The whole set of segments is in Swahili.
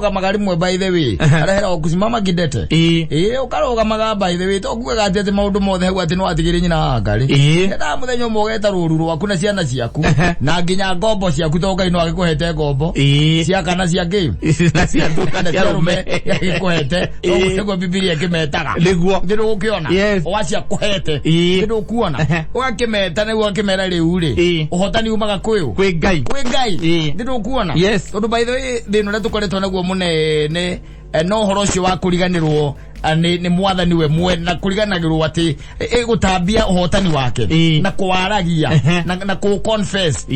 magari mwe by the way arahera okusimama gidete ukaroga maga by the way to kuga atete maundu mothe hu ati no atigire nyina ngari na muthenyo mogeta rururu waku na ciana ciaku na nginya ngombo ciaku to ngai no agikuhete ngombo cia kana cia game na cia tukana cia rume agikuhete to gutego bibilia kimetaga niguo ngiru ukiona wacia kuhete ngiru kuona ugakimeta niguo akimera riu ri uhotani umaga kwi ngai ngiru kuona tondu by the way thino na tukoretwo naguo munene no horocio wa kuriganirwo ni mwathani we mwe na kuriganagirwo ati gutambia uhotani wake na kuwaragia na ku confess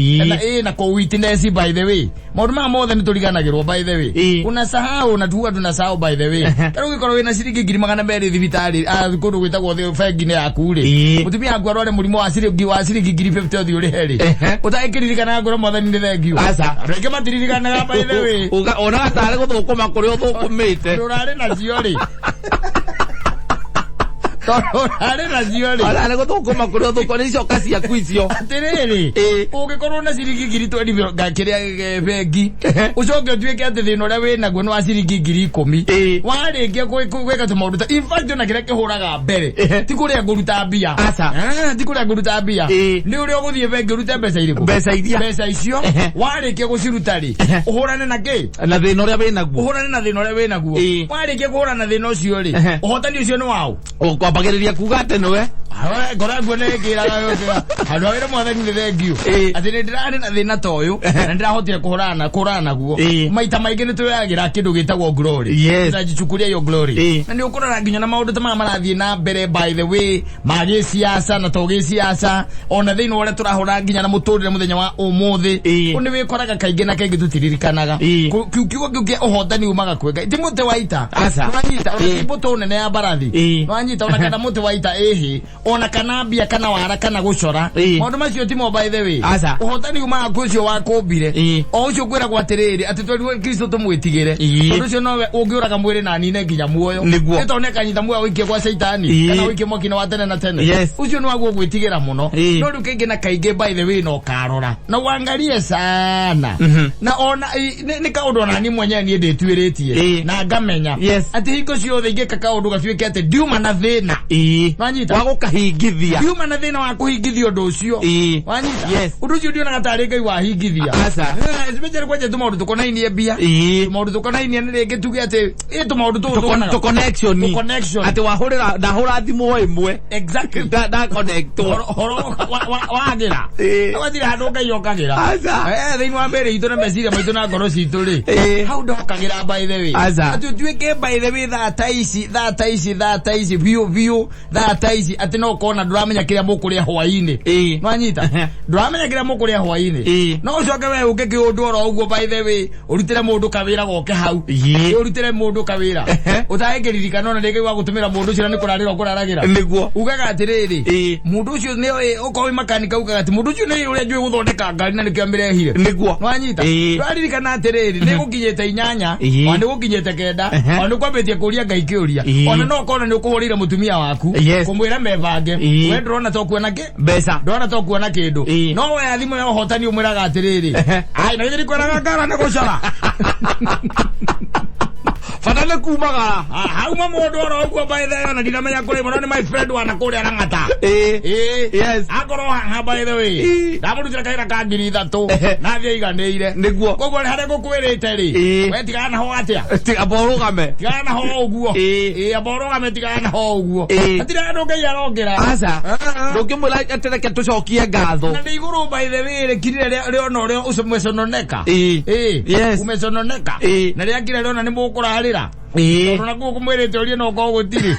na ku witness by the way mauduma mothe ni turiganagirwo by the way unasahau na tuwa tunasahau by the way taro gikoro wina ciringi 200 thibitari kundu gwitagwo the fegi ne yaku ri mutumia yaku arware murimo wa ciringi 50 othi uri heri utaikiriririkana ngoro mwathani ni thengio asa reke matiririkana by the way ona atare guthukuma kuri uthukumite urare na ciori Tore na ziori. Ala gutukuma kuri uthuko ni cio kasi yaku icio. Atiriri. Ugikorwo na ciringi 20 gakiria bengi. Ucoke tuike ati thino ria wina guo no wa ciringi 10,000. Warikia gwika tumaundu ta in fact ona kire kihuraga mbere. Ti kuria nguruta mbia. Asa. Ti kuria nguruta mbia. Ni uri uguthie bengi urute mbeca iriku. Mbeca icio. Warikia guciruta ri. Uhurane na ki? Na thino ria wina guo. Uhurane na thino ria wina guo. Warikia kuhurana na thino ucio ri. Uhotani ucio ni wao. Bagiriria kuga tenowe ngora ngone ngiraga handu awira mwathani ni thengio ati ni ndirari na thina toyu na ndirahotire kurana guo maita maingi ni tuyagira kindu gitagwo glory ndajichukuria yo glory na ni ukurora nginya na maundu tama marathie na mbere by the way magi siasa na togi siasa ona thino ore turahura nginya na muturire muthenya wa umuthi uni wikoraga kaingi na kaingi tutiririkanaga kiugo kia uhotani umaga kwega ti mute waita nwanyita ibuto nene ya barathi nwanyita ona kana muti waita ona kana bia kana wara kana gucora maundu macio timo by the way uhotani uma kucio wa kumbire o ucio kwira gwatiriri ati twa Kristo tumwitigire ucio nowe ungiuraga mwiri na nine nginya muoyo itone kanyita muoyo wikie kwa Saitani kana wikie mwakina wa tene na tene ucio no agwo gwitigira muno no rukingi na kaingi by the way no karora na wangalie sana na ona ni kaundu ona ni mwenye ni ndetwiritie na ngamenya ati hingo ciothe ingika kaundu gatuike ati ndiuma na thina wanyita wago kahingithia ndiuma na thina wa kuhingithia undu ucio wanyita undu ucio ndio nagatari ngai wa hingithia asa especially kwa jetu maundu tukonainie bia maundu tukonainie ni ringi tuge ati maundu tu connection ati wahurira ndahura thimu imwe exactly da connect horo wagira wagira handu ngai okagira asa thini wa mbere itu na meciria maitu na ngoro citu ri how ndokagira by the way ati tuike by the way that is view that is ati no kona nduramenya kiria mukuria hwaini nwanyita nduramenya kiria mukuria hwaini no ucoke we uke kiundu oro uguo by the way urutire mundu kawira goke hau urutire mundu kawira utaekeririkana na ndege wa gutumira mundu ucio ni kurarira kuraragira niguo ugaga atiriri mundu ucio ni ukowe makanika ugaga ati mundu ucio ni uria njui guthondeka ngari na nikiambire hire niguo nwanyita twaririkana atiriri ni gukinyete 8 wandu gukinyete 9 wandu kwambetie kuria ngai kiuria ona no kona ni ukuhurire mutumia waku kumwira mevange we ndrona to kuona ke mbeca ndrona to kuona kindu no we athimo yo hotani umwiraga atiriri ai na ithiri kwaraga ngara na gucora fatale kumagara hauma mundu oro uguo by the way na ndinamenya kuri muno ni my friend wana kuri arangata yes agoro ha by the way ndamurutira kaira ka 3,000 na thia iganeire niguo koguo hare gukwirite ri we tigana ho atia aborugame tigana ho uguo aborugame tigana ho uguo atira ndo ngai arongera asa ndukimula atereke tucokie ngatho na ndiguru by the way kirire rio no rio ucumesononeka yes umesononeka na ria kirire rio na ni mukurarira ona kumwirete uri no go gutiri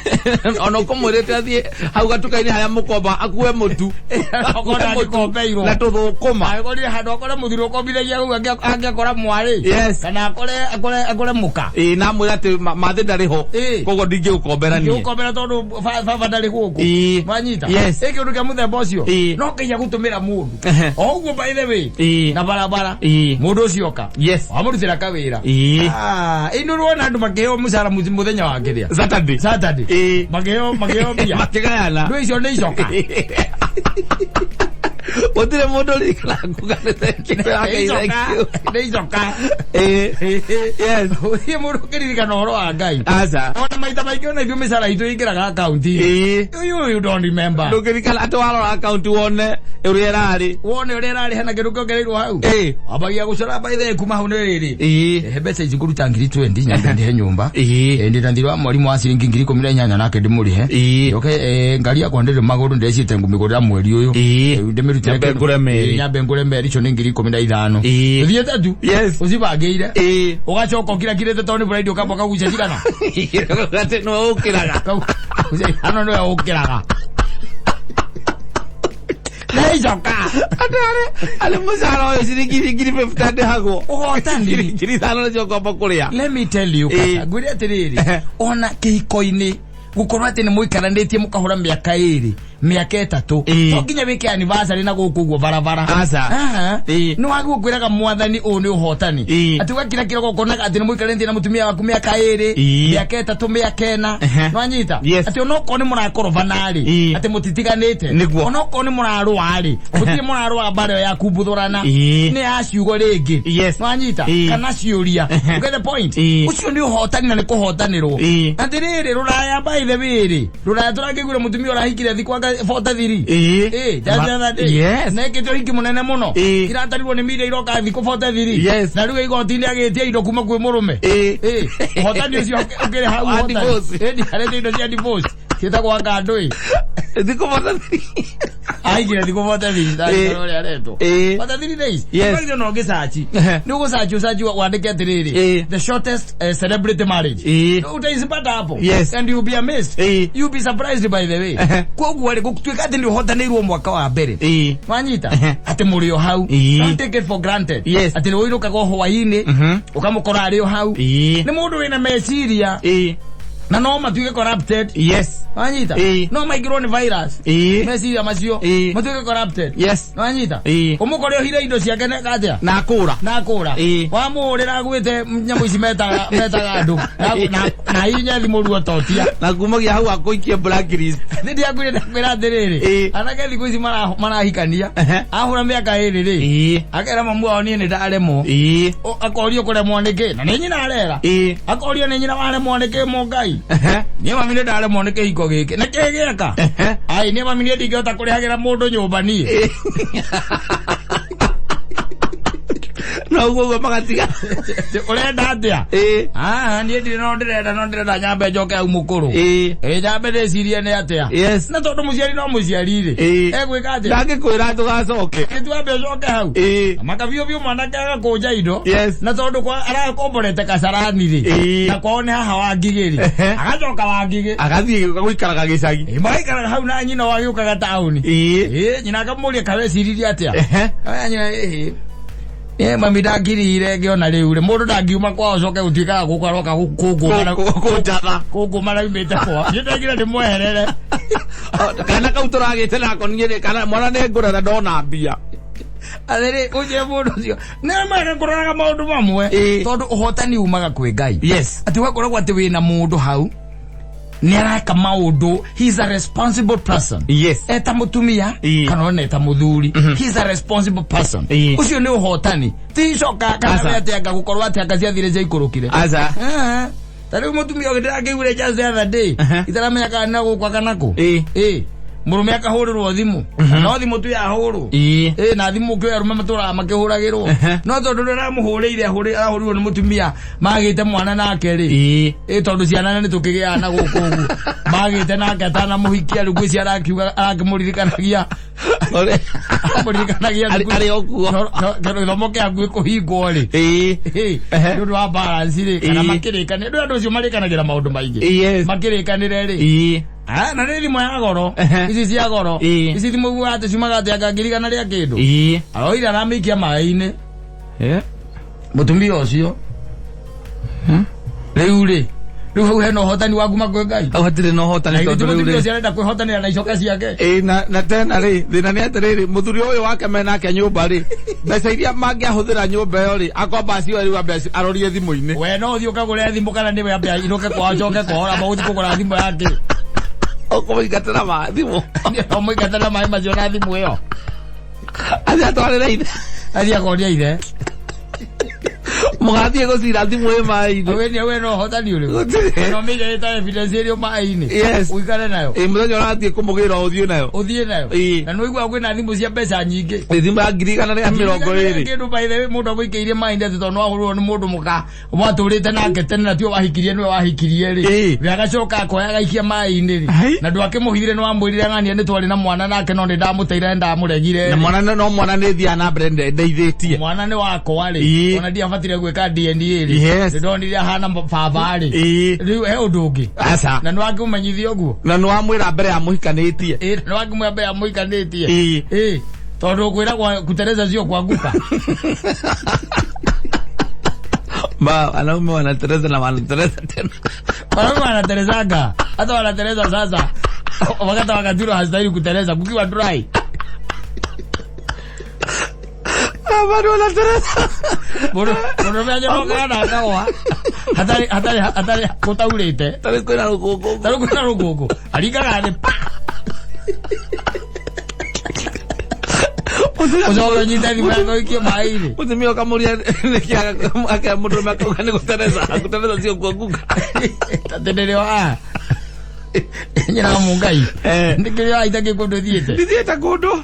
ona kumwirete athie hau gatukaini haya mukomba akuwe mutu akora mukombeiro na tuthukuma agori handu akora muthiro kombithagia hau angekora mwari kana akore muka na mwira ati mathe ndariho kogo ndingi ukomberania ukombera tondu baba ndari guku mwanyita kindu kia muthemba ucio no nginya gutumira mundu oguo by the way na barabara mundu ucio ka amurutira kawira induru ona andu makeo musara muthenya wa kiria Saturday mageo bia makigayana ndu icio ni icoka Otire mundu rikalangu kanete kintu yake neicoka yes uthie mundu kiririkana uhoro wa Ngai asa ona maita maingĩ ona ithuĩ mĩcara itũ ingĩraga akaunti you don't remember ndũkĩrikana atĩ warora akaunti wone ũrĩa ĩrarĩ hena kĩndũ kĩongereirwo hau ambagia gũcora by the kuma hau nĩ rĩrĩ he mbeca ici ngũruta ngiri 20 nyambe ndihe nyũmba ndĩ na thirĩ wa mwarimu wa ciringi ngiri 18 nake ndĩmũrĩhe okay ngari yakwa ndĩrĩ magũrũ ndĩreciĩte ngũmĩgũrĩra mweri ũyũ ndĩmĩrutĩre nyambe ngũre meri icio nĩ ngiri 15 ũthiĩte tu ũcibangĩire ũgacoka ũkirakirĩte tondũ nĩ buraidi ũkamba ũkagucia cigana atĩ no ũkĩraga ano nĩwe ũkĩraga neicoka ale mũcara ũyũ ciringi ngiri 50 ndĩhagwo ũhotani ngiri 5 nacio ngomba kũrĩa. Let me tell you ngwĩre atĩrĩrĩ ona kĩhiko-inĩ gukorwo atĩ nĩ mũikaranĩtie mũkahũra mĩaka 2 mĩaka 3 to nginya wĩke anniversary na gũkũ ũguo barabara asa nĩ wagwo kwĩraga mwathani ũũ nĩ ũhotani atĩ ũgakira kĩroko ũkonaga atĩ nĩ mũikaranĩtie na mũtumia waku mĩaka 2 mĩaka 3 mĩaka 4 nĩwanyita atĩ onokorwo nĩ mũrakorobana-rĩ atĩ mũtitiganĩte onokorwo nĩ mũrarũa-rĩ gũtirĩ mũrarũa mbarĩ ya kumbuthũrana nĩ ya ciugo rĩngĩ nĩwanyita kana ciũria you get the point ũcio nĩ ũhotani na nĩ kũhotanĩrwo atĩrĩrĩ rũraya by the way rũraya tũrangĩgwĩra mũtumia ũrahikire thikwa 43 that's another day na kĩtio hiki mũnene mũno iratarirwo nĩ media iroka thikũ 43 na rĩu igoti-inĩ agĩtia indo kuma kwĩ mũrũme ũhotani ũcio ũkĩrĩ hau ũhotani arete indo cia divorce ciĩtagwo akandũ thikũ 43 aigire thikũ 43 ũrĩa aretwo 43 days no gĩcaci nĩ ũgũcaci wandĩke atĩrĩrĩ the shortest celebrity marriage utaicipata hapo and you'll be amazed you'll be surprised by the way koguo rĩ gũtuĩka atĩ nĩ ũhotanĩirwo mwaka wa mbere wanyita atĩ mũrĩ o hau don't take it for granted atĩ nĩ ũinũkaga hwaĩ-inĩ ũkamũkora arĩ o hau nĩ mũndũ wĩna meciria na no matuĩke corrupted wanyita no maingĩrwo nĩ virus meciria macio matuĩke corrupted wanyita ũmũkore ohire indo ciake nekatia na kũra wamũhũrĩra agwĩte nyamũ ici metaga andũ na hinya thimũ ruo totia na kumagia hau akũikia blacklist ndiakwĩre ndakwĩra atĩrĩrĩ anake thikũ ici marahikania ahũra mĩaka 2 akera mamu wao niĩ nĩ ndaremwo akorio kũremwo nĩkĩ na nĩ nyina arera akorio nĩ nyina waremwo nĩkĩ Mũngai niĩ mami nĩ ndaremwo nĩ kĩhiko gĩkĩ nĩ kĩĩ gĩaka ai niĩ mami niĩ ndingĩhota kũrĩhagĩra mũndũ nyũmba niĩ no guo magatiga urenda atia niĩ ndirĩ no ndĩrenda nyambe njoke hau mũkũrũ nyambe ndĩcirie nĩ atia na tondũ mũciari no mũciari-rĩ egwĩka atĩa ndangĩkwĩra tũgacoke nĩtwambe ũcoke hau makabiũ mwanake agakũnja indo na tondũ arakomborete Kasarani-rĩ na kwao nĩ haha Wangigĩ-rĩ agacoka Wangigĩ agathiĩ gũikaraga gĩcagi magaikaraga hau na nyina wagĩũkaga taũni nyina akamũria kaweciririe atĩa nyina mami ndangirire ngĩona rĩu mũndũ ndangiuma kwao coke gũtuĩkaga gũkaroka kũngũmara umĩte kwao ndĩndagire ndĩmweherere kana kau tũragĩte nako niĩ kana mwana nĩ ngũrera ndona mbia atĩrĩ ũnjĩre mũndũ ũcio nĩmwega kũroraga maũndũ mamwe tondũ ũhotani umaga kwĩ Ngai atĩ wakoragwo atĩ wĩna mũndũ hau nĩ araka maũndũ he is a responsible person eta mũtumia kana ona eta mũthuri he is a responsible person ũcio nĩ ũhotani ticoka kana atĩ anga gũkorwo atĩ anga ciathire cia ikũrũkire tarĩu mũtumia ũngĩ ndĩrakĩiguire just the other day itaramenya kana na gũkwa kana kũ mũrũme akahũrĩrwo thimũ no thimũ tu yahũrwo na thimũ kĩ arũme matũraga makĩhũragĩrwo no tondũ ndĩramũhũrĩire ahũrirwo nĩ mũtumia magĩte mwana nake-rĩ tondũ ciana nĩ tũkĩgĩaga na gũkũ ũguo magĩte nake atanamũhikia rĩu ngwĩci arakĩmũririkanagia arĩ o kuo gĩthomo kĩa hakuhĩ kũhingwo-rĩ nĩ ũndũ wa balance-rĩ kana makĩrĩkanĩra andũ acio marĩkanagĩra maũndũ maingĩ makĩrĩkanĩre-rĩ na nĩ thimũ ya goro ici cia goro ici thimũ guo atĩ ciumaga atĩ anga ngirigana rĩa kĩndũ aroire aramĩikia maĩ-inĩ mũtumia ũcio rĩu-rĩ hau hena ũhotani waku kwĩ Ngai hau hatirĩ na ũhotani tondũ rĩu mũtumia ũcio arenda kwĩhotanĩra na icoka ciake na tena-rĩ thĩna nĩ atĩrĩrĩ mũthuri ũyũ wake menake nyũmba-rĩ mbeca iria mangĩahũthĩra nyũmba ĩyo-rĩ akwamba acio rĩu ambe arorie thimũ-inĩ we no ũthiĩ ũkagũre thimũ kana nĩ ambe inũke kwao acoke kwao amba gũthiĩ kũgũra thimũ yake ũkũmũingatĩra maĩ thimũ ũmũingatĩra maĩ macio na thimũ ĩyo Aja twarira ithe. Aria koria ithe. Mugathie gucira thimu ĩ mai-inĩ. We no hotani uri. No mĩige ĩta evidence ĩrĩ mai-inĩ. Yes. Uikare nayo. Mũthenya ũrathiĩ kũmũgĩra ũthiĩ nayo. Ũthiĩ nayo. Na nĩ ũigua kwĩna thimũ cia mbeca nyingĩ. Thimũ ya 120. Kĩndũ by the way mũndũ agũikĩire mai-inĩ atĩ tondũ wahũrwo nĩ mũndũ mũka watũrĩte nake tene na tio wahikirie nĩwe wahikirie rĩ. We agacoka akoya agaikia mai-inĩ rĩ. Na ndwakĩmũhithire nĩ wamwĩrire ng'ania nĩ twarĩ na mwana nake no nĩ ndamũteire ndamũregire. Na mwana no mwana nĩ thiaga na mbere ndeithĩtie. Mwana nĩ wakwa rĩ. Ona ndiabatire gwĩka DNA rĩ. Ndonire hana baba rĩ. Rĩu he ũndũ ũngĩ. Aca. Na nĩ wakĩmũmenyithia ũguo. Na nĩ wamwĩra mbere ya mũhikanĩtie. Nĩ wakĩmwĩra mbere ya mũhikanĩtie. Tondũ kwĩra kuteleza sio kuanguka. Wanaume wanateleza na wanateleza tena. Wanaume wanatelezaga. Hata wanateleza sasa. Wakati hastahili kuteleza kukiwa dry. Bado wanateleza. Bado meaje mokana akawa. Hatari kutaurete. Tari kwena rugogo. Tari kwena rugogo. Alikagane pa. Uzo nyitani mwango ikio maili. Utumio kamuria aka mundu makauga ni gutereza sio kuanguka. Tatenderewa. Nyina mungai. Ndikiriwa itake kundu thiete. Thiete kundu?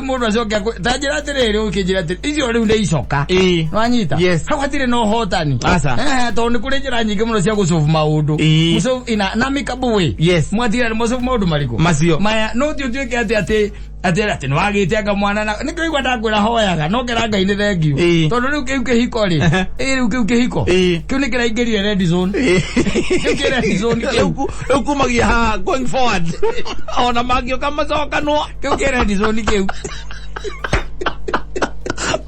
Mundu acoka tajira atiriri ukijira atiri. Icio riu ndi icoka. No anyita. Hau hatire no hotani. Tondu kuri njira nyingi muno cia gucovu maundu. Mucovu ina na mikabu we. Mwatira ni mucovu maundu mariku. Macio. Maya no ti utuike ati ni wagite anga mwana na ni kĩigua ndakwĩra hoyaga no kĩra Ngai nĩ thengiũ tondũ rĩu kĩu kĩhiko rĩ rĩu kĩu kĩhiko kĩu nĩ kĩraingĩrire red zone kĩu kĩ red zone rĩu kumagia haha going forward ona mangĩũka macokanwo kĩu kĩ red zone kĩu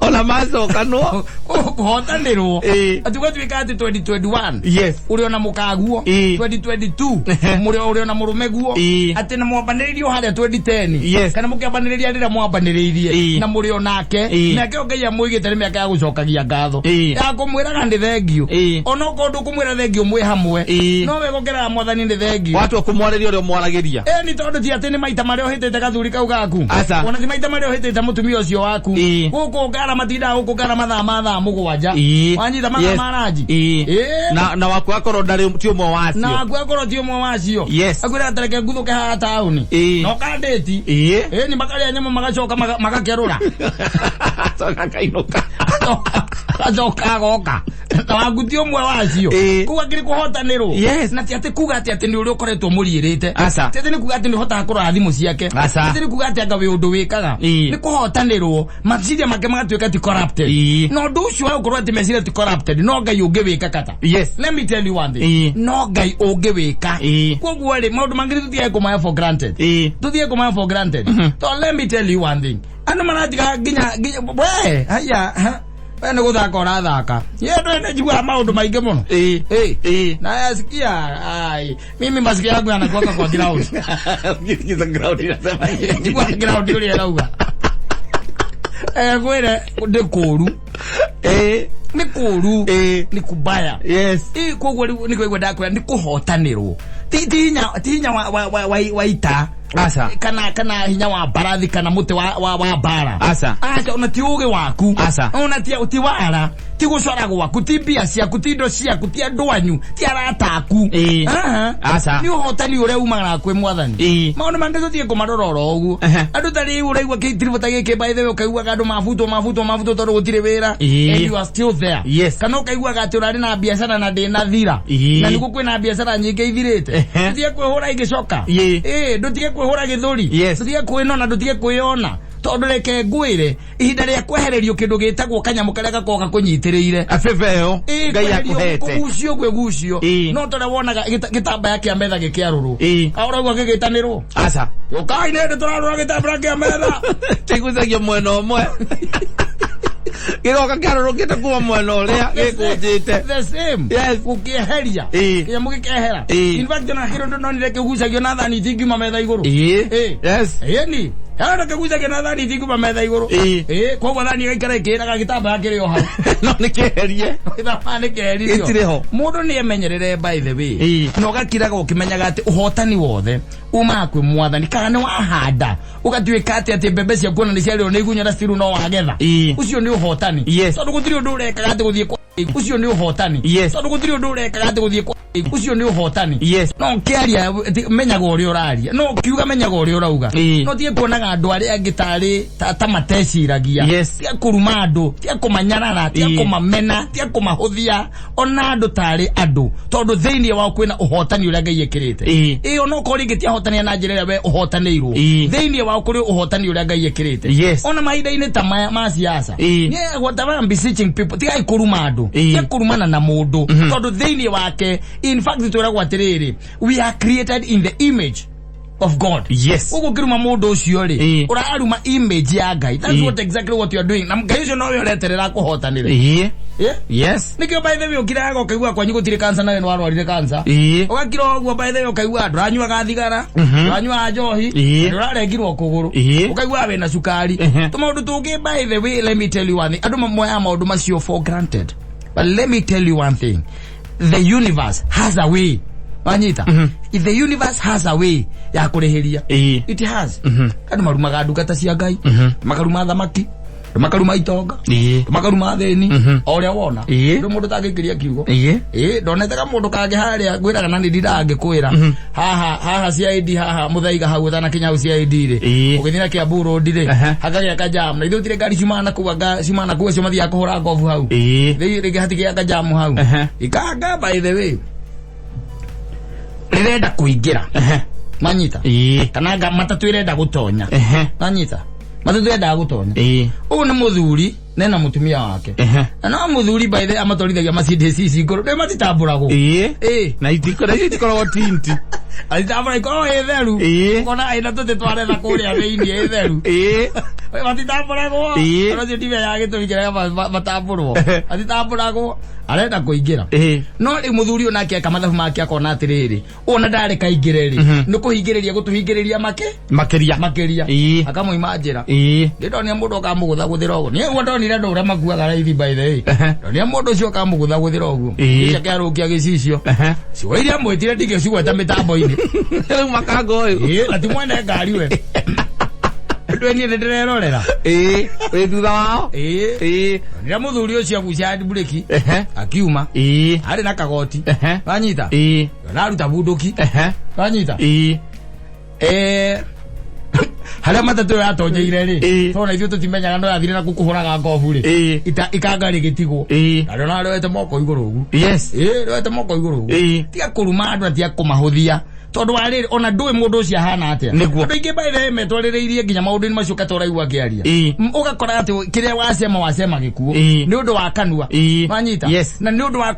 ona macokanwo kuhotanĩrwo atugatuĩka atĩ 2021 ũrĩ ona mũkaguo 2022 ũrĩ ona mũrũme guo atĩ na mwambanĩrĩirio harĩa 2010 kana mũkĩambanĩrĩria rĩrĩa mwambanĩrĩirie na mũrĩ onake mĩaka ĩyo Ngai amũigĩte nĩ mĩaka ya gũcokagia ngatho ya kũmwĩraga nĩ thengiũ ona ũkorwo ndũkũmwĩra thengiũ mwĩ hamwe no we gũkĩraga Mwathani nĩ thengiũ watu kũmwarĩria ũrĩa ũmwaragĩria nĩ tondũ ti atĩ nĩ maita marĩa ũhĩtĩte gathuri kau gaku ona ti maita marĩa ũhĩtĩte mũtumia ũcio waku gũkũ ngara matinda gũkũ ngara mathaa mũgwanja wanyita mathaa maraji na waku akorwo ndarĩ ti ũmwe wacio na waku akorwo ti ũmwe wacio akwĩra atareke nguthũke haha taũni no kandĩti ni makarĩa nyamũ magacoka magakerũra akainũka acoka agoka na waku ti ũmwe wacio kuga kĩrĩ kũhotanĩrwo na ti atĩ kuga atĩ nĩ ũrĩa ũkoretwo mũriĩrĩte ti atĩ nĩ kuga atĩ nĩ ũhotaga kũrora thimũ ciake ti atĩ nĩ kuga atĩ anga wĩ ũndũ wĩkaga nĩ kũhotanĩrwo meciria make magatuĩka ti corrupted no ũndũ ũcio wa gũkorwo atĩ meciria ti corrupted no Ngai ũngĩwĩka kata let me tell you one thing no Ngai ũngĩwĩka koguo rĩ maũndũ mangĩ tũtigae kũmaya for granted tũthiĩ kũmaya for granted so let me tell you one thing andũ maratiga nginya we haya nĩ gũthaka ũrathaka ndwene njiguaga maũndũ maingĩ mũno na yasikia mimi masikio yangu yanakuwaka kwa ground njigua ground ũrĩa ĩrauga gwĩre ndĩ kũũru nĩ kũũru nĩ kubaya koguo rĩu nĩ kũigua ndakwĩra nĩ kũhotanĩrwo ti hinya wa ita kana hinya wa mbarathi kana mũtĩ wa mbara ona ti ũgĩ waku ona ti wara ti gũcora gwaku ti mbia ciaku ti indo ciaku ti andũ anyu ti arata aku nĩ ũhotani ũrĩa umagara kwĩ Mwathani maũndũ mangĩ tũthiĩ kũmarora oro ũguo andũ tarĩ ũraigua kĩtiribũta gĩkĩ by the way ũkaiguaga andũ mabutwo tondũ gũtirĩ wĩra and you are still there kana ũkaiguaga atĩ ũrarĩ na biacara na ndĩna thira na nĩguo kwĩna biacara nyingĩ ithirĩte tũtige kwĩhũra igĩcoka ndũtige kwĩhũra gĩthũri tũtige kwĩnona ndũtige kwĩona tondu reke ngwire ihinda rĩa kwehererio kindu gitagwo kanyamũ karia gakoga kunyitiriire afefeo Ngai akuhete gucio gwe gucio no tore wonaga gitambaya kia metha gikiaruru auragwa gigitanirwo ukai nende turarura gitambaya kia metha tigucagio mwena umwe giroka kiarurukite kuma mwena uria gikujite the same ukieheria kiyamũ gikehera in fact na hiro ndo nonire kigucagio na thani tingiuma metha iguru yes ni Yana kaguza kena thani thiku mametha iguru. Kwa thani gaikara ikira gitamba kiri o hau. No nikeherie. Itha nikeherie. Itireho. Mundu ni emenyerere by the way. No gakiraga ukimenyaga ati uhotani wothe uma kwi mwathani kana ni wahanda ugatuika ati mbembe cia kuona ni ciario ni igunya na stiru no wagetha. Ucio ni uhotani. Tondu gutiri undu ureka ati guthie kwa ucio ni uhotani. Tondu gutiri undu ureka ati guthie kwa ucio ni uhotani. No kiaria menyaga uri uraria. No kiuga menyaga uri urauga. No tie kuonaga andu aria ngitari ta mateciragia. Tia kuruma andu, tia kumanyarara, tia kumamena, tia kumahuthia. Ona andu tari andu. Tondu thiini wao kwina uhotani uria Ngai ekirite. Ona kori ngitia hotani na njira we uhotanirwo. Thiini wao kuri uhotani uria Ngai ekirite. Ona mahinda-ini ta ma siasa. What I'm beseeching people, tia kuruma andu, tia kurumana na mundu. Tondu thiini wake, in fact turagwa atiriri, we are created in the image of God. Ugo kiruma mundu ucio ri uraruma image ya Ngai. That's what exactly what you are doing. Na Ngai ucio no ureterera kuhotanire. Nikio by the way ukiraga ukaigua kwanyu gutire cancer nawe warwarire cancer. Ugakira ogwo by the way ukaigua nduranywa gathigara, nduranywa njohi, ndurarengirwo kuguru. Ukaigua we na sukari. Tumaundu tungi by the way, let me tell you one thing. Andu moya maundu macio for granted. But let me tell you one thing. The universe has a way. Wanyita. If the universe has a way ya kureheria, it has. Kandu marumaga ndungata cia Ngai, makaruma thamaki, makaruma itonga, makaruma theni, oria wona. Ndu mundu tangikiria kiugo. Ndonete ka mundu kange haria gwiraga na ndirange kwira. Haha CID haha muthaiga hau thana Kenya CID ri. Ugithina kia buro ndire. Hagaria ka jam. Na ithutire ngari cimana kuwa cio mathia kuhura ngovu hau. Rigi hatigia ka jam hau. Ikanga by the way. Rirenda kuingira. Manyita. Kana matatu irenda gutonya. Manyita. Matatu irenda gutonya. Uyu ni muthuri nena mutumia wake. Na muthuri by the amatorithagia Mercedes iguru. Ne matitamburago. Na itikora tinti. Alitambura ikoro etheru. Kona ina tote tware na kuria veini etheru. Matitamburago. Ona cio tive ya gitubikira matamburwo. Atitamburago. Arenda kuingira. No ri muthuri onake akamathabu make akona atiriri. Ona ndare kaingire ri. Nukuhingiriria gutuhingiriria makeria. Akamuima njira. Ndonia mundu akamugutha guthira ugo. Ni ndonire ndu uria makuaga raithi by the way. Ndonia mundu ucio akamugutha guthira ugo. Ica kiarukia gicicio. Ciwairia mwitire ndige cigweta mitambo-ini. Riu makango uyu. Ati mwene ngari we. Ndweni ndirerorera. We thutha wao. Nira muthuri ucio agucia handbrake. Akiuma. Ari na kagoti. Wanyita. Naruta bunduki. Wanyita. Haria matatu yatonyeire ri. Tona ithu tutimenyaga no yathire na gukuhuraga ngovu ri. Ikanga ri gitigwo. Na no arwete moko iguru ugu. Rwete moko iguru ugu. Tiga kuruma andu atia kumahuthia. Tondu ariri ona ndui mundu ucio ahana atia. Andu ingi by the way metwaririirie nginya maundu-ini macio katoraigua akiaria. Ugakora ati kiria wasema gikuo ni undu wa kanua. Wanyita. Na ni undu wa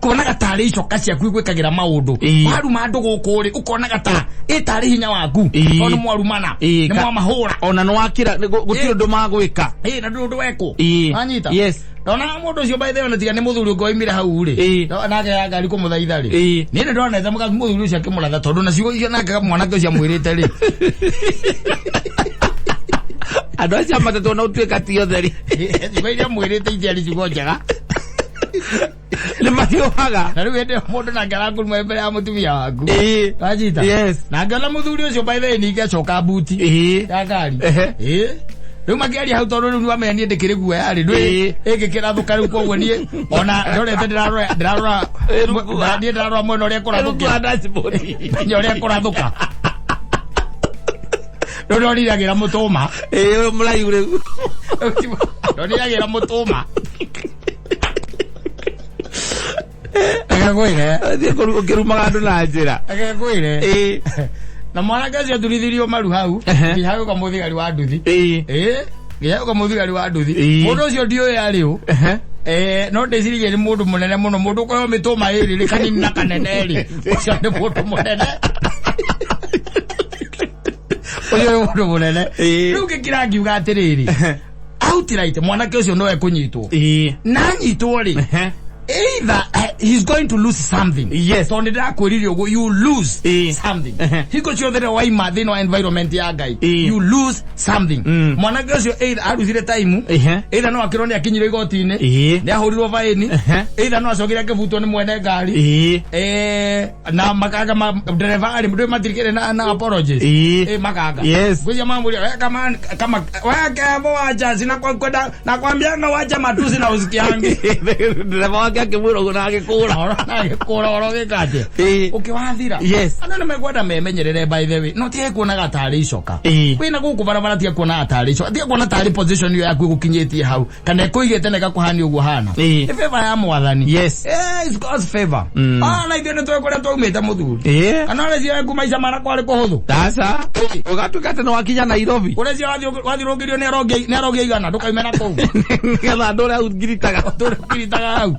kuonaga tari icoka ciaku igwikagira maundu. Waruma andu guku ri ukonaga ta itari hinya waku. Tondu mwarumana ni mwamahura. Ona no wakira gutiri undu magwika. Na ndu undu weko. Wanyita. Ndona mundu ucio by the way natiga ni muthuri ngoimire hau ri. Nake ya ngari kumuthaitha ri. Ni ndona etha muthuri ucio akimuratha tondu na ciugo icio nake mwanake ucio amwirite ri. Andu acio matatu no tuika ti otheri. Ciugo amwirite itiari ciugo njega. Ni mahiuhaga. Na riu ende mundu nake arakuruma mbere ya mutumia waku. Wajita. Na ngona muthuri ucio by the way ninge acoka buti. Ya ngari. Riu magiari hau tondu riu amenya ndikire guo yari ndwi igikira thuka riu kwoguo nie ona ndorete ndirarora mwena uria kurathukia uria kurathuka ndoriragira mutuma mulaiu riu ndoriragira mutuma agagwire ukirumaga andu na njira agagwire na mwanake ucio turithirio maru hau nginya uka muthigari wa nduthi nginya uka muthigari wa nduthi mundu ucio ndiuĩ ari u no ndeciririe ni mundu munene muno mundu ukoyo mituma iri ri kanini na kanene ri ucio ni mundu munene ucio ni mundu munene riu ngikira ngiuga atiriri outright mwanake ucio no ekunyitwo na nyitwo ri either he's going to lose something. Yes. So ndira kwiririo go you lose something. Hiko chio thera wai mathi no environment ya Ngai. You lose something. Mwana gacio either aruzire time. Either no akironi akinyire igoti-ini. Ni ahurirwo faini. Either no acokire akibutwo ni mwene ngari. Na makaga driver ali mdu matirikire na apologies. Makaga. Yes. Kuja mambo ya kama wake wacha sina kwenda na kwambia nga wacha matusi na usikiangi. Driver wake akimwira kuna akikura oroge kaje. Ukiwathira. Yes. Ana nimekwenda memenyerere by the way. No tie kuona gatari icoka. Wina guku barabara tie kuona gatari icoka. Tie kuona tari position yo yaku gukinyetie hau. Kana kuigete neka kuhani ugu hana. Ni favor ya mwathani. Yes. It's God's favor. Na itene to kwenda to umeta muthuri. Ana ole cia kumaisha mara kwale kuhuthu. Tasa. Ugatuka tena wakinya Nairobi. Ole cia wathirogirio ni aroge igana ndukaimena kuu. Ngetha ndore au ngiritaga. Hau.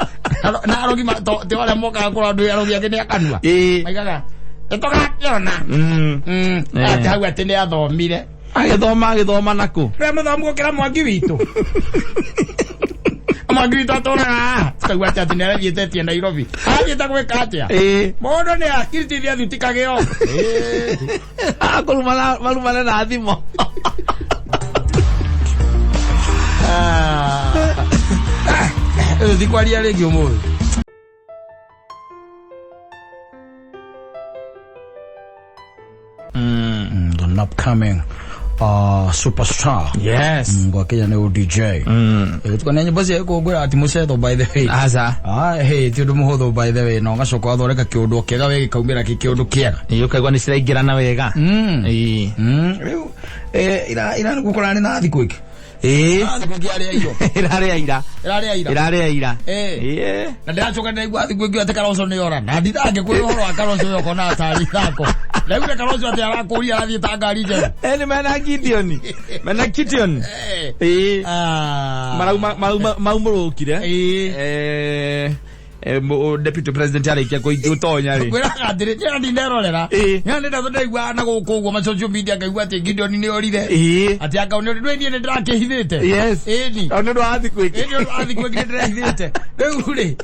Na arogi te wale moka kwa ndu arogi yake ni akanua. Maigaga. Etoka kiona. Ati hau atene athomire. Agithoma nako. Remo thamu kira mwangi witu. Mwangi witu atora. Kaigwa ati nere yete Nairobi. Agita gweka atia. Mondo ni akiriti thutikageo. Akurumana na thimo. Thikwaria rĩngĩ ũmũthĩ. The upcoming superstar. Yes. Ngwa Kenya ni DJ. Tukana nyimbo cia kugura ati mucetho by the way. Aza. Ti undu muhuthu by the way no gacoka athoreka kiundu kiega we gikaumira kiundu kiega. Iyo kaigwa ni ciraingirana wega. Riu ira gukora ni na thiku iki. Irare ira. Na ndacoka ndaigua thiku iki ati Kalonzo ni ora. Na ndithange kwi horo wa Kalonzo yo kona atari thako. Na yule Kalonzo ati arakuria arathie ta ngari je. Ni mena Gideon. Maumurukire. Deputy President arikia kuitonya ri. Kwira kadire tena nderorera. Nyane ndathondegwa na guku uguo macocio media kaigua ati Gideon ni orire. Ati akaune ndwe ni ndirakehithite. Yes. Ni. Ono ndo athi kwiki. Ndo athi kwiki ndirahithite. Riu ri.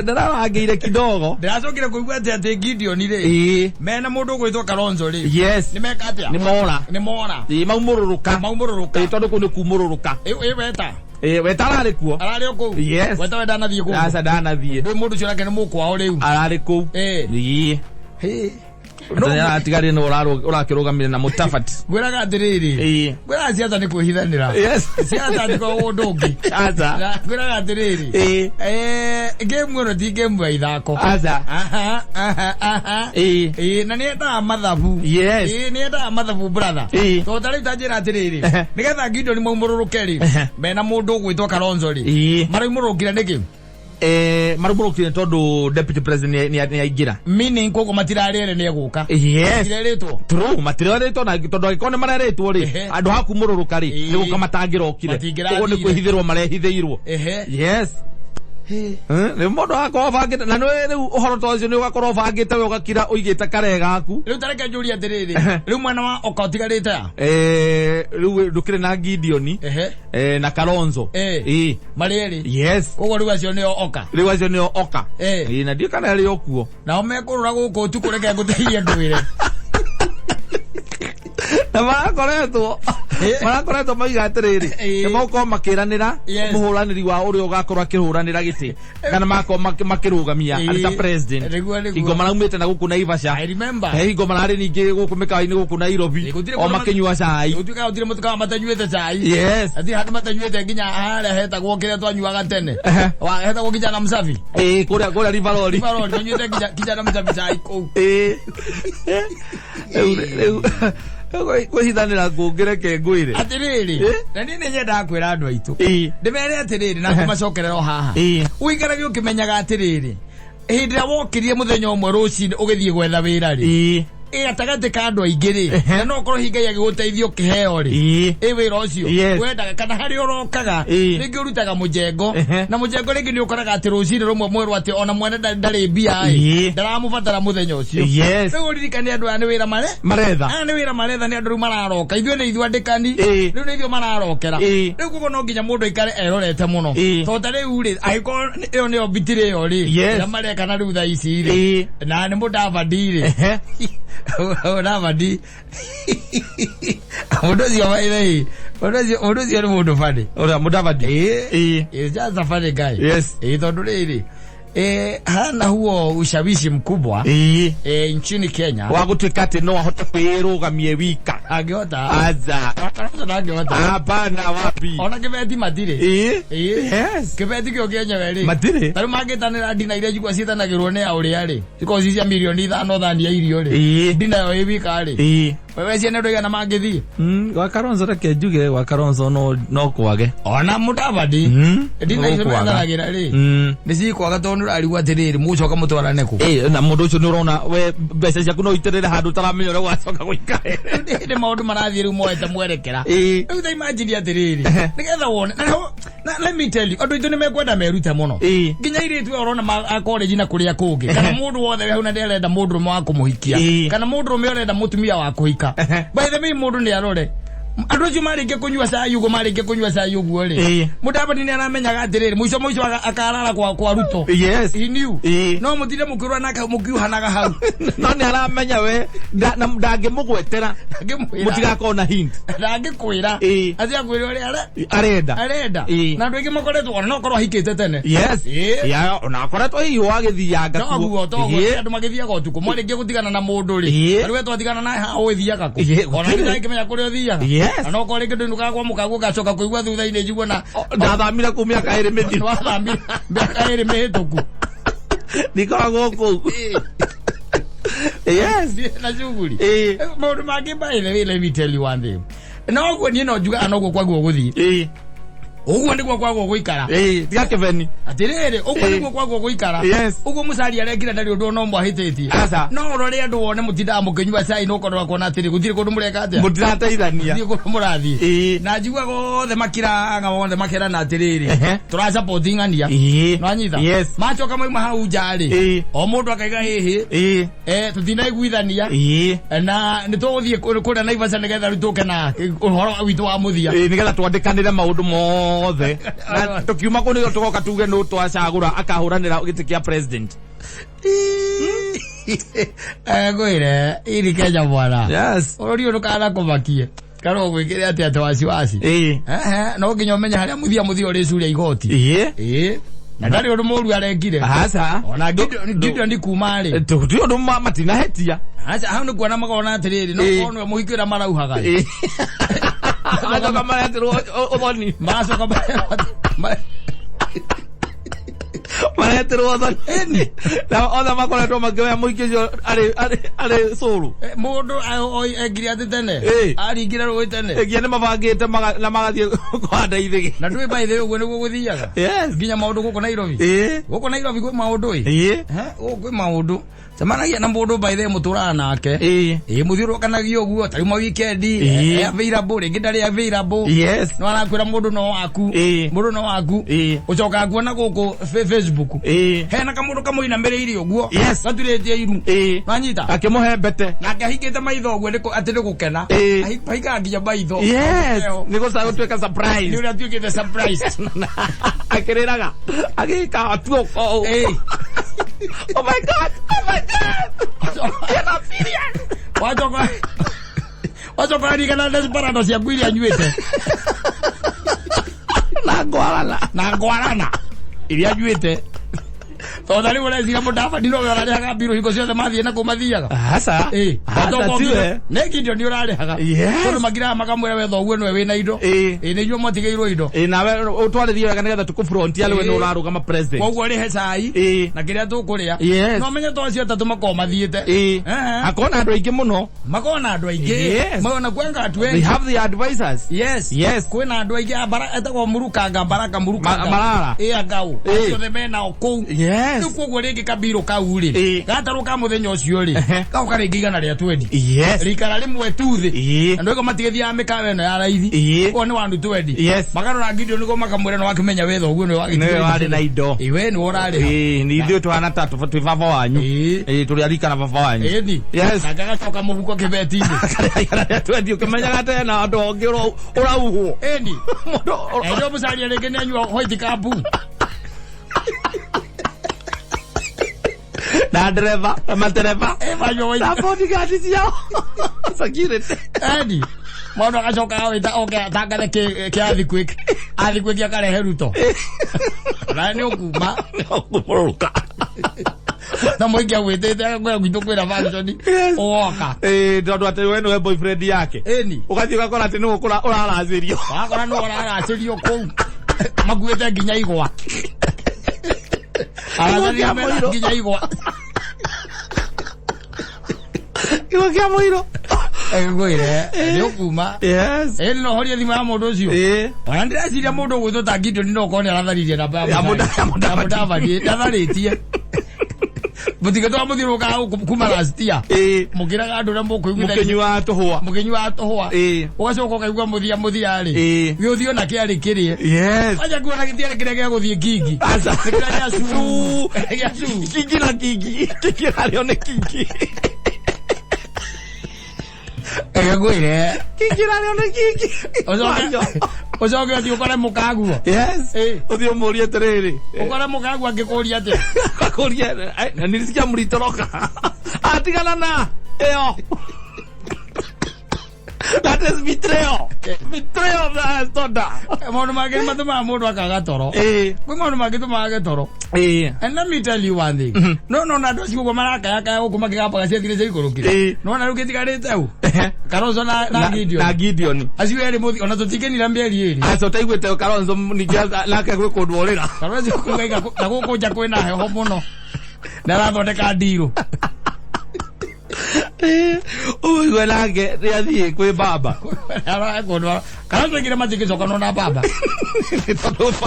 Ndara wageire kidogo. Ndiracokire kuigua ati Gideon ri. Mena mundu gwitwo Kalonzo ri. Yes. Ni meka atia. Ni mora. Maumururuka. Tondu kundu kumururuka. Weta. Weta arari kuo. Arari kuo. Yes. Weta wenda na thie kuo. Asa dana thie. Ndi mundu cio nake ni mukwao riu. Arari kuo. No atigari no urakirugamire na mutafati. Gwiraga atiriri. Gwiraga ciaca ni kwihithanira. Yes. Ciaca ni kwa undu ungi. Aza. Gwiraga atiriri. Game ino ti game ya ithako. Aza. Na ni eta mathabu. Yes. Ni eta mathabu brother. To tari tajira atiriri. Nigetha Gideon maumururũke ri. Mena mundu gwitwo Kalonzo ri. Maraumurũkire niki. Marumurukire tondu Deputy President ni aigira. Meaning koko matirarere ni eguka. Yes. Matirarĩtwo. True, matirarĩtwo na tondu agikone mararĩtwo ri. Andu hakumurũruka ri. Ni guka matangirokire. Ugo ni kwihithirwo marehithirwo. Yes. Ni mundu akorwo bangite na ni uhoro tocio ni ugakorwo bangite we ugakira uigite kare gaku. Riu tareke njuri atiriri. Riu mwana wa okotigarite ya. Riu ndukire na Gideon. Na Kalonzo. Marieri. Yes. Kogo riu acio ni oka. Riu acio ni oka. Na ndio kana ri okuo. Na omekurura guku tu kureke nguteithie ndwire. Na marakoretwo maiga atiriri ni maukorwo makiranira muhuraniri wa uria ugakorwo akihuranira giti kana makorwo makirugamia arita president ingo maraumite na guku Naivasha. I remember ingo marari ningi guku mikaini guku Nairobi o makinyua cai utuka utire mutuka matanyuite cai. Yes. Ati hata matanyuite nginya hara heta gwokire twanyuaga tene wa heta gukija na Msafi kuria Rivaloli manyuite kija na Msafi cai ku kwihithanira ngungire ke ngwire atiriri na nini nyenda kwira andu aitu ndimere atiriri na kumacokerera haha uikarage ukimenyaga atiriri hindi ya wokirie muthenya umwe rucini ugithie gwetha wira ri atagate ka andu aingiri na no korwo hingai agiguteithio kiheo ri wira ucio wendaga kana hari urokaga ringi urutaga mujengo na mujengo ringi ni ukoraga ati rucini rumwe mweru ati ona mwene ndari mbia ndaramubatara muthenya ucio riu ririkane andu aya ni wira maretha ni wira maretha ni andu mararoka ithuĩ ni ithuĩ andĩkani riu ni ithuĩ mararokera riu koguo no nginya mundu aikare erorete muno tondu riu ri agĩkorwo ĩyo nĩyo mbitire ĩyo ri na mareka na riu thaa ici ri na nĩ Mudavadi ri Mudavadi mundu ũcio waire mundu ũcio nĩ mundu bani Mudavadi is just a funny guy tondu rĩrĩ hana huo ushawishi mkubwa nchini Kenya wa gũtuĩka atĩ no ahote kwĩrũgamia wika angĩhota aza angĩhota hapana wapi ona kĩbeti matire kĩbeti kĩo Kenya weri matire tarĩ mangĩtanĩra ndina iria njigua ciĩtanagĩrwo nĩ ũrĩa rĩ iko cia milioni 5 thani ya irio rĩ ndina yo ĩwika rĩ wewe ciana ndio yana mangĩthiĩ gwa Kalonzo reke njuge gwa Kalonzo no kwage ona Mudavadi ndina icio methanagĩra rĩ nĩ cikwaga tondũ arigwa atiriri mucoka mutwarane ku na mundu ucio nurona we mbeca ciaku no itirire handu taramenya uri gwacoka guikare ndi maundu marathie ru moete mwerekera riu tha imagine atiriri nigetha wone na let me tell you andu itu ni mekwenda merute muno nginya iritu urona college na kuria kungi kana mundu wothe hau na nderenda mundu rume wa kumuhikia kana mundu rume urenda mutumia wa kuhika by the way mundu ni arore andu acio marĩkia kũnyua cai ũguo marĩkia kũnyua cai ũguo rĩ Mudavadi nĩ aramenyaga atĩrĩrĩ mũico akarara kwa Ruto he knew no mũtinde mũkĩrũa nake mũkiuhanaga hau no nĩ aramenya we ndangĩmũgwetera mũtigakorwo na hint ndangĩkwĩra atĩ akwĩra ũrĩa arenda na andũ aingĩ makoretwo ona no korwo ahikĩte tene ona akoretwo hihi wagĩthianga kuo andũ magĩthiaga ũtukũ mwarĩkia gũtigana na mũndũ rĩ arĩ we twatigana naye ha ũthiaga kũ ona ndangĩmenya kũrĩa ũthiaga ano kore kindu nukaga mukago gacoka kuigwa thutha-inĩ njigua na ndathamira ku miaka ĩrĩ mĩthiru wathamira miaka ĩrĩ mĩhĩtũku ndikoragwo kũu na cuguri maũndũ mangĩ mbaĩre let me tell you one thing no guo niĩ no njugaga noguo kwaguo gũthiĩ uguo ndiguo kwaguo guikara tiga kĩbeni atirĩrĩ uguo ndiguo kwaguo guikara uguo mũcari arekire ndarĩ ũndũ no mwahĩtĩtie no rore andũ wone mũtindaga mũkĩnyua cai no korwo kuona atĩrĩ gũtirĩ kũndũ mũreka atĩa mũtirateithania gũtirĩ kũndũ mũrathiĩ na njiguaga othe makiraga othe makerana atĩrĩrĩ tũrasupport ng'ania no anyita macoka moima hau nja rĩ o mũndũ akaiga hĩhĩ tũtinaiguithania na nĩtũgũthiĩ kũrĩa Naivasha nĩgetha rĩu tũke na ũhoro witũ wa mũthia nĩgetha twandĩkanĩre maũndũ mothe na tukiuma kũ nĩo tũgoka tuge no twacagũra akahuranĩra gĩtĩ kĩa president gwĩre iri Kenya bwana ũrori ũyũ kana kũmakie kana gwĩkĩre atĩ wasiwasi no nginya ũmenye harĩa mũthia ũrĩcuria igoti na ndarĩ ũndũ mũru arekire ona Gideon ndi kuma rĩ tũti ũndũ matinahetia hau nĩ kuona magona atĩrĩrĩ no korwo mũhikĩra marauhaga macoka mareterwo ũthoni mareterwo ũthoni na othe makoretwo makĩoya mũingĩ ũcio arĩ cũrũ mũndũ engire atĩ tene aringire rũĩ tene nginya nĩ mabangĩte na magathiĩ kũhanda ithĩgĩ na ndũĩ by the way ũguo nĩguo gũthiaga nginya maũndũ gũkũ Nairobi kwĩ maũndũ kwĩ maũndũ semanagia na mũndũ by the way mũtũraga nake mũthiũrũrũkanagia ũguo tarĩ ma weekend available rĩngĩ ndarĩ available no arakwĩra mũndũ no waku ũcokaga kuona gũkũ Facebook hena kamũndũ kamũinamĩrĩire ũguo gaturĩtie iru nanyita akĩmũhe mbete nake ahikĩte maitho ũguo atĩ nĩ gũkena ahikaga nginya maitho nĩ gũtuĩka surprise nĩ ũrĩa tuĩkĩte surprise akĩrĩraga agĩka atuoko oh my god you're not serious wacoka rigana desperado ciaku iria nyuĩte na ngwarana iria nyuĩte tondũ rĩu ũreciria Mudavadi no we ũrarĩhaga mbirũ hingo ciothe mathiĩ na kũ mathiaga nĩ Gideon nĩ ũrarĩhaga tondũ magiraga makamwĩra we thoguo nĩwe wĩna indo nĩ inyuĩ mwatigĩirwo indo nawe ũtwarĩrie wega nĩgetha tũkũfrontia we nĩ ũrarũgama president koguo rĩhe cai na kĩrĩa tũkũrĩa no menye to acio atatũ makoo mathiĩte akona andũ aingĩ mũno makona andũ aingĩ maona kwenga atu they have the advisors kwĩna andũ aingĩ etagwo Murukanga Baraka Murukanga Malala agao acio the mena kũu Yes. Nuko rege kabiro kauri. Gataruka muthenya ucio ri. Kauka rege igana ria 20. Yes. Rikara rimwe tuthi. Andoko matigethia mikawe no ya raithi. Ko ni wandu 20. Yes. Magarora Gideon niko makamwira no wakimenya wetho uguo no wagithie. Ni wari na indo. Iwe ni worari. Ni ithuĩ twana tatu baba wanyu. Tũrĩ arika na baba wanyu. Yes. Nagacoka mũhuko kĩbeti-inĩ. Igana rĩa 20 ũkĩmenyaga tena andũ angĩ ũrauhwo. Ĩni. Ndio mũcaria rĩngĩ nĩ anyua white cup. Na dereva, matereva. Banyua white. Na bodyguard ciao. Security. Ĩni. Mwana akacoka awita atangane kiathi quick. Athi quick akarehe Ruto. Na nĩ ũkuma. Ũkũmũrũka. Na mwingi agwĩtĩte ngwe gwitũ kwĩra function. Oka. Tondũ atĩ we nĩwe boyfriend yake. Ĩni. Ũgathiĩ ũgakora atĩ nĩwe ũraracĩrio. Wakora nĩwe ũraracĩrio kũu. Makuĩte nginya igwa. Arathania nginya igwa. Igwa kĩa mũiro. Ngwire nĩ ũkuma. Yes. No horia thima ya mũndũ ũcio. Ona ndĩreciria mũndũ gwĩtwo ta Gideon no kone aratharirie namba ya Mudavadi. Ndatharĩtie. Mũtigatwa mũthiũrũrũkaga kuma last year. Mũkĩraga andũ ũrĩa mũkũiguithania. Mũkĩnyua tũhũa. Ũgacoka ũkaigua mũthia-rĩ. Gĩũthiũ na kĩarĩ kĩrĩe. Yes. Waja kuona gĩtiarĩ kĩrĩa gĩa gũthiĩ Kingi. Kingi na Kingi. Kingi narĩo nĩ Kingi. Ngwire. Kingi narĩo nĩ Kingi. Ucoke ũthiĩ ũkore mũkaguo. Yes. Ũthiĩ ũmũrie atĩrĩrĩ. Ũkore mũkaguo angĩkũria atĩa. Akũria na nilisikia mlitoroka. Atigana na eo. That is betrayal. Betrayal na soda. Maũndũ mangĩ matũmaga mũndũ akaga toro. Kwĩ maũndũ mangĩ tũmaga toro. And let me tell you one thing. No na andũ acio ũguo marakayakaya gũkũ makĩgapaga ciathire cia igũrũ kire. Nona rĩu gĩtigarĩte hau. Kalonzo na Gideon. Na Gideon. Acio erĩ mũthi ona tũtikenira mĩeri ĩrĩ. Acio taiguĩte Kalonzo ningĩ nake gwĩkũndũrĩra. Kalonzo kuuga na gũkũ nja kwĩna heho mũno. Na arathondeka ndirũ. Uwe nake rĩathiĩ kwĩ baba. Kalonzo ngire matigĩcoka no na baba.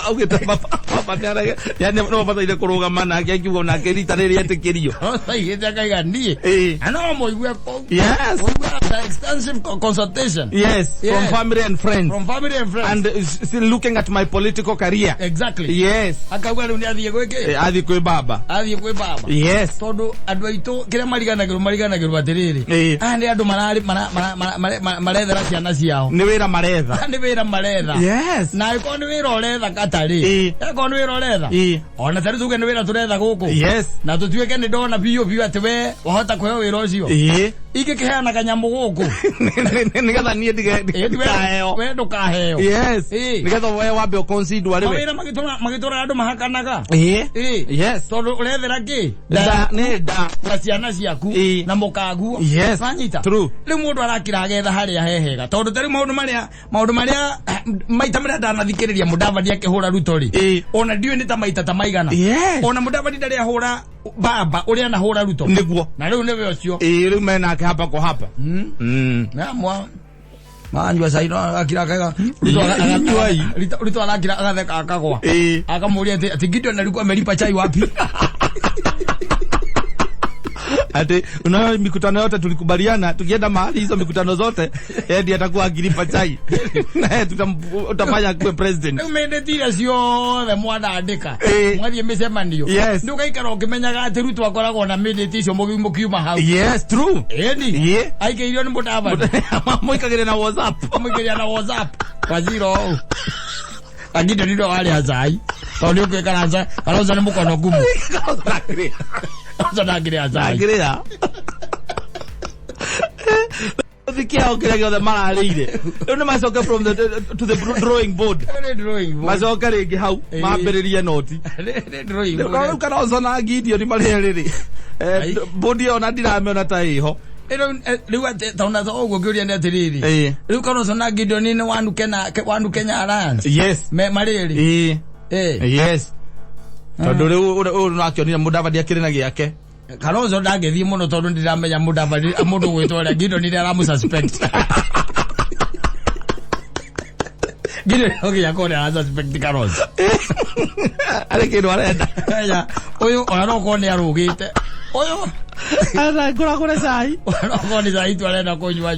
Augĩte baba nĩarege. Yani no bataire kũrũgama nake akiuga nake rita rĩrĩ etĩkĩrio. Aigĩte akaiga niĩ. Na no mũigue kũu. Yes. Extensive consultation. Yes. From family and friends. From family and friends. And still looking at my political career. Exactly. Yes. Akauga rĩu nĩathiĩ gwĩkĩ. Athiĩ kwĩ baba. Athiĩ kwĩ baba. Yes. Tondũ andũ aitũ kĩrĩa mariganagĩrwo atĩrĩrĩ. Aya nĩ andũ marethera ciana ciao. Nĩ wĩra maretha. Nĩ wĩra maretha. Yes. Na ĩkorwo nĩ wĩra ũretha katarĩ. Ĩkorwo nĩ wĩra ũretha. Ona tarĩ tuge nĩ wĩra tũretha gũkũ. Yes. Na tũtuĩke nĩ ndona biũ atĩ we wahota kũheo wĩra ũcio. Ingĩkĩheana kanyamũ gũkũ. Nĩgetha niĩ ndikaheo. We ndũkaheo. Yes. Nĩgetha we wambe ũconcede arĩ we. Mawĩra magĩtũra andũ mahakanaga. Yes. Tondũ ũrethera kĩ? Nĩ nda. Na ciana ciaku. Na mũkaguo. Yes. Wanyita. True. Rĩu mũndũ arakĩra agetha harĩa hehega. Tondũ tarĩ maũndũ marĩa maita marĩa ndanathikĩrĩria Mudavadi akĩhũra Ruto rĩ. Ona ndiũĩ nĩ ta maita ta maigana. Ona Mudavadi ndarĩ ahũra baba ũrĩa anahũra Ruto. Nĩguo. Na rĩu nĩwe ũcio. Rĩu menake hapa kwa hapa. Namwa. Manjua saino akira akaga. Ruto anakira agatheka akagwa. Akamũria atĩ Gideon alikuwa amelipa chai wapi? Ati unayo mikutano yote tulikubaliana tukienda mahali hizo mikutano zote ndiye atakuwa akilipa chai. Na tutafanya kuwe president. Umendetira ciothe mwandandika. Mwathie mĩcemanio. Ndio kaikara ũkĩmenyaga atĩ Ruto akoragwo na mandate icio mũkiuma hau. Yes, true. Eni. Aikĩirio nĩ Mudavadi. Mũikagĩre na WhatsApp. Mũikagĩre na WhatsApp. Waziro. Gideon ndio wale azai. Tondũ ũkĩkara Kalonzo nĩ mũkono gumu. Nagiria. Thikia okĩrĩa gĩothe mararĩire. Rĩu nĩ macoka from the to the drawing board. Macoka rĩngĩ hau mambĩrĩrie noti. Rĩu Kalonzo na Gideon marĩ rĩrĩ. Board ĩyo na ndiramĩona ta ĩho. Rĩu tauna ũguo ngĩũria nĩ atĩrĩrĩ. Rĩu Kalonzo na Gideon nĩ One Kenya Alliance. Yes. Marĩ rĩ. Yes. Tondũ rĩu nakĩonire Mudavadi akĩrĩ na gĩake. Kalonzo ndangĩthiĩ mũno tondũ ndiramenya Mudavadi mũndũ gwĩtwo ũrĩa Gideon nĩ aramũsuspect. Gire okay yakone asa spectacles. Ale ke no arenda. Ya. Oyo ora ko ne arugite. Oyo Ana kura sai. Ora ko ni sai tu arenda ko nyua.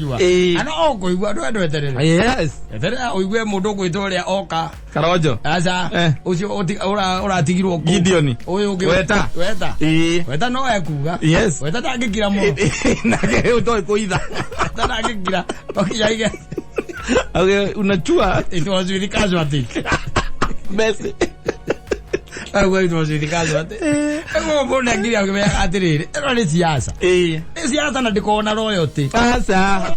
Ana oko igwa ndo eterere. Yes. Eterere oigwe mundu gwitoria oka. Karojo. Asa. Ucio ora tigirwo ko. Gideon. Oyo Weta. Weta no ekuga. Yes. Weta tangikira mo. Nake utoi kuitha. Weta tangikira. Okiyaige. Okay, unachua. It was really casualty. Messi. It was really casualty. Ego mbona ngiria ngibea atiriri. Ero ni siasa. Siasa na ndikona royalty. Asa.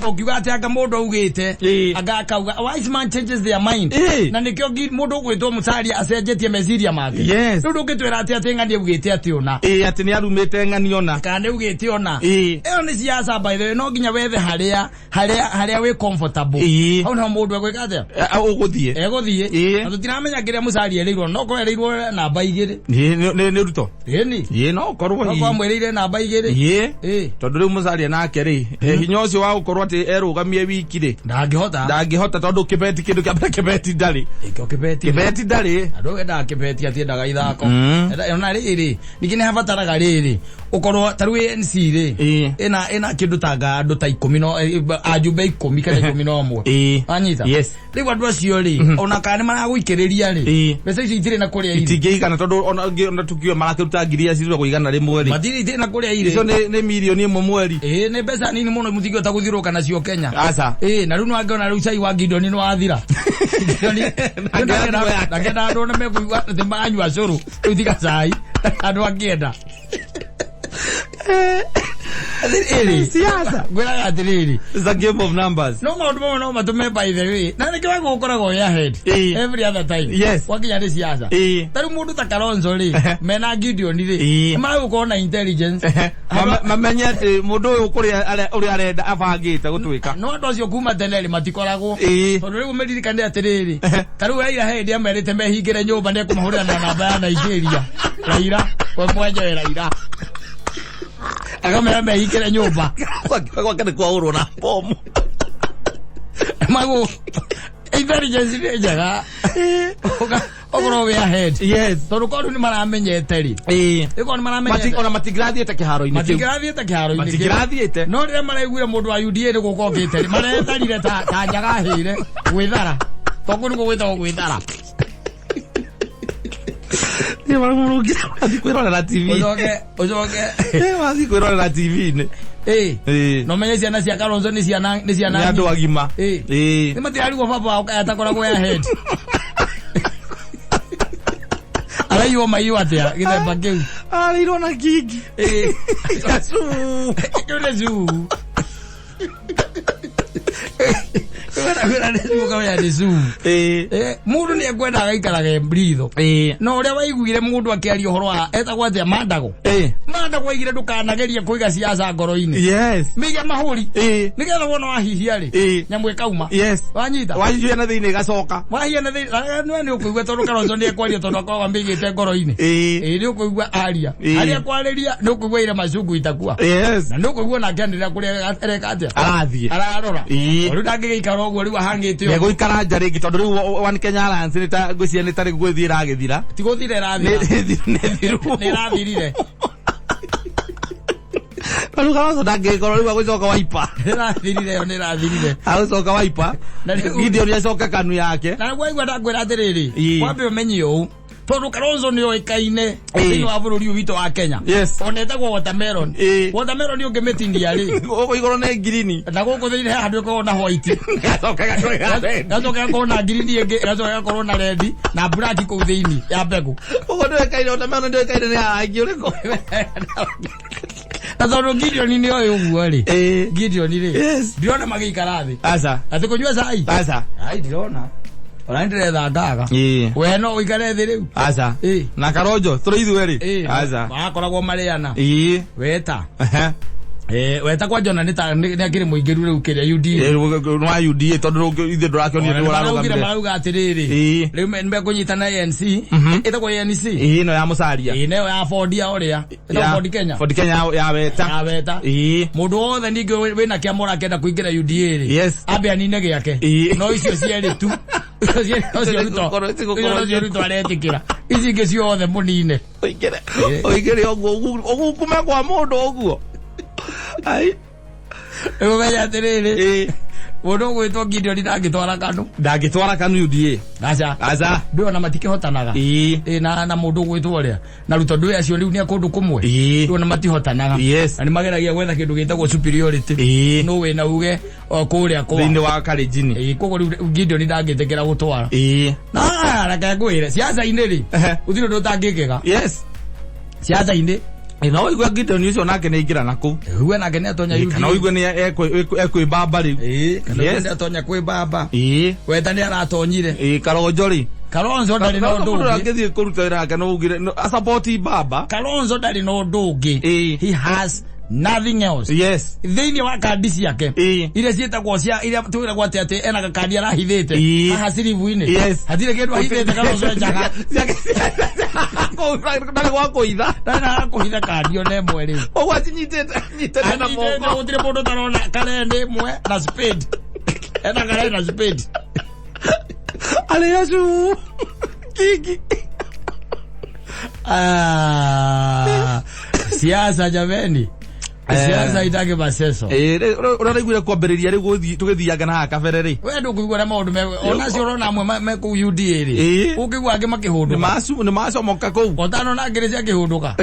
Ukiuga ati anga mundu augite agakauga a wise man changes their mind. Na nikio mundu gwitwo mucaria acenjetie meciria make. Yes. Ndu ngitwira ati ngani augite ati ona. Ati ni arumite ngani ona. Kana augite ona. Ero ni siasa by the way no nginya wethe haria we comfortable. Au na mundu agwika ati uguthie. Eguthie. Na tutiramenya kiria mucaria erirwo no ko erirwo namba igiri. Ni ruto. Ni. No korwo hi. No kwa mwirire namba igiri. Tondu riu mucaria nake ri. Hinya ucio wa gukorwo ati erugamie wiki ri. Ndangihota tondu kibeti kindu kia kibeti ndari. Kibeti ndari. Andu enda kibeti atiendaga ithako. Ona riri nikine habataraga riri. Ukorwo taru ANC ri. Ena kindu tanga andu ta 10 no ajumbe 10 kana 11. Anyita. Yes. Riu andu acio ri ona kana maragwikiriria ri. Mbeca ici itire na kuria iri. Itingigana tondu ona tukio marakiruta ngiri acio kuigana rimwe ri. Matiri itire na kuria iri. Icio ni milioni imwe mweri. Ni mbeca nini muno mutingi ta guthiruka nacio Kenya. Asa. Na riu no angiona riu cai wa Gideon no athira. Ngenda andu na mekuigua ati manyua curu. Riu tiga cai. Andu akienda. Siasa. Gwira atiriri. It's a game of numbers. No maundu mamwe no matume by the way. Na niki wago ukoragwo ya head. Every other time. Yes. Wakinya ni siasa. Tari mundu ta Kalonzo ri. Mena Gideon ri. Mara gukona intelligence. Mamenya ati mundu uyu uri arenda abangite gutwika. No andu acio kuma tene ri matikoragwo. Tondu riu meririkane atiriri. Tari Raila head amerite mehingire nyumba ne kumahurira na namba ya Nigeria. Raila. Kwa mwenje Raila. Akamera mehingire nyumba. Kwa kene kwa uru na bomu. Magu. Intelligence ni jaga. Ogoro we ahead. Yes. Tondu kondu ni maramenyete ri. Iko ni maramenyete. Ona matigrathie kiharo-ini. Matigrathie kiharo-ini. Matigrathie. No rire maraiguire mundu wa UDA ni gukongete ri. Maretarire ta njaga hire gwithara. Tongu ni gwithara gwithara. Ni marumurugira kwirorera TV. Ojoke. Wazi kwirorera TV ni. No menye ciana cia Kalonzo ni ciana ni andu agima. Ni matirari gwa baba atakoragwo ya head. Arayo mayu atia githemba kiu. Ariro na gigi. Kasu. Kule zu. Kwera nesu kwa ya nesu. Mundu ni ekwenda agaikaraga mbritho. No uria waiguire mundu akiaria uhoro wa etagwo atia Mandago. Mandago aigire ndukanageria kuiga siasa ngoro-ini. Yes. Miga mahuri. Nigetha wona wahihia ri. Nyamu ikauma. Yes. Wanyita. Wahihia na thiini gacoka. Wahihia na thiini. Ni ukuigua tondu Kalonzo ni ekwaria tondu akwa mbigite ngoro-ini. Ni ukuigua aria. Aria kwariria ni ukuigua ire macungu itakua. Yes. Na ni ukuigua na kenderea kuria ereka atia. Arathie. Ararora. Riu ndangigikara uguo riu ahangite uguo. Guikara nja ringi tondu riu One Kenya Alliance ni ta ngwiciria ni tari gwithira agithira. Ti guthira rathira. Ni rathirire. Riu Kalonzo ndangigikora riu agucoka Wiper. Ni rathirire. Agucoka Wiper. Gideon ni acoka kanu yake. Na gwaigua ndangwira atiriri. Wambe umenye uu. Tondu Kalonzo ni oikaine thini wa bururi witu wa Kenya. Onetagwo watermelon. Watermelon ni ungimetindia ri. Ugo igoro ne green. Na guku thini handu ko na white. Gacoka ko na green ege, gacoka ko na red na black ko thini ya mbegu. Ugo ndio kaine watermelon ndio kaine ni aingi uriko. Tazono Gideon ni oyo uguo ri. Gideon ri. Ndiona magikara thi. Asa. Atikunywa cai. Asa. Ai ndiona. Oraendere thangaga. We no uikare thi riu. Asa. Na Kalonzo turi ithuĩ ri. Asa. Makoragwo mariana. Weta. Weta kwa Jona ni akiri muingiru riu kiria UDA. No UDA tondu ithe ndurakionire ni wararugamire. Marauga atiriri. Riu mbe kunyitana ANC. Itagwo ANC. No ya mucaria. No ya Ford ya oria. Itagwo Ford Kenya. Ford Kenya ya Weta. Ya Weta. Mundu wothe ningi wina kiamura kenda kuingira UDA ri. Ambe anine giake. No icio cieri tu. Ocio Ruto aretikira. Ici ingĩ ciothe mũnine. Oigere ogu kuma kwa mũndũ oguo. Ai. Ũmenya atĩrĩrĩ. Mũndũ gwĩtwo Gideon ndangĩtwara KANU UDA. Aca. Ndĩona matikĩhotanaga. Na mũndũ gwĩtwo ũrĩa. Na Ruto ndũĩ acio rĩu nĩ kũndũ kũmwe. Ndĩona matihotanaga. Na nĩ mageragia gwetha kĩndũ gĩtagwo superiority. No wĩna uge kũrĩa kwa. Thĩinĩ wa Kalenjin. Koguo rĩu Gideon ndangĩtĩkĩra gũtwara. Na reke ngwĩre siasa-inĩ rĩ. Gũtirĩ ũndũ ũtangĩkĩka. Yes. Siasa-inĩ. No igwa Gideon ucio nake nĩ ingĩra naku. Huwe nake nĩ atonya UDA. Kana igwa nĩ ekwĩmbamba rĩu. Kana nĩ atonya kwĩmbamba. Weta nĩ aratonyire. Kalonzo rĩ. Kalonzo ndarĩ na ũndũ ũngĩ. Angĩthiĩ kũruta wĩra wake no ugire support Baba. Kalonzo ndarĩ na ũndũ ũngĩ. He has nothing else. Yes. Thĩinĩ wa kandi ciake. Iria ciĩtagwo cia iria twĩragwo atĩ ena gakandi arahithĩte. Haha siribu-inĩ. Yes. Hatirĩ kĩndũ ahithĩte Kalonzo njaga. Ndarĩ gwa kũhitha. Ndarĩ kũhitha kandi ona ĩmwe rĩu. Ũguo anyitĩte na moko. Gũtirĩ mũndũ tarona karene ĩmwe na spade. Ena karene na spade. Aliasu. Kiki. Siasa jameni. Siasa itake maseso. Ũraiguire kwambĩrĩria rĩu tũgĩthianga na kabere rĩ. Wewe ndũkũigua na maũndũ me ona cio rona amwe me ku UDA rĩ. Ũkĩigua angĩ makĩhũndũka. Nĩ macomoka kũu. Otano na ngĩrĩ cia kĩhũndũka.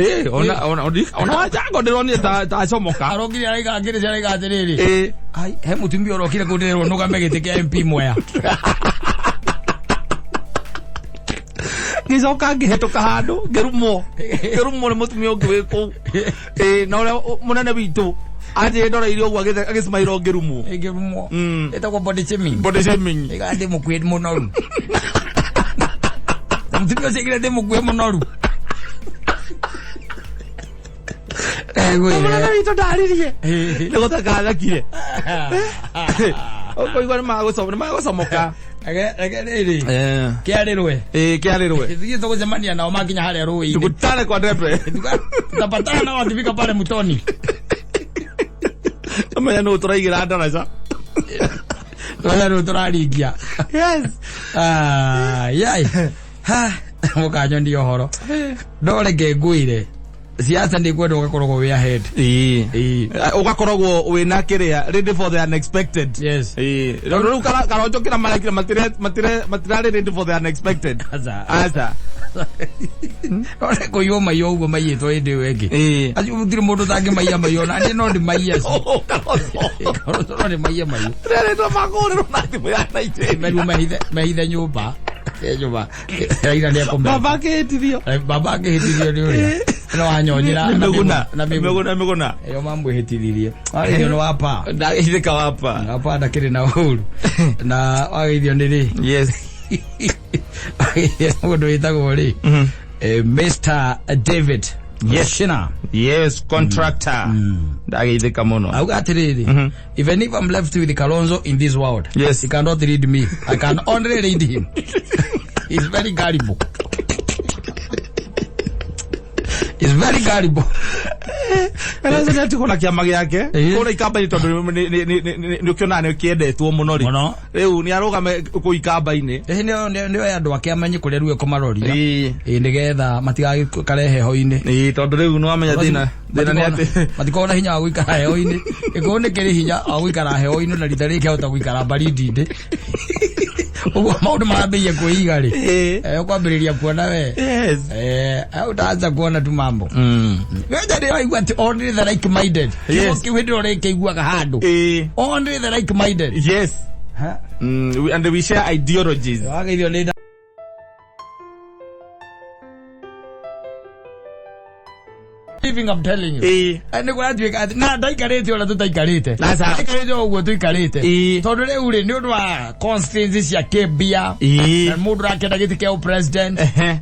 Ona wajango ndĩronire ta acomoka. Arokire araiga ngĩrĩ cia araiga atĩrĩrĩ. Ai he mũtumia ũrokire kũndĩrwo nũgambe gĩtĩ kĩa MP Mwea. Ngicoka ngĩhetũka handũ ngĩrumwo nĩ mũtumia ũngĩ wĩ kũu. Na ũrĩa mũnene witũ anjĩrĩ ndoreire ũguo agĩcimairwo ngĩrumwo. Ĩtagwo body shaming. Ĩga ndĩ mũkuĩ mũnoru. Mũtumia ũcio agĩrĩ ndĩ mũkuĩ mũnoru. Mũnene witũ ndaririe nĩ gũtakathakire. Ũkũigua nĩ magũcomoka. Rĩrĩ kĩarĩrwe thiĩ tũgũcemania nao makinya harĩa rũĩ-inĩ tukutane kwa debe tutapatana nao wakifika pale mtoni amenya nũ tũraigĩra ndaraca nũ tũraringia yai mũkanyo ndio horo ndoreke ngwĩre siasa nĩ kwenda ũgakoragwo wĩ ahead ũgakoragwo wĩna kĩrĩa ready for the unexpected. Yes. Rĩu Kalonzo kĩra marekire matirarĩ ready for the unexpected. Aca kũiywo maiyo ũguo maiyĩtwo hĩndĩ ĩyo ĩngĩ acio gũtirĩ mũndũ ũtangĩmaiya maiyo na niĩ no ndĩmaiye Kalonzo no ndĩmaiye maiyo rĩrĩtwo makũrĩrwo na thimũ ya Nigeria mehithe nyũmba Raila nĩ akũmenya baba akĩhĩtithio nĩ ũrĩa no anyonyera na mĩgũna ĩyo mamwĩhĩtithirie arĩthio nĩ wapa ndagĩithĩka wapa ndakĩrĩ na ũru na wagĩithio nĩ rĩ. Yes. Mũndũ wĩtagwo rĩ Mr. David Yeshina. Yes, contractor. Ndagĩithĩka mũno auga atĩrĩrĩ, even if I'm left with Kalonzo in this world, yes, he cannot read me. I can only read him. He's very gullible. It's very gullible. Kalonzo nĩ atigwo na kĩama gĩake kũrĩa ikamba-inĩ tondũ nĩ ũkĩona nĩ kĩendetwo mũno rĩ. Rĩu nĩ arũgame kũu ikamba-inĩ. Nĩoe andũ ake amenye kũrĩa rĩu ekũmaroria nĩgetha matigakarehe heho-inĩ. Tondũ rĩu nĩwamenya thĩna nĩ atĩ matikoragwo na hinya wa gũikara heho-inĩ. Gĩkorwo nĩ kĩrĩ hinya wa gũikara heho-inĩ na rita rĩrĩ kĩahota gũikara baridi-inĩ. Ũguo maũndũ marambĩrĩria kwĩiga rĩ ũkwambĩrĩria kuona we utaanza kuona tu mambo weja nĩ waigua atĩ only the like minded kĩu hĩndĩ ĩyo rĩkĩiguaga handũ only the like minded. Yes. And we share ideologies. Wagĩithio nĩ I'm telling you. Nĩ kũratuĩka atĩ na ndaikarĩte ũrĩa tũtaikarĩte. Ndaikarĩte ũguo tũikarĩte. Tondũ rĩu rĩ nĩ ũndũ wa constituency cia Kĩmbia na mũndũ ũrakĩenda gĩtĩ kĩa president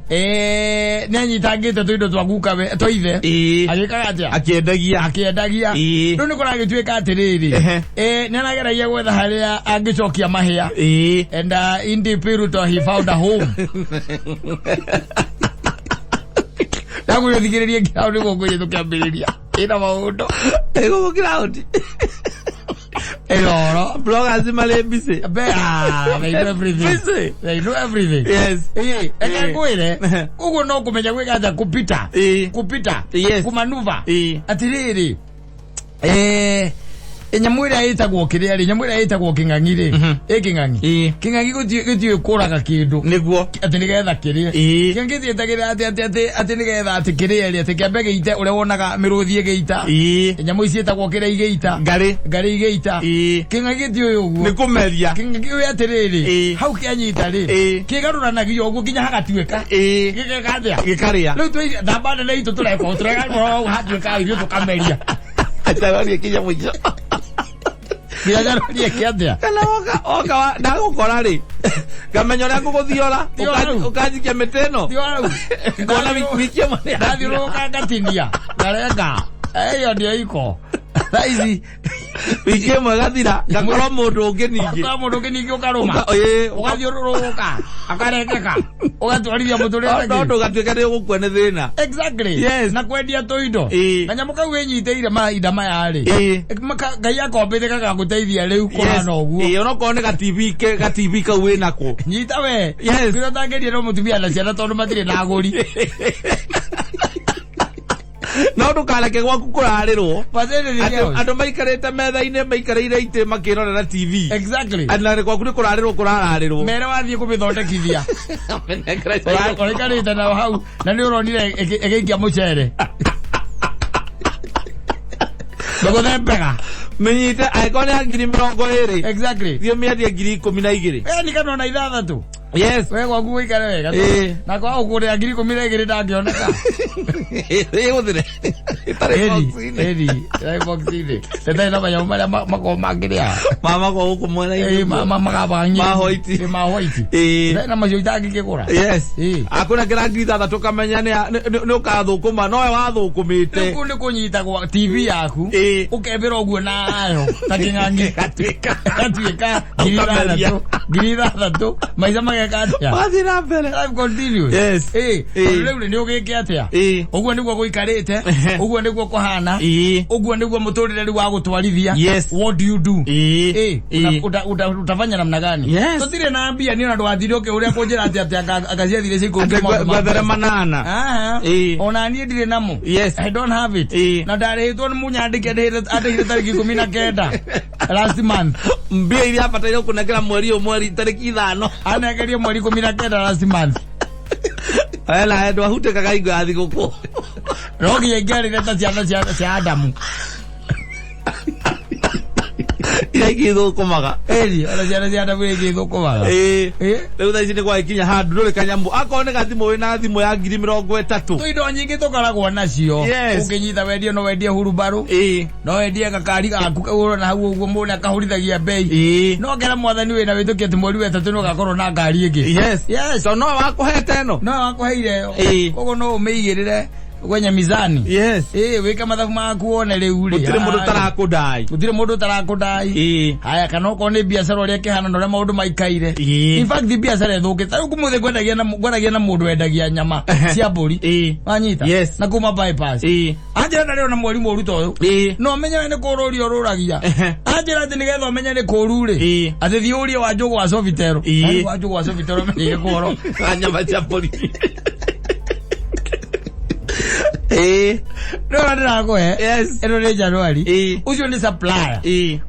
nĩ anyitangĩte tũindo twa guka twa ithe agĩkaga atĩa akĩendagia. Rĩu nĩ kũragĩtuĩka atĩrĩrĩ nĩ arageragia gwetha harĩa angĩcokia mahĩa and in the Ruto he found a home. Ndagũrĩo thikĩrĩria ground gũkũ gĩtũ kĩambĩrĩria ĩna maũndũ gũkũ ground Eloro. Bloggers male busy. They do everything. Busy. They do everything. Yes. Ene kwire. Ugo no kumenya kwekaza kupita. Kupita. Yes. Kumanuva. Atiriri. Nyamwira yitagwo kiriari nyamwira yitagwo kingangire kingangi kingangi gutio kuraga kindu niguo ati nigetha kirie kingi yitagira ati nigetha ati kiriari ati kiambege ite ure wonaga miruthie geita nyamu ici yitagwo kiria geita ngari geita kingangi tio uguo nikumeria kingangi we atiriri hau kianyita ri kigaruranagia uguo kinya hagatuika gikaria riu tu thambana na itu tureka turega hatuika irio tukameria atawari kinya mwijo Kira ria kiathia. Kana oka ndagukora ri. Gamenyo ria guguthiora ukajikia meteno. Tiwaru. Ngona wiki mwana. Ndathiuruka ngatinia. Ngarenga. Eyo ndio iko. Thaizi wiki mwe gathira ngakoro mundu ungi ningi. Ngakoro mundu ungi ningi ukaruma. Ugathiuruka. Akarekeka. Ugatwarithia muturire. Ndo gatuika ri gukwane thina. Exactly. Yes. Na kwendia toindo. Na nyamuka wenyiteire mahinda maya ri. Ngai akombete gagaguteithia riu kurana uguo. Onoko ne ga TV ka we nako. Nyita we. Yes. Kiro tangerie no mutumia na ciana tondu matire na aguri. No ndukareke gwaku kurarirwo andu andu maikarite metha-ini maikarire ite makirorera TV. Exactly. Andu gwaku ni kurarirwo kurararirwo mere wathie kumithondekithia orikarite na hau na ni uronire egiikia mucere ndugutembega menyite aikone ya 2020. Exactly. Thio miathia 12,000. Ni kana na ithathatũ. Yes. We gwaku wikare wega. Na kwa ukuria 12,000 ndangioneka. Uthire. Edi boxini. Tete na baya umara mako magiria. Mama kwa huko mwana hivi. Mama magabanyi. Mahoiti. Mahoiti. Tena majoita gikigura. Yes. Akuna grandi ithathatũ kamenya ni ukathukuma no we wathukumite. Nikundi kunyita kwa TV yaku. Ukebera uguo nayo. Takingangi gatuika. Girithathatũ. Maiza magekatia. Wathira mbere. I'm continuous. Yes. Rĩu nĩ ũgĩke atĩa? Ũguo nĩguo gũikarĩte. Ũguo nĩguo kũhana. Ũguo nĩguo mũtũrĩre rĩu wa gũtwarithia. Yes. What do you do? Utafanya namna gani? Yes. Tũtirĩ na mbia nĩ ũndũ wa thiri ũkĩũrĩa kũnjĩra atĩ akaciathire ciĩ kũngĩ maũndũ gwethere manana. Ona niĩ ndirĩ namo. Yes. I don't have it. Na ndarĩhĩtwo nĩ mũnyandĩki andĩhire tarĩki 19 last month. Mbia iria abataire kũnengera mweri tarĩki 5. Anegerie mweri 19 last month. Ela ndo ahutekaga ingo ya thigũkũ. Rogi yengerire ta ciana cia Adamu. Igĩthũkũmaga. Ona ciana cia Adamu igĩthũkũmaga. Rĩu thaa ici nĩ gwakinya handũ ndũrĩ kanyamũ akorwo nĩ gathimũ wĩna thimũ ya 30,000. Tu indo nyingĩ tũkoragwo nacio. Ũngĩnyita wendie no wendie hurubaru. No wendie gakari gaku kaũrwo na hau ũguo mũndũ akahũrithagia bei. No kera mwathani wĩna wĩtũkia atĩ mweri wetatũ nĩ ũgakorwo na ngari ĩngĩ. Yes. So no wakũhete ĩno. No wakũheire yo. Koguo no ũmĩigĩrĩre kwenye mizani. Yes. Wika mathabu maku one riu ri. Gutire mundu tarakudai. Gutire mundu tarakudai. Haya kana uko ni biashara uri kihana no maundu maikaire. In fact the biashara ithukite. Riu kumuthe gwendagia na mundu wendagia nyama cia mburi. Wanyita. Yes. Na kuma bypass. Anjira ndareo na mwari moru to. No menye ni kururi ururagia. Anjira ati nigetha menye ni kuru ri. Ati thiurie wa njugu wa Sovitero. Wa njugu wa Sovitero menye koro. Nyama cia mburi. No ndirago yes eno ni January ucio ni supplier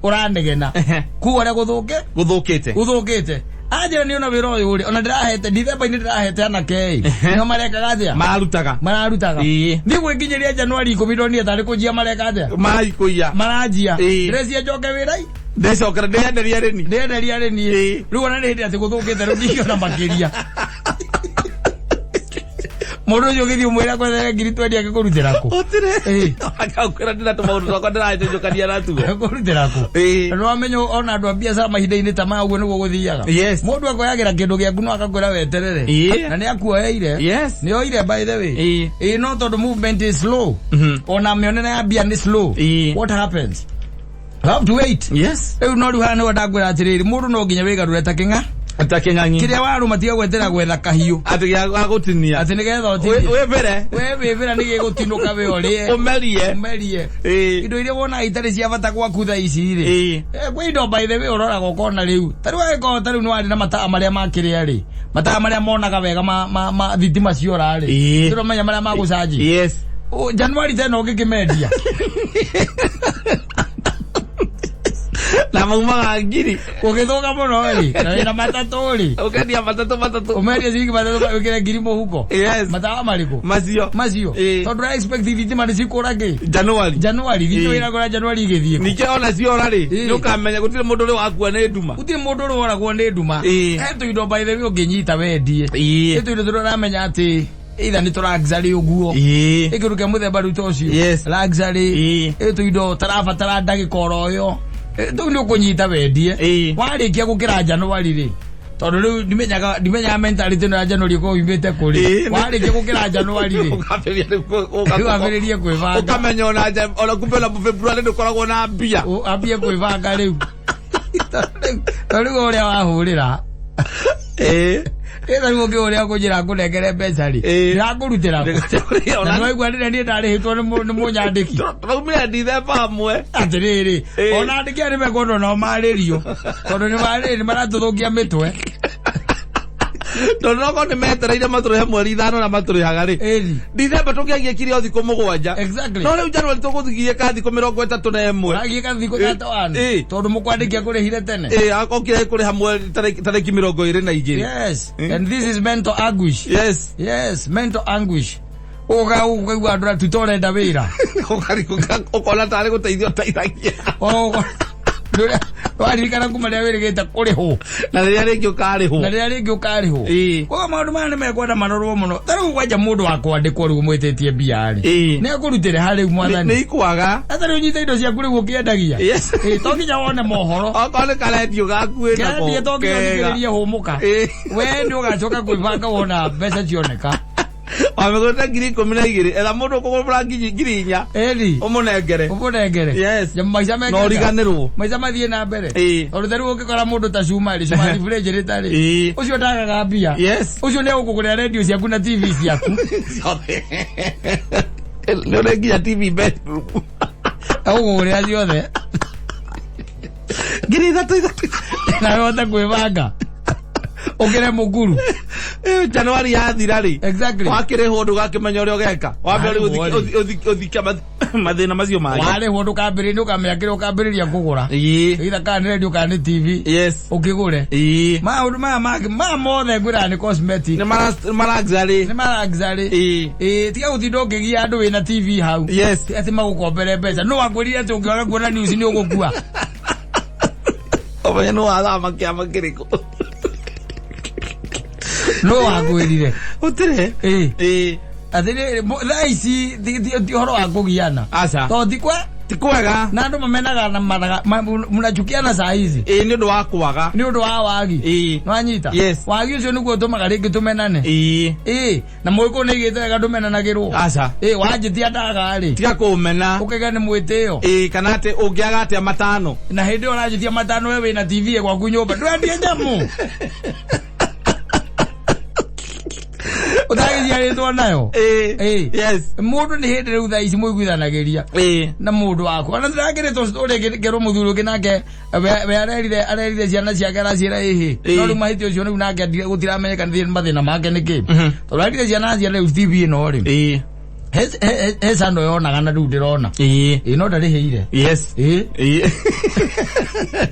urandegena kuore guthukite aje ni ona wiro uyu ri ona ndirahete December ni ndirahete ana kei no mareka gathia mararutaga ni gwikinyiria January 10 ni atari kujia mareka gathia marajia resia joke wirai ndecokera ndenderia reni riu ona ni hindi ati guthukite riu ndikiona makiria Moro yo githio mwira kwa ngiri 20 akikurutira ko. Otire. Akakwira ndina to maundu twakwa ndiraite njukania ratu. Akikurutira ko. No amenyo ona andu a biashara mahinda-ini ta ma uguo niguo guthiaga. Yes. Mundu akoyagira kindu giaku no akakwira weterere. Na ni akuoyeire. Yes. Ni oire by the way. No to the movement is slow. Ona mionene ya bia ni slow. What happens? You have to wait. Yes. No ruhana wadagwira atiriri mundu no nginya wigarure ta kinga. Atakeng'ang'i. Kiria waru matiga gwetera gwetha kahiu. Ati gagutinia. Ati nigetha uti. We bere. We bere nige gutinuka we orie. Umerie. Indo iria wona itari cia bata gwaku tha ici ri. Gwe indo by the way urora gokona riu. Tari wego tari no ari na mataa maria makiria ri. Mataa maria monaga wega ma thitima ciora ri. Tiro menya maria magucaji. Yes. January tena ugikimendia. Na maumaga ngiri ugithuka muno ri na matatu ri ukendia matatu umeria ciringi matatu ukire ngiri muhuko. Yes. Matawa mariko macio tondu ra expect thitima ni cikurage January thitima iragora January igithie nikio ona ciora ri nukamenya gutire mundu ri wakua ni nduma gutire mundu ri waragwo ni nduma eto indo by the way unginyita wendie eto indo turamenya ati either ni turaxari uguo ikiruke muthemba ruto ucio luxury eto indo tarabatara ndagikoro yo tu ni ukunyita wendie warikia gukira January ri tondu riu ndimenyaga mentality no ya January ko umbite kuri warikia gukira January ri ukambiririe kwivanga ukamenya ona kumbe na February ndukoragwo na mbia ambie kwivanga riu tondu uria wahurira ega ngo ke uria kujira kunengere mbeca ri ndakũrutĩra na no igwa ndire ndarĩhĩtwo nĩ mũnyandĩki tũraumĩra December hamwe atĩrĩrĩ ona andĩki arĩ mekwenda no marĩrio tondũ nĩ maratũthũkia mĩtwe tondu noko ni metereire matũrĩhe mweri 5 na matũrĩhaga rĩ December tũngĩagia kire thikũ 7 no rĩu January tũgũthigie ka thikũ 31 agie ka thikũ 31 tondũ mũkwandĩkia kũrĩhire tene akokire kũrĩha mweri tarĩki 22 yes and this is mental anguish yes mental anguish ukaigua andũ tutorenda wĩra ukona tarĩ gũteithio teithagia waririkana kumaria wirigite kuriho na riria ringi ukariho kwa maundu mane mekwenda marorwo muno tariu kwaja mundu wa kwandikwo riu mwititie mbia ri ne kurutire hari mwathani ni ikwaga atari unyita indo cia kuri gukiendagia to nginya wone mohoro okone karendio gakuĩ na ko to nginya ngiririe humuka we ndio gacoka kwibanga wona mbeca cioneka amegota ngiri 12 ela mundu kugura ngiri 4 umunengere yes maisha meke no riganirwo maisha mathie na mbere orutheru ukikora mundu ta cumari fridge ritari ucio ndagaga mbia yes ucio ne ukugura radio ciaku na TV ciaku no nginya TV bedroom ukugura ciothe ngiri 3 na yota kwibanga ukire muguru January yathira ri exactly wakire hondu gakimenya uri ogeka wambe uthike mathina macio mage wale hondu kambiriria ukamenya ukambiriria kugura either kana radio kana TV yes ukigure maundu maya mothe ngwira ni cosmetic ni maraxari tiga gutindo ngigia andu wina TV hau yes ati magukombere mbeca no wangwirire ati ungiaga kuona news ni ugukua omenye no athama kiama kiriko no wagwirire utire athire laici ti horo wa kugiana acha to tikwega na andu mamenaga na maraga munachukiana saa hizi ni undu wa kwaga ni undu wa wagi no anyita wagi ucio niguo tumaga ringi tumenane na mwiko ni gitega tumenanagirwo acha wanjitia ndaga ri tiga kumena ukega ni mwitio kana ati ungiaga ati matano na hindi urajitia matano wewe na TV gwaku nyumba ndwendie nyamu utagithia ritwa nayo yes mundu ni hindi riu thaa ici muiguithanagiria na mundu wako ona ndiragiritwo story ngero muthuru nginake we arerire ciana ciake aracira no riu mahiti ucio riu nake gutiramenyeka ni mathina make niki turarire ciana cia riu TV ino ri hesa ndo yonaga na riu ndirona no ndarihire yes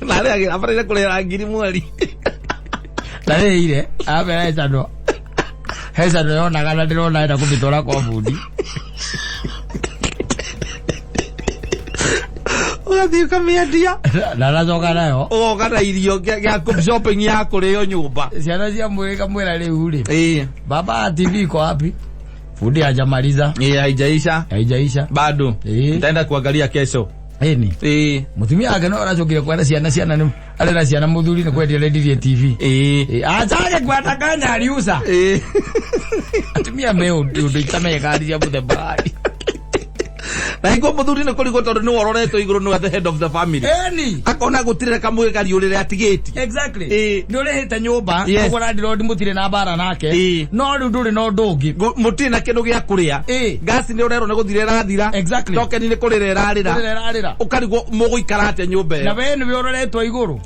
nare agira aparire kurera ngiri mweri ndarihire abera hesa ndo hesa ndo yonaga na ndirona enda kumitora kwa bundi ugathii kamiendia na nacoka nayo ugokana irio gya shopping ya kurio nyumba ciana cia mwiri kamwira riu ri baba TV iko wapi fundi hajamaliza haijaisha bado nitaenda kuangalia kesho mutumia wake no aracokire kwenda ciana ni arera ciana muthuri ni kwendia rendirie TV achaje kwatanganya aliusa atumia meo ndio itameka hadi ya muthemba Na ingo muthuri ne kuri gotondo no ororetwo iguru no the head of the family. Eni. Akona gutirira kamwe kariurire atigeti. Exactly. Ndore hita nyumba, ogora ndiro ndimutire na bara nake. No nduri no ndungi. Mutire na kindu gia kuria. Gas ni urero ne guthire rathira. Exactly. Token ni kurire rarira. Ukarigo muguikara ate nyumba. Na bene biororetwo iguru.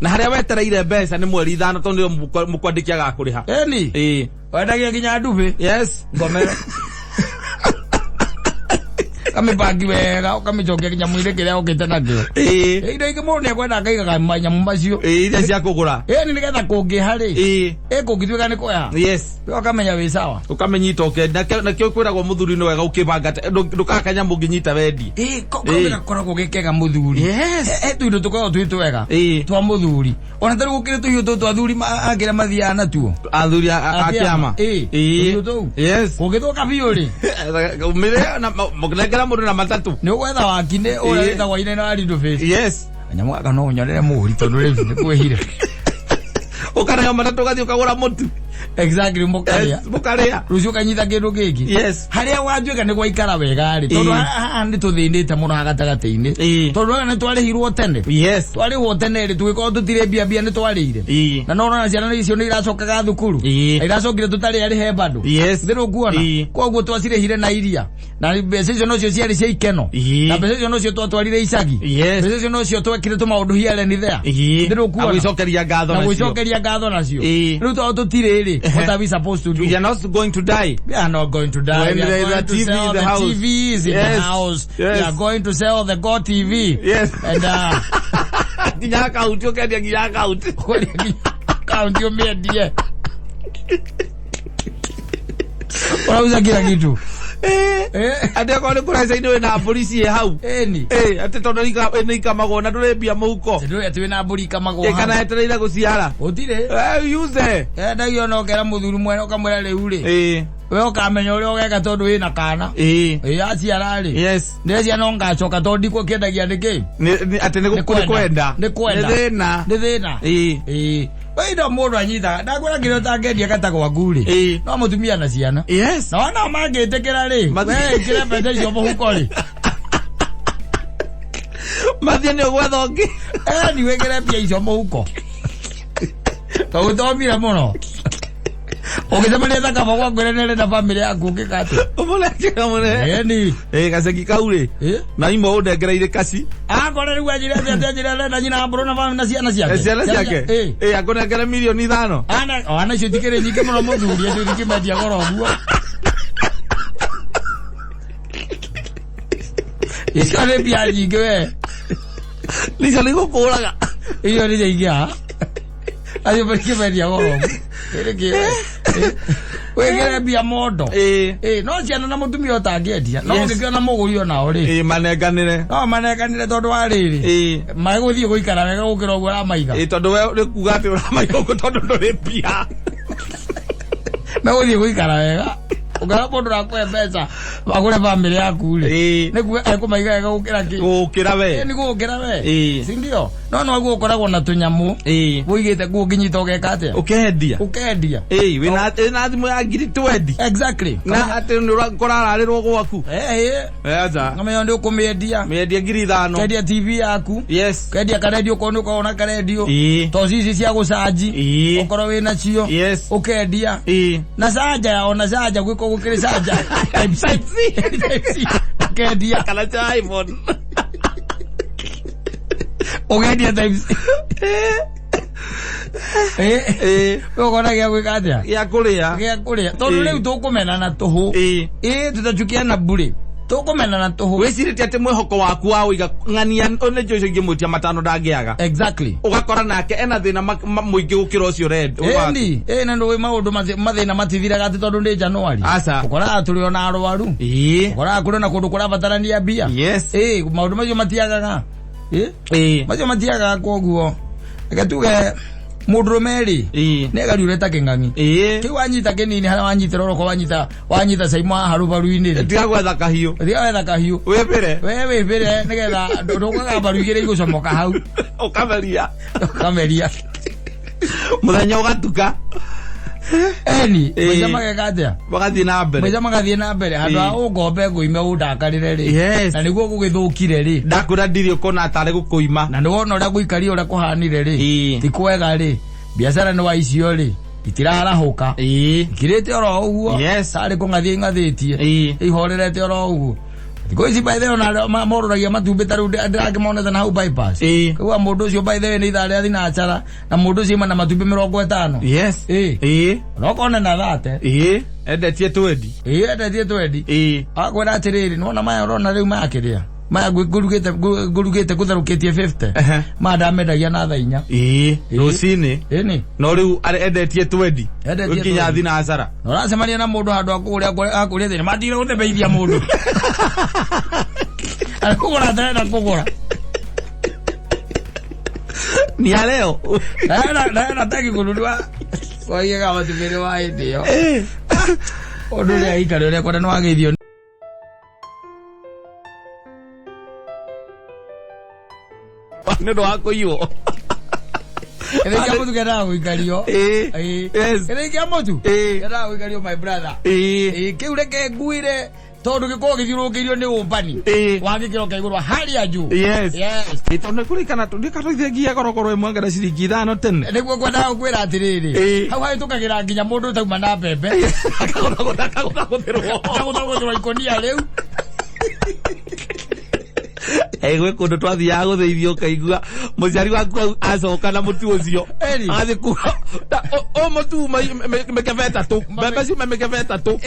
Na haria wetereire mbeca ni mweri 5 tondu mukwandikia gakuriha. Eni. Wendagia nginya ndubi. Yes. Ngomero. Kami bagi wega kami joge nyamu ile kile okete nakyo inde ikimone kwenda ngaiga nyamu macio ile cia kugura ni nigetha kungi hari kungitwika ni koya yes ukamenya wi sawa ukamenyita na kio kwiragwo muthuri no wega ukibanga ndukaka nyamu nginyita wendi kokobera koragwo gikega muthuri yes tuindo tukoragwo twitu wega twa muthuri ona tari gukire tuhiu tu athuri agira mathia na tuo athuri akiama yes kungithoka biu ri umire na mugnegera mundu na matatu ni gwetha wakine ura wetha waine na rindo face yes nyamu aka no nyonere muhuri tondu riu ni kwehire ukana matatu gathi ukagura mutu exactly mukaria rucio kanyita kindu giki yes haria wanjuika ni gwaikara wega ri tondu ni tuthindite muno hagatagati-ini tondu ni twarihirwo tene yes twarihwo tene ri tugikoo tutire mbia ni twarire na no na ciana icio ni iracokaga thukuru iracokire tutari ari he bado yes ndiru kuona koguo twacirehire na iria na mbeca icio no cio ciari cia ikeno na mbeca icio no cio twatwarire icagi mbeca icio no cio twekire tumaundu hiare ni thea ndiru kuona agwicokeria ngatho nacio gwicokeria ngatho nacio riu tutire what are we supposed to do? We are not going to die. We are not going to die. When we are going to sell the TVs in the house. Yes. We are going to sell the Go TV. Yes. And ginya account ukendia ginya account. Account yo media. Unauza kila kitu. Ade kwa kura zaidi na polisi hau. Eni. Ate tondu ni kamagona ndurembia muhuko. Ndio ati na buri kamagona. Kana etereire guciara. Utire. Use. Ndagio no kera muthuru mwene ukamwira riu ri. We ukamenya uri ogeka tondu wina kana. Aciara ri. Yes. Ndecia no ngacoka tondu ndiko kiendagia ndiki. Ati ni kwenda. Ni kwenda. Ni thina. Wenda mundu anyita ndakwira kiro tangendia katagwa nguri no mutumia na ciana yes no na mangitikira ri we kire mbeca cio muhuko ri mathia ni gwetha ungi ni wekire mbia icio muhuko tautomire muno ukicemania thaka mogwa ngwirenere na family yaku ngikati umulekera mune ni gaceki kau ri na imo undengereire kaci akore riu ajire njire na nyina mburu na family na ciana ciake akunengere milioni 5 ana cio tikire nyingi muno muthuri acio thikimendia goro guo icio ni mbia nyingi we nicio ni gukuraga iyo ni nyingi acio thikimendia goro wegere mbia mondo no ciana na mutumia utangiendia no ngikiona muguri ona ori manenganire no manenganire tondu wa riri maguthie guikara wega gukira uguo ramaiga tondu we uri kuga ati uramaiga uguo tondu nduri mbia maguthie guikara wega ugara mundu rakwe mbeca magure family yaku ri niguo ekumaiga wega gukira we ni gukira we si ndio no guo ukoragwo na tunyamu wigite guo nginyita ugeka atia ukendia wina thimu ya ngiri 20 exactly na ati nurararrirwo gwaku aza ngame ndi ukumendia ngiri 5 kendia TV yaku yes kendia karedio kono ukaona karedio to cici cia gucaji ukoro wina cio ukendia na caja ona caja gwiko gukiri caja ukendia kana cha iPhone ugendia times ukona gya gwika atia gya kuria tondu riu tukumena na tuhu tutachukia na bure tukumena na tuhu wicirite ati mwihoko waku wa uiga ng'ania one joico ingimutia matano ndangiaga exactly ugakora nake ena thina muingi gukira ucio red na ndui maundu mathina matithiraga ati tondu ndi Januari ukora turi ona arwaru ukora kuri na kundu kurabatarania mbia yes maundu macio matiagaga macio matiagaga koguo agatuge mudromeri nega riureta king'ang'i ki wanyita kinini hara wanyita roroko wanyita saimwa harubaruini tiga gwetha kahiu webere nigetha ndukaga barugire igucomoka hau ukameria muthenya ugatuka Eni mjama gakatia Bagathi na mbere mjama gathie na mbere handu a ugombe nguime udakarire ri yes na niguo gugithukire ri ndakura ndiri ukona atare gukuima na ndiwona uria guikari uria kuhanire ri ti kwega ri biashara no waicio ri itirarahuka kirete oro uguo yes ari kungathie ngathitie ihorerete oro uguo Go isi by the way na moruragia matumbi taru ndirage monetha na hau bypass kwa mundu ucio by the way ni ithare athina achara na mundu ucio mana matumbi 50 yes no kona na thate endetie twendi endetie twendi akwira atiriri nona maya urona riu makiria maya ngurugite kutharukitie 50 madamendagia na tha 4 rucini ni no riu endetie twendi ukinya athina achara no racemania na mundu handu akuria thini matire gutebeithia mundu Kugura tena kugura. Ni ya leo. Na taki kununua. Kwa hiyo kama tumele wa ndio. Odole aikare ile kwa nwa githio. Ndo wako hiyo. Ele kama tu kera uikario. Yes. Ele kama tu. Kera uikario my brother. Kiure ke nguire tondu giko githirukirio ni umbani wangikiro kaigurwa hali ya juu yes itonde kurikana ndikathoithengia korokoro imwe ngara ciringi 5 tene niguo kwenda ukwira atiriri hau hai tukagira nginya mundu tauma na mbembe akaguthirwo ikonia riu egwe kundu twathia gutheithio kaigua muciari waku acoka na mutu ucio athi ku o mutu mekeveta tu mbembe ci mekeveta tu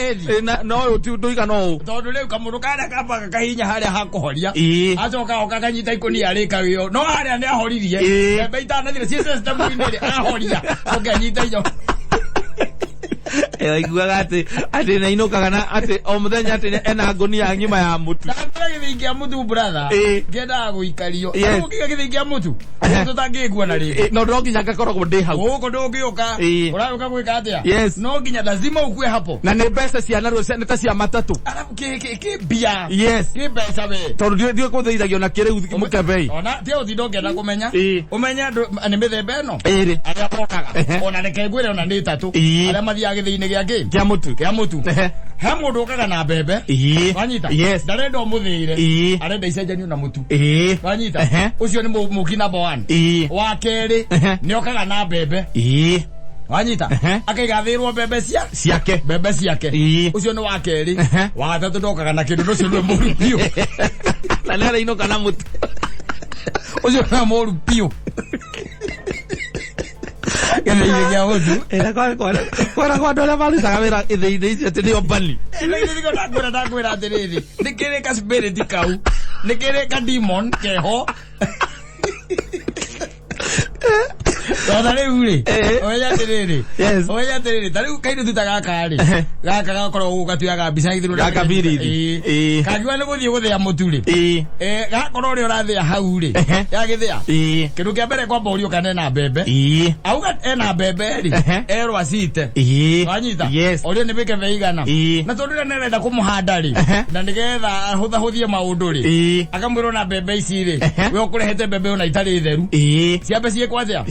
no tuiga no tondu riu kamundu kana kamba kahinya haria hakuhoria acoka okakanyita ikonia rikagio no haria ni ahoririe mbembe itanathire ci system inire ahoria okanyita iyo aiguaga ati na inukaga na ati o muthenya ati ena ngonia ngima ya mutu githingia mutu brother ngenda guikario ukiga githingia mutu tutangigua na ringi no ndokinya ngakoragwo ndi hau uko ndungiuka urauka gwika atia no nginya lazima ukue hapo na ni mbeca cia naruo neta cia matatu alafu ki bia ki mbeca we tondu ndio kutheithagio na kiriu mukebei ona tio thindonge na kumenya umenya ni mithemba eno aria bokaga ona nekegwire ona ndi tatu aria mathia githiini giake kia mutu he mundu ukaga na mbembe wanyita ndarenda umuthire arenda icenjanio na mutu wanyita ucio ni muki number 1 wa keri ni okaga na mbembe wanyita akaigathirwo mbembe ciake ucio ni wa keri wa gatatu ndokaga na kindu ucio ni muru piu na nera inoka na mutu ucio ni muru piu Githiini gia mutu kwa ndole marutaga wira githiini icio ati nio mbani ndio ndakwira atiriri nikiri ka spirit kau nikiri ka demon keho Tariu ri oya tiriri tariu kaino tutaga kari gaka gakoro gukatuyaga mbica igithuru gaka biridi kagiwa ni guthie guthia mutu ri gakoro ri urathia hau ri ya githia kindu kia mbere kwamba urio kana na mbembe auga ena mbembe ri erwa cite wanyita urio ni bike veigana na tondu ri nerenda kumuhanda ri na nigetha huthahuthie maundu ri akamwirwo na mbembe ici ri we ukurehete mbembe ona itari theru ciambe cie kwathia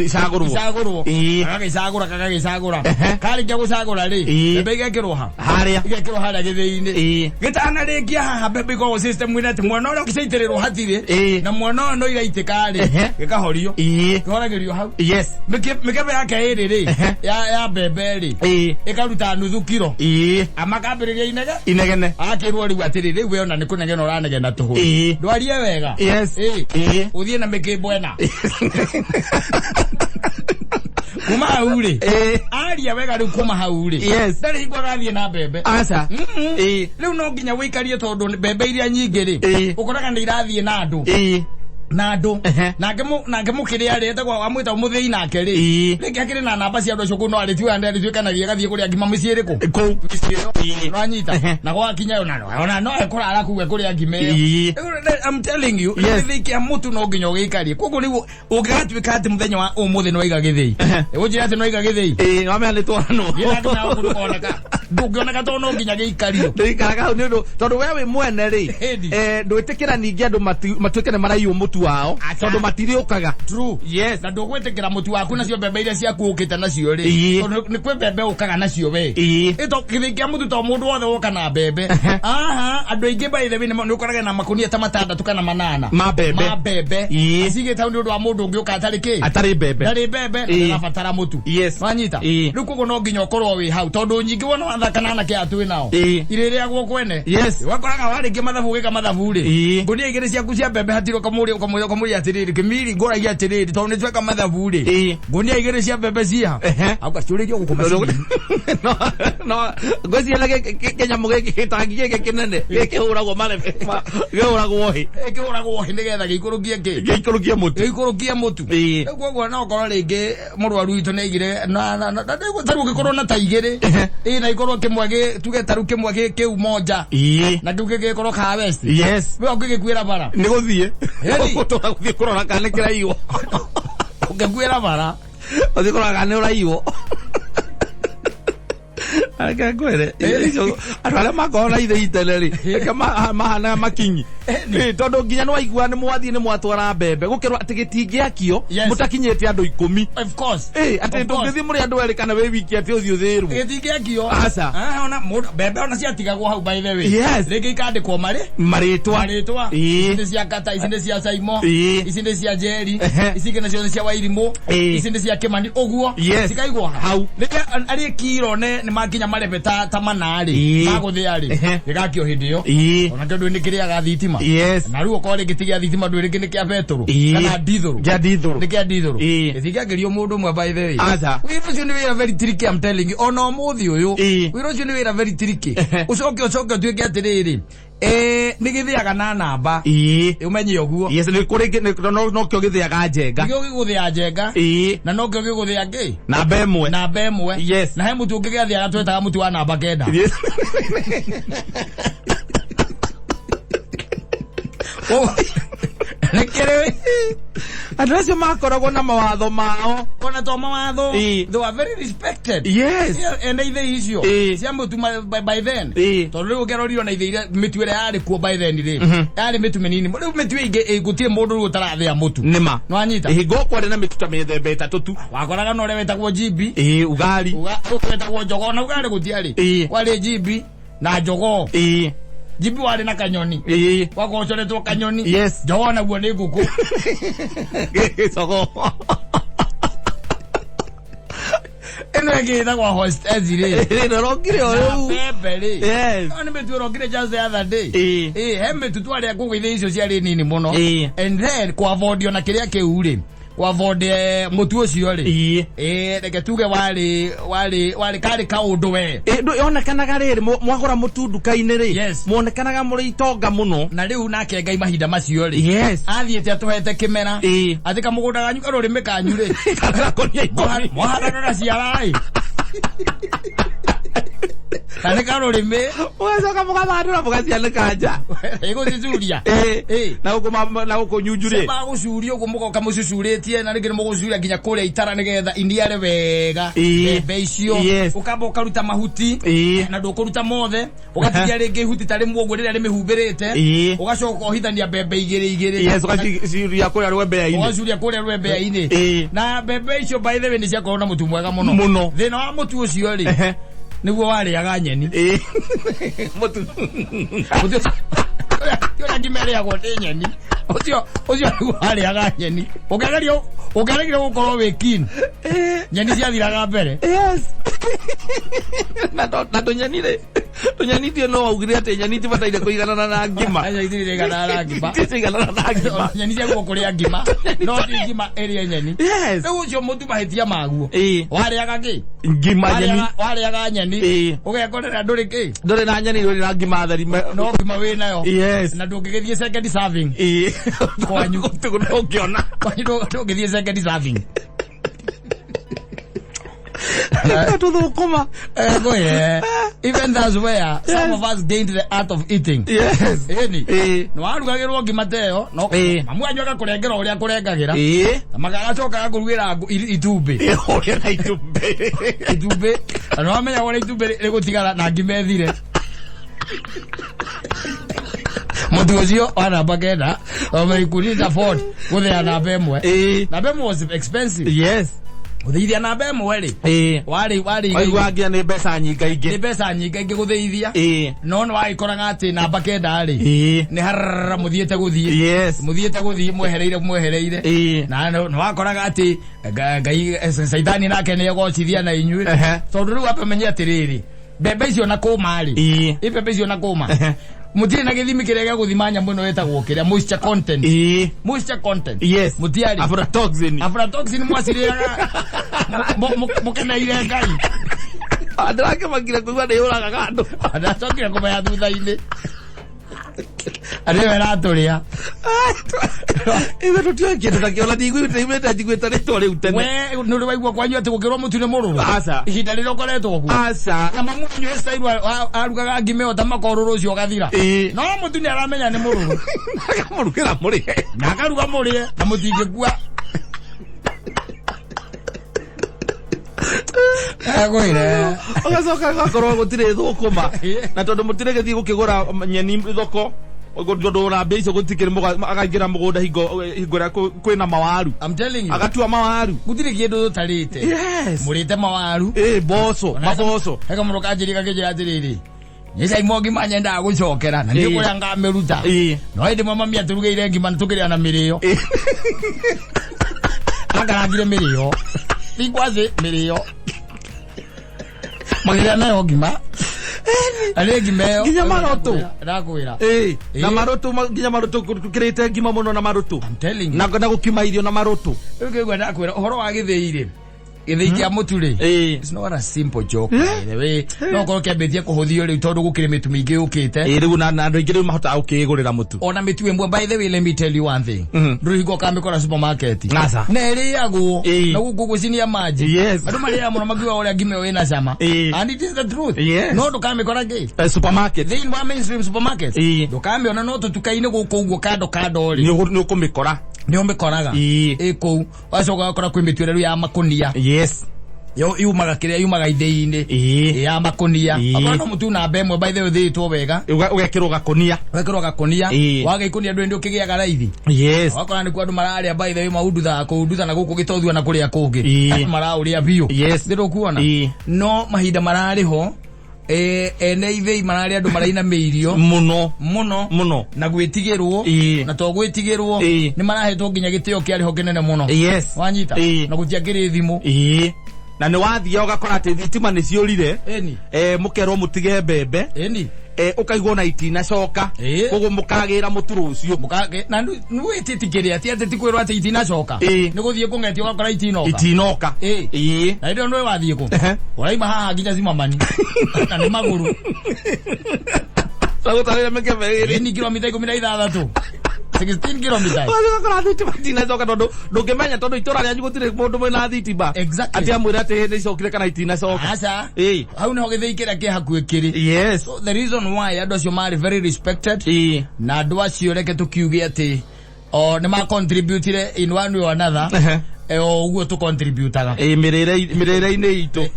isagurwo kagagicagura karĩkia gũcagũra rĩ mbembe igekĩrwo haria gĩthĩi-inĩ gĩtanarĩkia haha mbembe ikoragwo system ĩno atĩ mwena ũrĩa ũgĩcaitĩrĩrwo hatirĩ na mwena ũyũ no iraitĩka rĩ gĩkahorio kĩhoragĩrio hau mĩkebe yake ĩrĩ rĩ ya mbembe rĩ ĩkaruta nuthu kiro amakambĩrĩria inegene agakĩrwo rĩu atĩrĩ rĩu we ona nĩ kũnegena ũranegena tũhũ ndwarie wega ũthiĩ na mĩkĩmbo ĩna kuma haure aria wega riu kuma haure ndari higwa gathie na mbembe aca riu no nginya wikarie tondu mbembe iria nyingi ri ukoraga ni irathie na andu nake mukiria ri etagwa amwita umuthii nake ri ringi akiri na namba cia andu acio kuu no arituika ndatuikanagia gathie kuria ngima mucii iriku no anyita na gwakinya ona no ekurara kuga kuria ngima iyo I'm telling you githii kia mutu no nginya ugikarie koguo riu ungatuika ati muthenya wa umuthi no iga githii ujira ati no iga githii no me alitwarano gira ndina okurukoneka ndungiona gatono nginya geikario ndikaraga ni ndo tondu wewe mwene ri ndwitikira ningi andu matuike ne maraiyo mutu wao tondu matiriukaga true yes na ndugwitikira mutu waku nacio bebe iria ciaku ukite nacio ri tondu ni kwe bebe ukaga nacio we ito kithikia mutu to mundu wothe woka na bebe andu aingi by the way ni ukoraga na makunia ta matandatu kana manana ma bebe asige ta ndu wa mundu ungi ukatari ki atari bebe na batara mutu wanyita riu kogo no nginya ukorwo wi hau tondu nyingi wona wathakana na kia twi nao irere agwo kwene wakoraga wari ngi mathabu gika mathabu ri ngunia igire ciaku cia bebe hatiro kamuri atiriri kimiri ngoragia atiriri tondu ni tweka mathabu ri ngunia igire cia bebe cia aukacuririo gukumacini no gozi yake kenya muge kitangi gike kinene gikihuragwo mare gihuragwo hi nigetha gikurukie mutu koguo no korwo ringi murwaru witu ni igire na taru gikorwo na ta igire na ikorwo kimwe tuge taru kimwe kiu moja na nduge gikorwo ka west we ugikwira bara ni guthie utora guthie kurora kana kiraiwo ugikwira bara uthikora kana uraiwo aka kwere icio arale makona iteleri kama mahana makinyi tondu nginya no waigua ni mwathie ni mwatwara mbembe gukirwa ati gitingiakio mutakinyete andu 10 of course ati ndungithi muri andu eri kana we wiki ati uthio thirwo gitingiakio asa ona mbembe ona ciatigagwo hau by the way ringi ikandikwo maritwa icinde cia kata icinde cia saimo icinde cia jeri icinde nacio cia wairimu icinde cia kimani uguo cikaigwo hau reke ari kiro ne makinya marebeta ta manari maguthia ri gigakio hindi yo ona kindu ni kiria gathitima na ruo kore gitigia thitima ndwiri kini kia petro kana dithuru ni kia dithuru ithigagirio mundu mwe by the way we know very tricky I'm telling you ono muthi uyu we know very tricky ucoke tuike atiriri nigithiaga na namba umenye uguo ni kuri no kyo githiaga njenga kyo giguthia njenga na no kyo giguthia ngi namba emwe na he mutu ngigithiaga twetaga mutu wa namba kenda Nekere andu acio makoragwo na mawatho mao ona to mawatho they were very respected and they icio cia mutu by then tondu riu gerorio na ithiire mituire yari kuo by then ri yari mitu minini riu mitu ingi gutie mundu riu tarathia mutu nima no anyita ihingo kwari na mitu ta mithemba itatu tu wakoraga no rewetagwo jibi ugari wetagwo njogo na ugari gutiari wari jibi na njogo jibi wari na kanyoni wagocoretwo kanyoni njogo naguo ni nguku gicogo eno egithagwo hostess ri rorokire oyu bebe ri oni metu rorokire just the other day he metu twari kugithia icio ciari nini muno and then kwa vodio na kiria kiu ri wa vode mutu ucio ri reke tuge wari kari kaundu we yonekanaga riri mwagora mutu nduka-ini ri mwonekanaga muri itonga muno na riu nake Ngai mahinda macio ri athiete atuhete kimera ati kamugunda ganyu karurimi kanyu ri mwahandaga ciara ri kana karurimi mwacoka mugathandura mugacianĩka nja igucicuria na gukunyunjure magucuria uguo mugoka mucucurĩtie na rĩngĩ mũgucuria nginya kũrĩa itara nĩgetha iniare wega mbembe icio ukamba ukaruta mahuti na ndũkũruta mothe ũgatigia rĩngĩ ihuti ta rĩmwe ũguo rĩrĩa rĩmĩhumbĩrĩte ũgacoka ũhithania mbembe igĩrĩ ũgacuria kũrĩa rwembea-inĩ na mbembe icio by the way nĩ ciakorwo na mũtu mwega mũno thĩna wa mũtu ũcio rĩ niguo warĩaga nyeni mutu yo ngimeriagwo nĩ nyeni ucio niguo warĩaga nyeni ũkĩgeria gũkorwo wĩ keen nyeni ciathiraga mbere na tunyeni tie no waugire ati nyeni tibataire kuiganana na ngima nyeni cia gũkũrĩa ngima no ti ngima ĩrĩa nyeni rĩu ũcio mũtu mahĩtia maguo warĩaga kĩ ngima nyeni warĩaga nyeni ũgekorera ndũrĩ na nyeni ndũrĩ na ngima theri no ngima wĩ nayo na ndũngĩgĩthiĩ second serving kwanyu ndũngĩona ndũngĩthiĩ second serving Tutokoma. Go yeah. Even that's where some of us gained the art of eating. Yes. No arugagirwo ngimateo no. Mamu anyoka kurengera uria kurengagira. Magagacoka gakurugira itumbi. Uria na itumbi. Itumbi. No amenya wona itumbi rigutigara na ngimethire. Mutu ucio ana bagenda omeikuriza Ford kuthia na bemwe. Na bemwe was expensive. Yes. Guthithia na bemwe ri. Wari wagia ni pesa nyingaingi. Ni pesa nyingaingi guthithia. No no waikoraga ati na bagenda ri. Ni harra muthiete guthie. Yes. Muthiete guthie mwehereire. Na no wakoraga ati ngai saitani nake ni egocithia na inyui. Tondu riu apemenya atiriri. Bebe icio na kumari. Bebe icio na kuma. Mutiri na githimi kirega guthima nyambo no yetagwo kiria moisture content. Moisture content. Yes. Mutiari. Aflatoxin. Aflatoxin mwasiriraga. Mukena ile ngai. Adrake magira kuwa ne uraga gando. Adacokira kumaya thutha-ini. Ariwe raturia. Iwe tutio kindu takiola ndigwite imeta njigwita ritwa riu tene. We nuri waigua kwanyu ati gukirwo mutune mururu. Asa. Ihinda riro koretwo ku. Asa. Na mamu nyu style arugaga ngimeo ta makororo ucio gathira. No mutune aramenya ni mururu. Akamurugira muri. Nakaruga muri na mutingikua. Agoire. Ogacoka gakorwo gutire thukuma. Na tondu mutire githii gukigura nyeni thoko. Ogondo na mbei icio gutikire agagira mugunda hingora kwina mawaru. I'm telling you. Agatua mawaru. Gutire kindu tutarite. Yes. Murite mawaru. Boco, maboco. Hega muruka njirika kijira atiriri. Nyisa imogi manyenda gucokera na ndi kuria ngameruta. No indi mama mia turugeire ngima ntukiria na mirio. Agaragire mirio. Ligwaze mirio. Magira nayo ngima. Alegi meo. Ginya maroto. Rakwira. Na maroto ginya maroto kirite ngima muno na maroto. I'm telling you. Na gukima irio na maroto. Ukigwa ndakwira uhoro wa githeire. Githeikia muturi. It's not a simple joke by the way. No ko kiambetie kuhuthio ri tondu gukire mitu mingi ukite. Riu na andu aingi riu mahota ukigurira mutu. Ona mitu emwe by the way let me tell you one thing. Ruhigo kambe kora supermarket. Neri yagu. Na gugucinia maji. Andu maria muno magiwa ore ngime we na cama. And it is the truth. No ndo kambe kora ge. Supermarket. They in mainstream supermarket. Ndo kambe ona no tutukaine guku uguo kando ri. Ni ukumikora. Ni umikoraga. Eko wacoka gukora kwimituire riu ya makunia. Yes. Yo yumaga kiria yumaga ithei-ini ya makunia. Abana mutu na bemwe by the way thitwo wega. Ugekirwo gakunia. Ugekirwo gakunia. Waga ikunia ndu ndi ukigiaga raithi. Yes. Wakora ni kwandu mararia by the way maudutha kuudutha na guku gitothua na kuria kungi. Marauria biu. Yes. Ndiru kuona. No mahinda marariho. Ene ithei mararia andu maraina meirio muno na gwitigirwo na to gwitigirwo ni marahetwo nginya gitio kiari ho kinene muno. Yes. Wanyita na gutiakiri thimu. Na ni wathia ugakora ati thitima ni ciurire. Mukerwo mutige mbembe. Ukaigwo na itina coka. Koguo mukagira muturu ucio. Mukage na nu wititikiria ati tikwirwo ati itina coka. Ni guthie kungetia ugakora itinoka. Na ndio no wathie ku. Uraima haha nginya zimamani. Na ni maguru. Sagutare mekebe. Ni kilomita 16. 16 kilometers. Ugakora thitima itina coka tondu ndungimenya tondu itura ria gutire mundu mwina thitima. Ati amwira ati hindi cokire kana itina coka. Aca. Hau no githikira ki hakuhe kiri. Yes. So the reason why andu acio mari very respected. Na andu acio reke tukiuge ati ni ma contribute in one way or another. Uguo tu contributaga. Mirire-ini itu.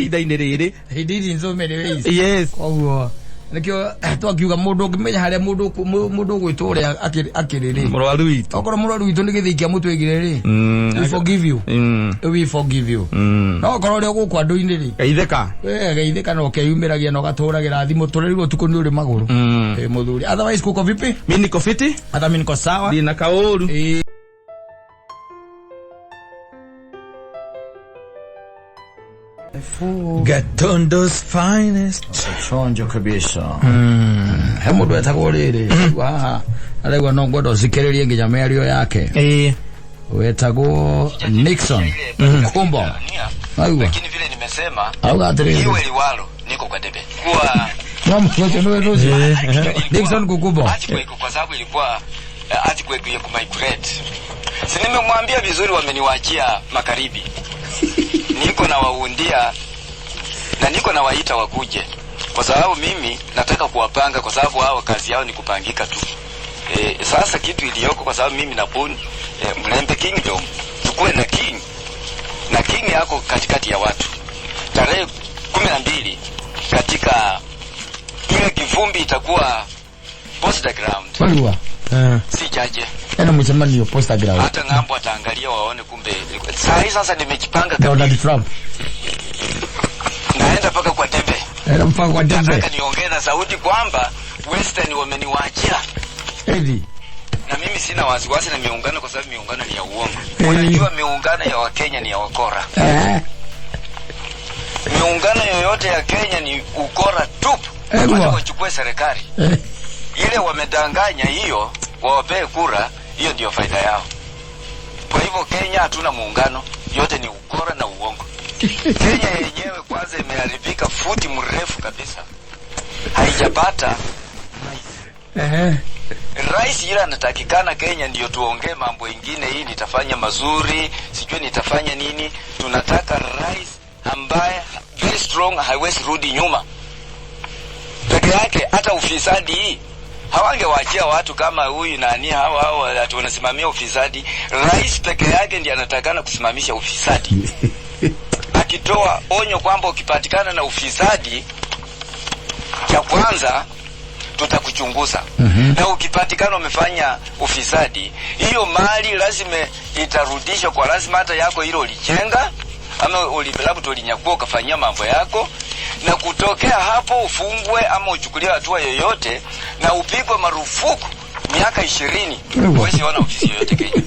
Ida-ini riri. He did in so many ways. Yes. Uguo. Nikio twakiuga mundu ngimenya haria mundu gwituria akiriri murwaru witu okoro murwaru witu nigithikia mutwegire ri we forgive you no okoro ri gukwa ndu-ini ri geitheka no keyumiragia no gaturagira thimu turirigo tuko ni uri maguru muthuri otherwise kuko vipi mimi niko fiti hata mimi niko sawa ndina kaoru Gatundo's finest. Chonjo kabisa. Hemu dweta gorere. Wa alegwa no ngodo sikeririe nginya merio yake. Wetago Nixon. Kumbo. Aiwa. Lakini vile nimesema, iwe liwalo niko kwa debe. Kwa mama yote ndio rozi. Nixon kukumbo. Kwa sababu ilikuwa earthquake ya kumigrate. Si nimemwambia vizuri wameniwachia magharibi. niko na waundia na niko na waita wakuje, kwa sababu mimi nataka kuwapanga, kwa sababu hao kazi yao ni kupangika tu. Sasa kitu iliyoko, kwa sababu mimi na Boni Mlembe Kingdom tukue na king, na king yako katikati ya watu. Tarehe 12 katika ile kivumbi itakuwa poster ground. Walua. Si jaje. Msema ni poster ground. Hata ngambo ataangalia waone kumbe. Sasa nimejipanga Donald Trump. Naenda paka kwa Dembe. Mpaka kwa Dembe. Nataka niongee na Saudi kwamba Western wameniwaachia. Edi. Na mimi sina wasiwasi na miungano, kwa sababu miungano ni ya uongo. Unajua miungano ya Wakenya ni ya wakora. Miungano yoyote ya Kenya ni ukora tupu. Hata wachukue serikali. Ile wamedanganya hiyo, wawapee kura, hiyo ndio faida yao. Kwa hivyo Kenya hatuna muungano, yote ni ukora na uongo. Kenya yenyewe kwanza imeharibika futi mrefu kabisa. Haijapata rais yule anatakikana Kenya ndio tuongee mambo ingine, hii nitafanya mazuri, sijui nitafanya nini. Tunataka rais ambaye very strong, haiwezi rudi nyuma. Peke yake hata ufisadi hii hawangewaachia watu kama huyu nani hao watu wanasimamia ufisadi. Rais peke yake ndiye anatakana kusimamisha ufisadi. Akitoa onyo kwamba ukipatikana na ufisadi, cha kwanza tutakuchunguza. Na ukipatikana umefanya ufisadi, hiyo mali lazima itarudishwa kwa lazima hata yako hilo ulichenga ama labda ulinyakua ukafanyia mambo yako, na kutokea hapo ufungwe ama uchukuliwe hatua yoyote na upigwe marufuku miaka 20. Huwezi ona ofisi yoyote Kenya.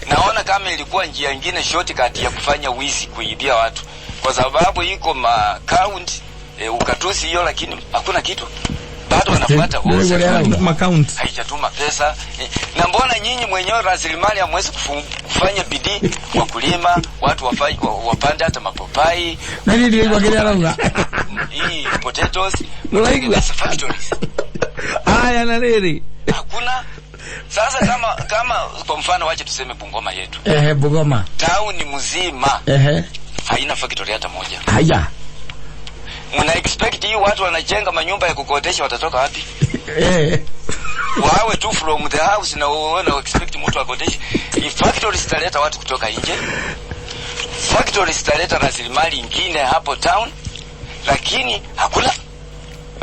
Naona kama ilikuwa njia nyingine shortcut ya kufanya wizi, kuibia watu, kwa sababu iko account ukatusi hiyo, lakini hakuna kitu. Bado wanafuata account haijatuma pesa. Na mbona nyinyi mwenyewe rasilimali hamwezi kufanya bidii kwa kulima, watu wapande hata mapapai? Nani ndio wagelea lauga? Hii potatoes, factories. Haya na nini? Hakuna. Sasa kama kwa mfano wacha tuseme Bungoma yetu. Bungoma. Town mzima. Haina factory hata moja. Haya. Muna expect hii watu wanajenga manyumba ya kukodesha watatoka wapi? Wawe tu from the house na wana expect mtu akodeshe. Factories zitaleta watu kutoka nje. Factories zitaleta rasilimali nyingine hapo town, lakini hakuna.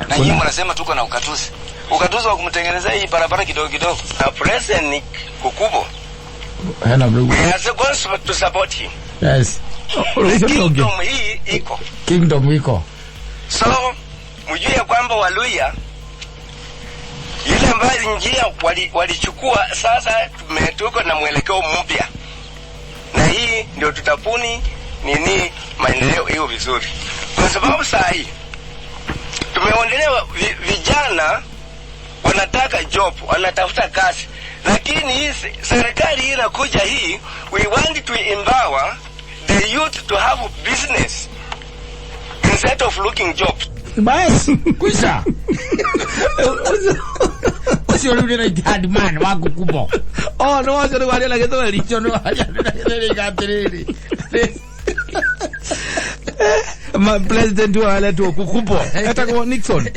Na nyinyi mnasema tuko na ukatuzi. Ukatuzi wa kumtengenezea hii barabara kidogo kidogo. Na President Kukubo. As a goal to support him. Yes. Kingdom iko. So, mjue kwamba Waluya ile ambayo njia walichukua, sasa tuko na mwelekeo mpya. Na hii ndio tutapuni nini maendeleo hiyo vizuri. Kwa sababu saa hii tumeondelewa vijana wanataka job, wanatafuta kazi. Lakini hii serikali inakuja hii, we want to empower the youth to have business instead of looking jobs. Basi kuisha. Sio yule na hard man wako kubwa. No wacha ni wale la keto licho no wacha ni gatereri. President wale tu Kukupo. Hata kwa Nixon.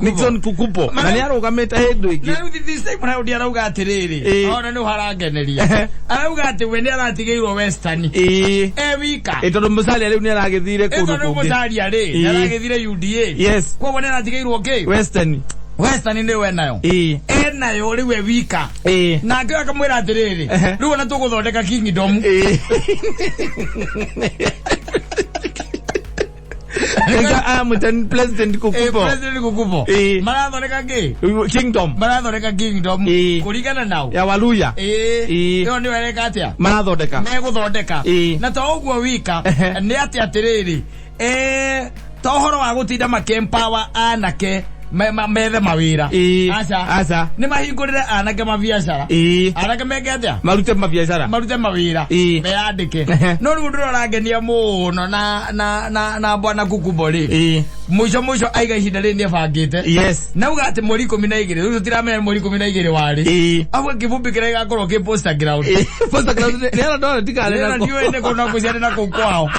Nixon Kukupo. Nani arogameta hedo iki. Na this time na udia rauga atiriri. Ona no harageneria. Arauga ati wende aratigeirwo Western. Wika. Etondo musali ale ni aragethire kundu kungi. Etondo musali ale aragethire UDA. Yes. Kwa wende aratigeirwo ke Western. Western ndio wenayo. Nayo riwe wika. Na ngiwa kamwira atiriri. Riu na tuguthondeka Kingdom. Mutan President Kukupo. President Kukupo. Marathondeka ngi? Kingdom. Marathondeka Kingdom. Kurigana nao. Ya Waluya. Yo ni wereka atia. Marathondeka. Meguthondeka. Na to uguo wika ni ati atiriri. Tohoro wa gutinda makempower anake methe mawira. Acha. Ni mahingurire anake mabiashara. Anake megetia. Marute mabiashara. Marute mawira. Meandike. No riu ndurorangenia muno na bwana Kukubo ri. Mwisho aiga ihinda ri ni bangite. Yes. Na uga ati mweri 12 riu tiramenya mweri 12 wari. Afu kivumbi kire gakorwo ki poster ground. Poster ground ni ara ndora tikale na ndio ende kuna kuciana na kwao.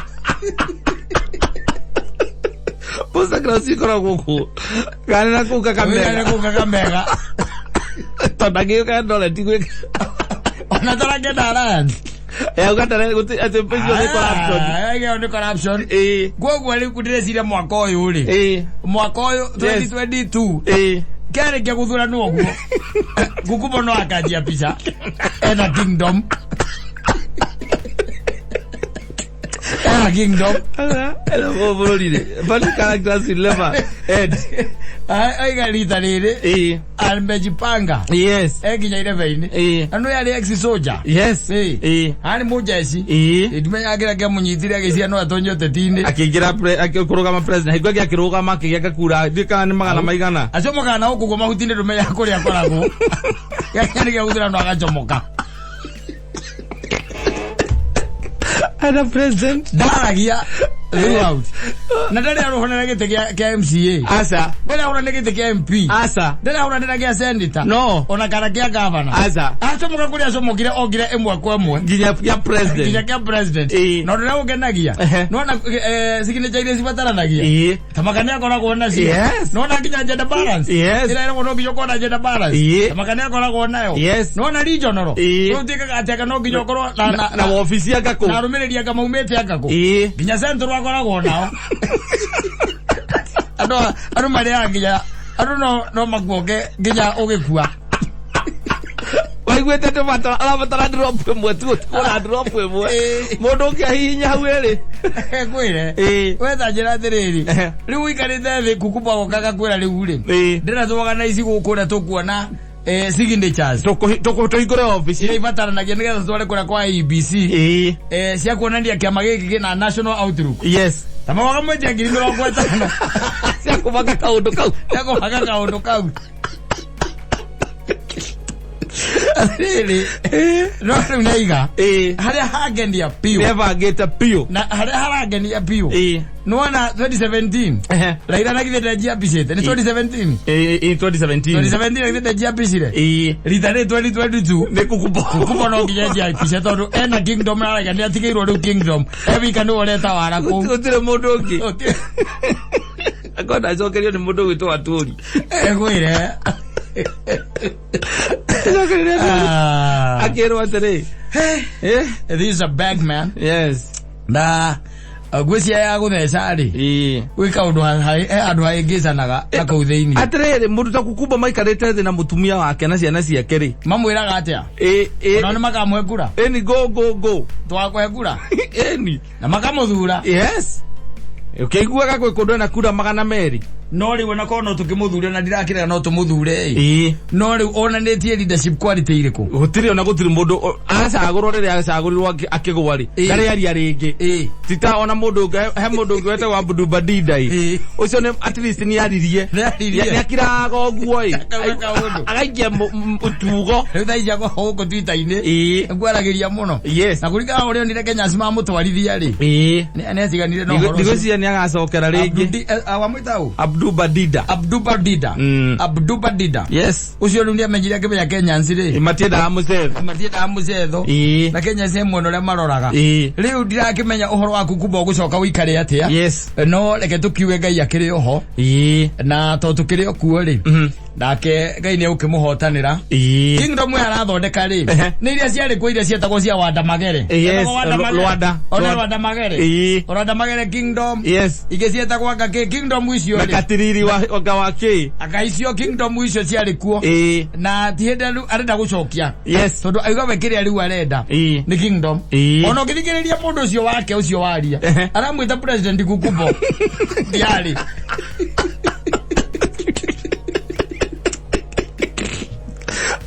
Posta Claus ikoragwo ku. Kana na ku Kakamega. Tonagio kana ndole tigwe. Ona tarage daran. Ugatara guti ate pizzo de corruption. Ni corruption. Gogo ali kudireciria mwaka uyu ri. Mwaka uyu 2022. Kare ke guthura no guo. Gukubo no akajia picha. Ena kingdom. Kingdom. Era bobolire. Bali characters ilema. Ai galita riri. Almejipanga. Yes. Eginya ile veini. Anu yali ex soldier. Yes. Ani mujeci. Ndimenya agira ke munyitire agisia no atonyo tetini. Akigira akirugama president. Higwa akirugama akigia kura. Ndika ni magana maigana. Acio magana huko kwa mahutinde rumenya kuri akorago. Yani ke uthira no agachomoka. Ana president daragia throughout na ndari arohona gite kia MCA asa ndari arohona gite kia MP asa ndari arohona kia senator no ona kana kia governor asa achomoka kuri acomokire ogire emwe kwa emwe nginya kia president no ndari ugenagia no na signature ile sibataranagia tamakania akoragwo nacio no na nginya gender balance ila ira no nginya kona gender balance tamakania akoragwo nayo no na regional no tika ateka no nginya korwo na ofisi ya gako na rumireria kama umete akako nginya centro akoragwo nao ando mari anginya ando no maguoge nginya ugikua waigwete to mata ala drop mwe tu ona drop mwe mundu kiahinya hau eri kwire wetha njira thiriri riu ikarite thi kukuba gokaga kwira riu ri ndira tuwaga na isi gukura tukuona signatures tohingure office ile ibataranagia nigetha tware kura kwa ABC cia kuonania kiama giki kina national outlook tamawaga mwetia 2050 cia kubaga kaundu kau really no naiga haria hagendia pio never get a pio na haria hagendia pio no na 2017 Raila nagithete jia bisete ni 2017 2017 nagithete jia bisire ritare 2022 ne kukubo no nginya jia bisete tondu ena kingdom na raga ni atigeirwo riu kingdom evi kanu oreta wara ku utire mundu ungi akoda jokerio ni mundu gwitwa aturi gwire akero atere this is a bag man na gwisia ya gutheca ri wika undu andu aingicanaga na kuu thiini atere mundu ta kukumba maikarite thi na mutumia wake na ciana ciake ri mamwiraga atia no ni makamwe kura eni go twakwe kura eni na makamuthura ukiguaga gwe kundu na kura magana meri no riu na kono tukimuthure na ndirakira no tumuthure no riu onanitie leadership quality iriku gutiri ona gutiri mundu acagurwo riria acagurirwo akigwari gari ari ringi tita ona mundu he mundu ngwete wa Abdu Badida ucio ni at least ni aririe ni akiraga oguo agaikia utugo riu thaija go huko Twitter-ini ngwaragiria muno na kurika urio ndire Kenya sima mutwarithia ri ni asiganire no horo ndigwiciria ni agacokera ringi awamwitau Abdu Badida yes ucio ndio amenyire akimenya Kenya nsire matienda muzetho na Kenya semo no le maroraga riu ndirakimenya uhoro waku kubo gucoka wikare atia no reke tukiwe Ngai akiri oho na to tukiri okuo ri nake Ngai ni ukimuhotanira kingdom ya arathondeka ri ni iria ciari ku iria cietagwo cia Wanda Magere Wanda Magere kingdom igicietagwo ngake kingdom icio ri katiriri wake akaicio kingdom icio ciari kuo na tihenda arenda gucokia tondu aiga wekire riu arenda ni kingdom ono githikiriria mundu ucio wake ucio waria aramwita president Kukubo diari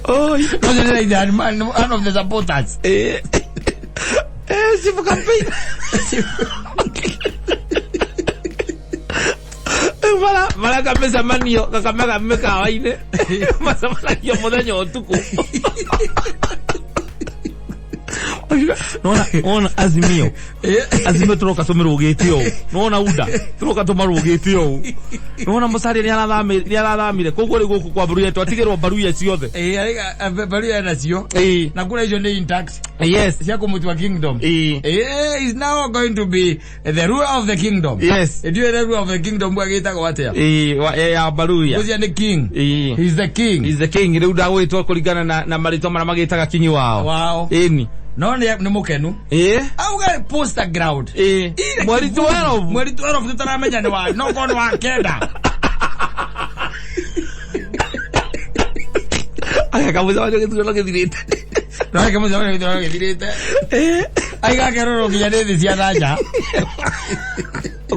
no se le man of the supporters si for campaign mala kabisa manio kakamega mmeka waine masamala yo muthenya utuku Nona Azimio. Azimio turoka somero ugitio. Nona uda. Turoka tomaru ugitio. Nona Musalia ni arathamire. Koguo ri guku kwa Baruya twatigirwo Baruya ciothe. Baruya nacio. Na kura icio ni intax. Yes. Cia kumutwa kingdom. Is now going to be the ruler of the kingdom. Yes. The ruler of the kingdom gwagitagwo atia? Ya Baruya. Ucia ni king. He's the king. He's the king. Riu ndagwitwo kuringana na marito mara magitaga kinyi wao. Wow. Eni. No ni mukenu. Auga poster ground. Mweri 12 tutaramenya ni wa no kono wa kenda. Aya kamuza wajo kitu kithirite. No kamuza wajo kitu kithirite. Aiga keroro kinyane cia thanja.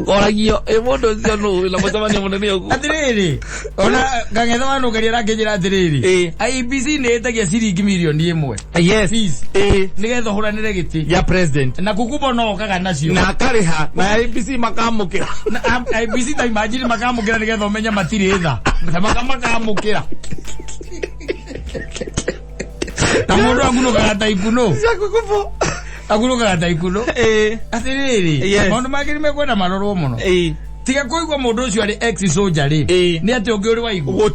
Koragio emondo cio no la mutamani munene ogu. Atiriri. Ona gangetho wanu gerira kijira atiriri. IBC ne etagia ciringi milioni 1. Yes. Nigetho huranire giti ya president. Na kukubo no kaga nacio. Na kariha na IBC makamukira. Na IBC ta imagine makamukira nigetho menya matiri etha. Makamukira. Na mundu aguno kata ikuno. Sakukupo. Aguno kata ikuno. Atiriri. Mundu magiri mekwenda maroro muno. Tiga kuigwa mundu ucio ari ex soldier ri. Ni ati ungi uri waigu.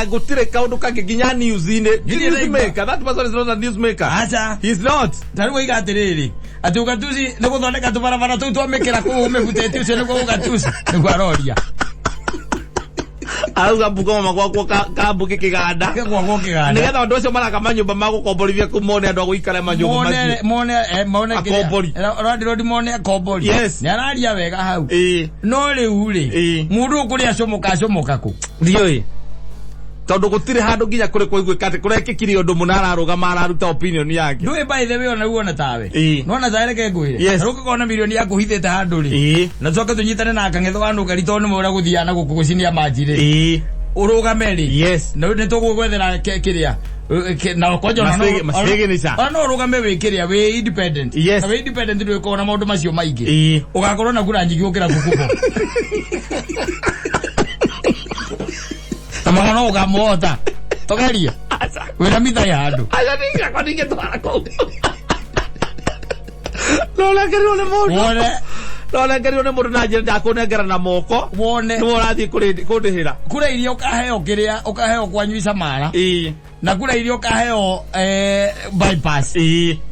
Gutire kaundu kangi ginya news ine. Newsmaker. That person is not a newsmaker. Acha. He's not. Tari wiga atiriri. Ati ugatuzi ni guthondeka tubarabara tu twamekera ku umebutete ucio ni ugatuzi. Ni gwaroria. Auga buko magwakwo kambuke kiganda. Gwakwo kiganda. Nigetha andu acio maraka nyumba magukomborithia kumone andu agwikara manyumba macio. Mone akombori. Rodi mone akombori. Yes. Ni araria wega hau. No riu ri. Mundu kuri acomoka ku. Ndioi. Tondu gutire handu nginya kuri kuigwikate kurekikiri undu munara arugama araruta opinion yake. Ndui by the way ona uona tawe. No na zaire ke ngwire. Ruka kona milioni yaku hithete handu ri. Na coka tunyitane na kangetho wandu garito ni mura guthiana gukugucinia majire. Urugame ri. Yes. No ni tugugwethera kiria. Na kwajo na no urugame wikiria we independent. Yes. Na we independent ndu ikona maundu macio maingi. Ugakorwo na kura nyingi ukira kukubo. Tamanga no ugamota. Togeria. Wena mitha ya andu. Aya ninga kwa ninge twara ko. Lola kero le mundu. Lola kero le mundu na njira kunengera na moko. Wone. Ni worathi kundihira. Kura irio ukaheo kiria ukaheo kwanyuisa mara. Na kura irio ukaheo bypass.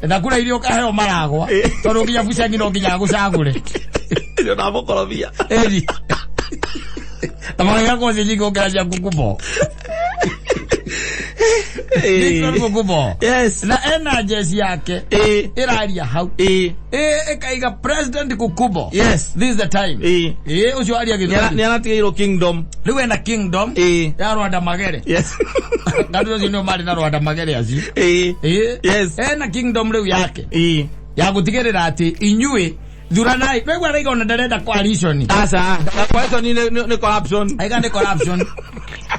Na kura irio ukaheo maragwa. Tondu nginya bucangi no nginya gucagure. Ndio na mokorobia. Tamanga ko jingo kaja kukubo. Kukubo. Yes. Na energy yake iraria hau. Ekaiga president kukubo. Yes. This is the time. Ucio aria githani. Ni anatigirwo kingdom. Riwe na kingdom. Ya Rwanda Magere. Yes. Ngadu zino mali na Rwanda Magere azi. Yes. Na kingdom riu yake. Ya gutigirira ati inyue Duranai, wewe wanaiga unadareda coalition. Asa, coalition ni corruption. Aiga ni corruption.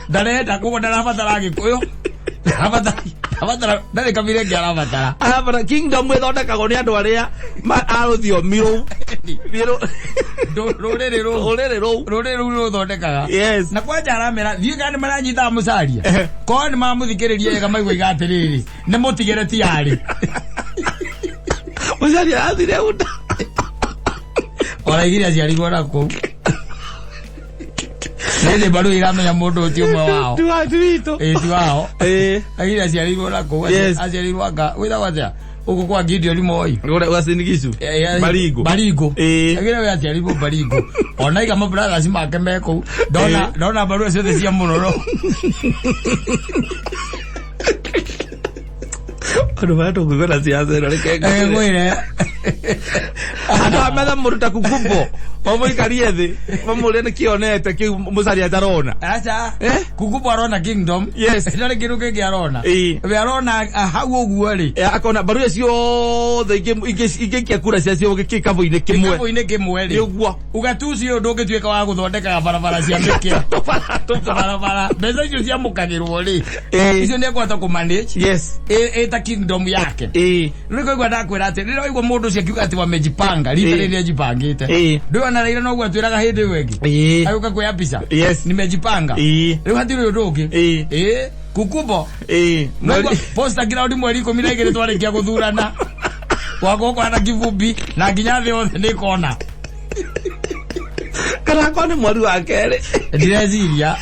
Dareda kuko darafatara gikuyo. Avatara, dare kamire ngi aravatara. Avatara kingdom wethondekagwo ni andu aria aruthio miru. Rurere ru thondekaga. Yes. Na kwa jara mera, thiu gani maranyita mucaria. Ko ni mamuthikiririe ega maigwa igatiriri. Ni mutigere ti ari. Mucaria athire uta. Ora igira aciarirwo nako. Nene baru iramenya mundu uti umwe wao. Tuwito. Ti wao. Igira aciarirwo nako. Aciarirwo anga witha watia. Uko kwa Gideon Moi. Wasinigicu. Barigo. Igira we aciarirwo Barigo. Ona iga brothers make meko. Dona baru acio cia munoro. Kono vato kugora siasa role kenge. Mwire. Ata meda muruta kukubo. Omo ikariethe. Omo lene kionete ki musaria tarona. Acha. Kukubo arona kingdom. Yes. Ndale kiruke ki arona. We arona hau oguo ri. Akona baru cio the ige kura cia cio gikikabo ine kimwe. Kabo ine kimwe ri. Uguo. Ugatuci undu ngituika wa guthondeka barabara cia mikira. Barabara. Mbeca icio cia mukagirwo ri. Icio ni kwata ku manage. Yes. Eta kingdom yake. Niko igwa ndakwira ati rira igwa mundu cia kiuga ati wamejipanga rita riri jipangite. Ndio na raira no gwatwiraga hindi wengi. Ayuka kwa pisa. Yes. Nimejipanga. Riu hatiri undu ungi. Kukubo. Posta ground mweri 12 twarikia guthurana. wako kwa na kivumbi na nginya thĩ yothe nĩ kona kana kwa nĩ mweri wa kerĩ ndĩreciria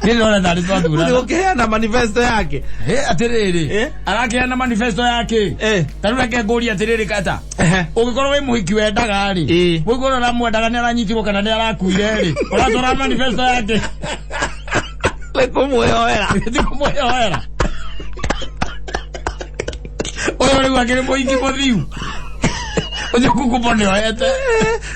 nĩndĩrona tarĩ twathurana ũkĩheana manifesto yake atĩrĩrĩ arakĩheana manifesto yake tarĩu reke ngũrie atĩrĩrĩ kata ũngĩkorwo wĩ mũhiki wendaga-rĩ ũngĩkorwo ũramwendaga nĩ aranyitirwo kana nĩ arakuire-rĩ ũratwara manifesto yake kũmwĩhoera ũyũ rĩu akĩrĩ mũhiki mũthiu Oje kukupo ni oete.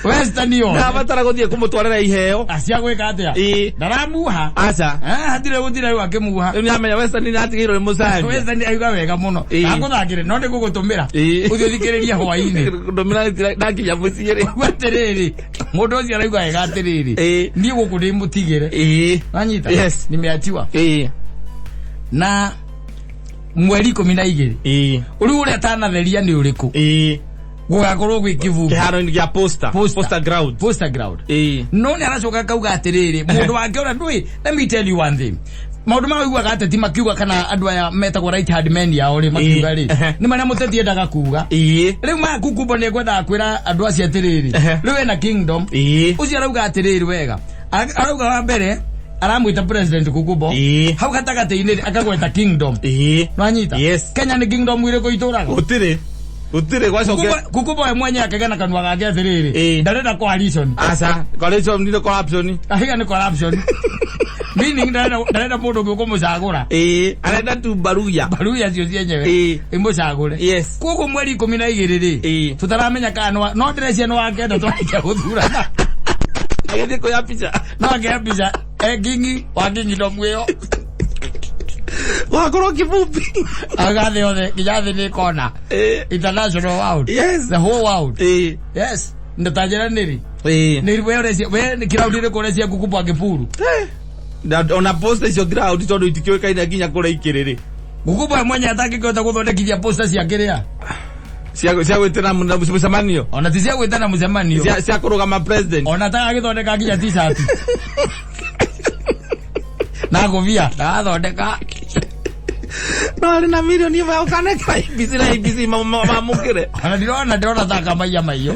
Westa ni oete. Nabatara gũthiĩ kũmũtwarĩra iheo. Acia gwĩka atĩa? Ndaramuha. Aca. Hatire gũtira akimuha. Rĩu nĩamenya Westa ni atigĩirwo nĩ mũcari. Westa ni aiga wega mũno. Ndakũthakĩre no ndĩgũgũtũmĩra. Ũthiĩ thikĩrĩria hwaĩ-inĩ. Ndũmĩra ndakinya mũciĩ-rĩ. Atĩrĩrĩ. Mũndũ ũcio araigua wega atĩrĩrĩ. Niĩ gũkũ ndĩmũtigĩre. Wanyita? Yes. Nimeachiwa. Na mweri 12. Ũrĩa ũrĩa atanatheria nĩ ũrĩkũ? Gugakorwo gwĩ kivumbi kĩharo-inĩ gĩa poster ground no nĩ aracoka kauga atĩrĩrĩ mũndũ wake ũrĩa ndũĩ. Let me tell you one thing, maũndũ ma ũiguaga ateti makiuga kana andũ aya metagwo right hand men yao rĩ makiuga rĩ nĩ marĩa mũteti endaga kuuga. Rĩu ma Kukumbo nĩ ngwendaga kwĩra andũ acio atĩrĩrĩ rĩu ena kingdom ũcio arauga atĩrĩrĩ wega arauga wa mbere aramwita president Kukumbo hau gatagatĩ-inĩ akagweta kingdom no anyita Kenya nĩ kingdom ĩrĩkũ itũraga Utire gwacoke Kukumbo we mwenye akagana kanwa gake atĩrĩrĩ ndarenda coalition. Aca coalition ni corruption. Ahiga ni corruption. Meaning ndarenda mũndũ ũngĩ ũkũmũcagũra. Arenda tu baruya cio cienyewe imũcagũre. Yes. Koguo mweri 12 tutaramenya kana no ndĩrecia no wakenda twake gũthurana. Agĩthiĩ kuoya picha. No akĩoya picha kingi wa kingdom ĩyo. Wakorwo kivumbi. Agathe yothe kijathi nĩ kona. International world. Yes. The whole world. Yes. Ndatajira nĩrĩ. Nĩrĩ we kiraudire kũrecia Kukumbo akĩpuru. Ona poster icio ground tondũ itikĩoĩkaine nginya kũrĩa ikĩrĩ. Kukumbo mwenye atakĩkĩhota gũthondekithia poster cia kĩrĩa. Cia gwĩtana mũcemanio. Ona ti cia gwĩtana mũcemanio. Cia kũrũgama president. Ona atagĩthondeka nginya t-shirt. Na govia ndathondeka no na milioni ya ukaneka ibisi mamukire ana ndĩrona thaka maiya maiyo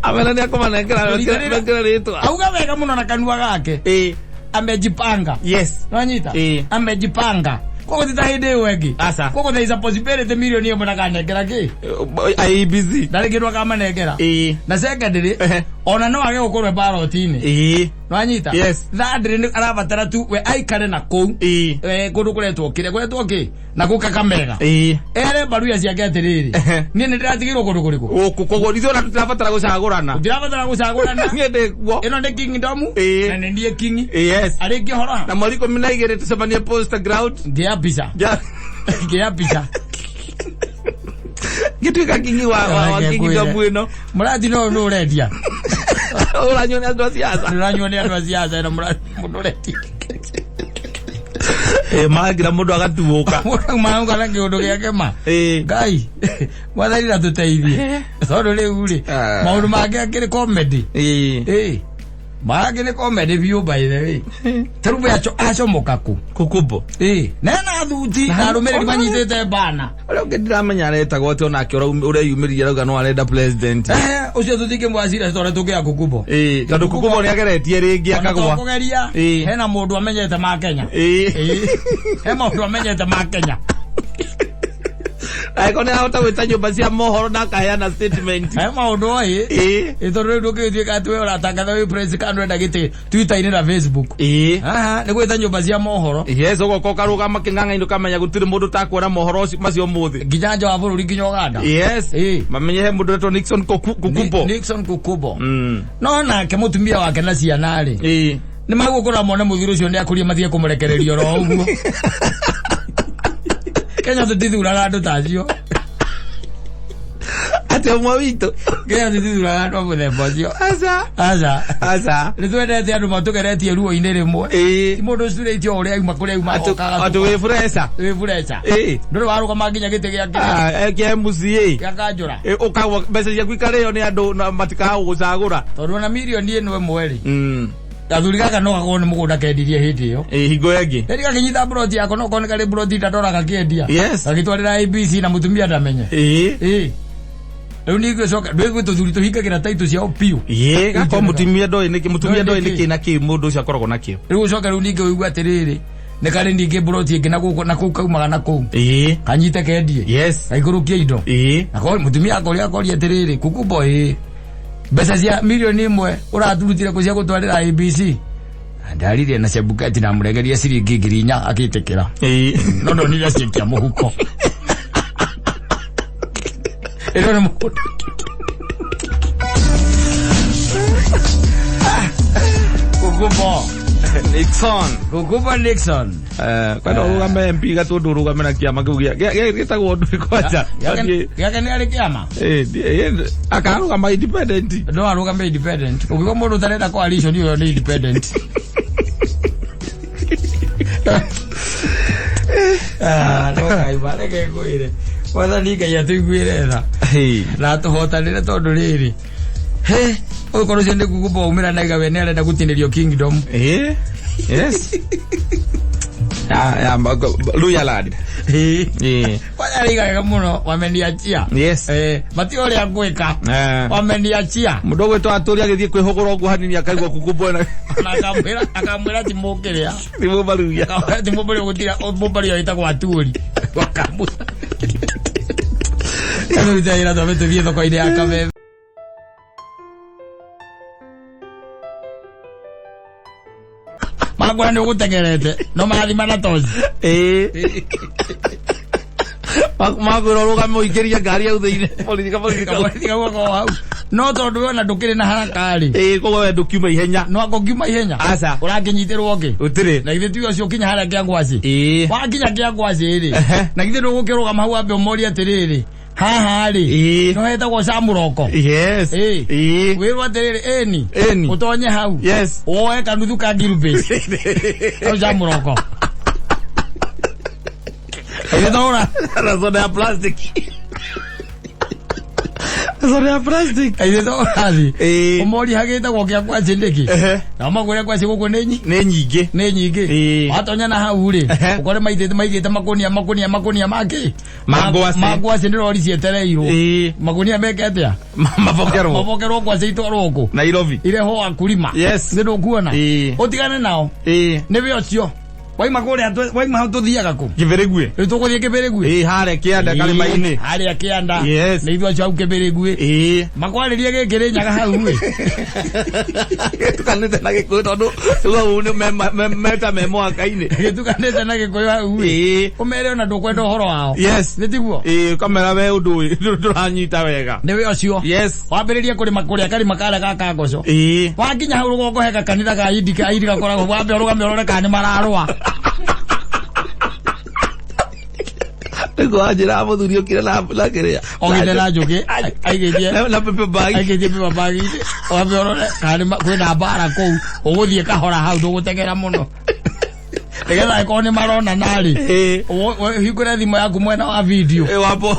amena nĩ akũmanengera rĩtwa auga wega mũno na kanua gake amejipanga. Yes. Wanyita amejipanga koko tita hinde wegi asa koko there is a possibility million yo mwana kanengera ki ai busy ndarigirwa kama negera na secondary ona no age gukorwe ballot-ini Wanyita? Yes. Thadri ni arabatara tu we aikare na kou kundu kuretwo ki na gukakamega ere baruya ciake atiriri ni ndiratigirwo kundu kuriku kogo itho na turabatara gucagurana ngende ino ndi kingdom na ni ndie king. Yes. Ari ngihora na mweri 12 tucemanie poster ground ngea pizza gituika kingi wa kingdom ino muradi no urendia uranyone andũ a siasa na muradi munoretia magira mundu agatuuka maunga kana kiundu giake ma ngai mwathani na tuteithie tondu riu ri maundu make akiri comedy Mage ni comedy view by the way. Tarubu ya acomoka ku Kukumbo. Nena thuti na rumĩrĩri manyitĩte bana. Ũrĩa ndĩramenya aretagwo atĩ onake ũreyumĩria rauga no arenda president. Ũcio tuthike mwacira tore tũkĩa Kukumbo. Tondũ Kukumbo nĩ ageretie rĩngĩ akagwa. Kũgeria hena mũndũ amenyete ma Kenya. He mũndũ amenyete ma Kenya. Aikone ahota gwĩta nyũmba cia mohoro na akaheana statement. He maũndũ oĩ. Tondũ rĩu ndũngĩtuĩka atĩ we ũratangatha wĩ press kana ũrenda gĩtĩ Twitter-inĩ na Facebook. Nĩ gwĩta nyũmba cia mohoro. Yes, ũgoka ũkarũgama kĩng'ang'a-inĩ ũkamenya gũtirĩ mũndũ takuona mohoro macio mũthĩ. Nginya nja wa bũrũri nginya Uganda. Yes. Mamenye he mũndũ wetwo Nixon Kukumbo. Nixon Kukumbo. No nake mũtumia wake na ciana rĩ. Nĩ magũkora mone mũthuri ũcio nĩ akũria mathiĩ kũmũrekererio ro ũguo. Kenya tutithuraga andũ tacio. Ati omwe witũ. Kenya tutithuraga andũ mũthemba ũcio. Aca. Nĩ twendete andũ matũgeretie ruo-inĩ rĩmwe. Ti mũndũ ũcurĩtio ũrĩa auma kũrĩa auma okaga. Atĩ wĩ fresha. Ndũrĩ warũgama nginya gĩtĩ gĩake. Kia MCA. Kia Kanjũra. Ũkagwa mbeca ciaku ikarĩo nĩ andũ matikaga gũcagũra. Tondũ na mirioni ĩno ĩmwe rĩ. Gathuri gaka no gakone mugunda kendirie hindi yo. Hingo yangi. Ndi gakinyita broti yako no kone kale broti tatora gakiendia. Yes. Gagitwarira ABC na mutumia ndamenye. Riu ni gwicoka ndwi tuthuri tuhingagira taitu cia opio. Gako mutumia ndoi niki na ki mundu ucio akoragwo nakio. Riu ucoka riu ningi uigua atiriri. Ne kare ndingi broti ingi na kuu kaumaga na kuu. Kanyite kendie. Yes. Gaigurukia indo. Akori mutumia akori atiriri kukubo Besa cia milioni 1 uraturutire kucia gutwarira ABC. Ndarire na Chebukati na muregeria ciringi 4,000 akitekera. No ni ciakia muhuko. Ero ni muhuko. Kukubo Nixon. Kwenda ugame MP gatundu rugame na kiama kiu gitagwo undu kwacha. Gaka ni ari kiama. Akarugama independent. No arugame independent. Ukiko mundu tarenda coalition yo ni independent. No kai bare ke kuire. Wala ni kai atuiguire tha. Na tuhotanire tondu riri. Ukoro jende kukubo umira na igawe ne arenda gutindirio kingdom. Yes. Luya lad. Wala riga muno wameniachia. Yes. Mati ore agweka. Wameniachia. Mudogo to aturi agithie kwihogora ogu hanini akaigwa kukubo na akamwira timokerea. Timobaruya. Timobaruya gutira obobaruya itagwa aturi. Wakamu. Kanu itaira to beto viendo kwa idea kame. Magwa ni ugutegerete no mathi maratozi magura rugame uikiria ngari au thiine politika gwako hau no tondu wona ndukire na haraka ri kogo we ndukiuma ihenya no akokiuma ihenya aca urakinyitirwo ngi utire na ithe tuyo cio kinya haria kia ngwaci wakinya kia ngwaci ri na ithe ndugukirugama hau ambe umori atiriri haha ri no hetagwo Samuroko. Yes. Wirwa atiriri eni utonye hau. Yes. Oe kanuthu ka Gilbert no Samuroko. Edora razona ya plastic. Edora zi umori hagita gwokia kwa cindiki na magure kwa ciguku ni nyingi watonya na hau ri ukore maigite makunia make magwa cindiro cietereirwo makunia meketea mabokerwo kwa ciitwarwo ku Nairobi ile ho akulima. Yes. Ndio kuona utigane nao ni bio cio waima kore waima hau tuthiaga ku Kiberegwe tuguthie Kiberegwe hare kianda kale maini hare kianda Yes. ni ithwa cio Kiberegwe makwaririe gikiri nyaga hau we tukanete na gikuyu tondu ugo uni meta memo akaine tukanete na gikuyu hau we umere ona ndukwenda uhoro wao. Yes. Nitiguo kamera we undu nduranyita wega niwe ocio. Yes. Wambiririe kuri makuria kari makara gaka ngoco wakinya hau rugongo heka kanitha ga idika gakoragwo wambe urugame urore kana mararwa Ego ajira muthuri ukire na kiria ogite na njuki aigeje na pepe bag wambe urore kana kwina bara kou uguthie kahora hau ndugutegera muno Tegeza ikoni marona nali hikure thimo yaku mwena wa video wapo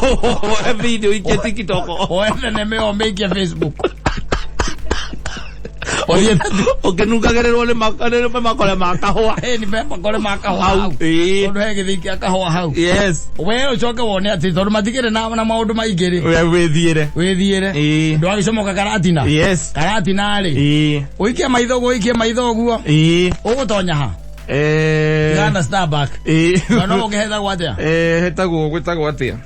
video ike TikTok oende nemeo make Facebook oye okenuka gerero le makole makahwa ni pepa kole makahwa hau ondo hegithiki akahwa hau. Yes. We ucoke wone ati tondu matigire na maundu maigiri withiire ndo agicomoka karatina. Yes. Karatina ri uikie maitho guo ugutonya ha Gana Starbuck no ugehetha gwatia hetagwo gwitagwo atia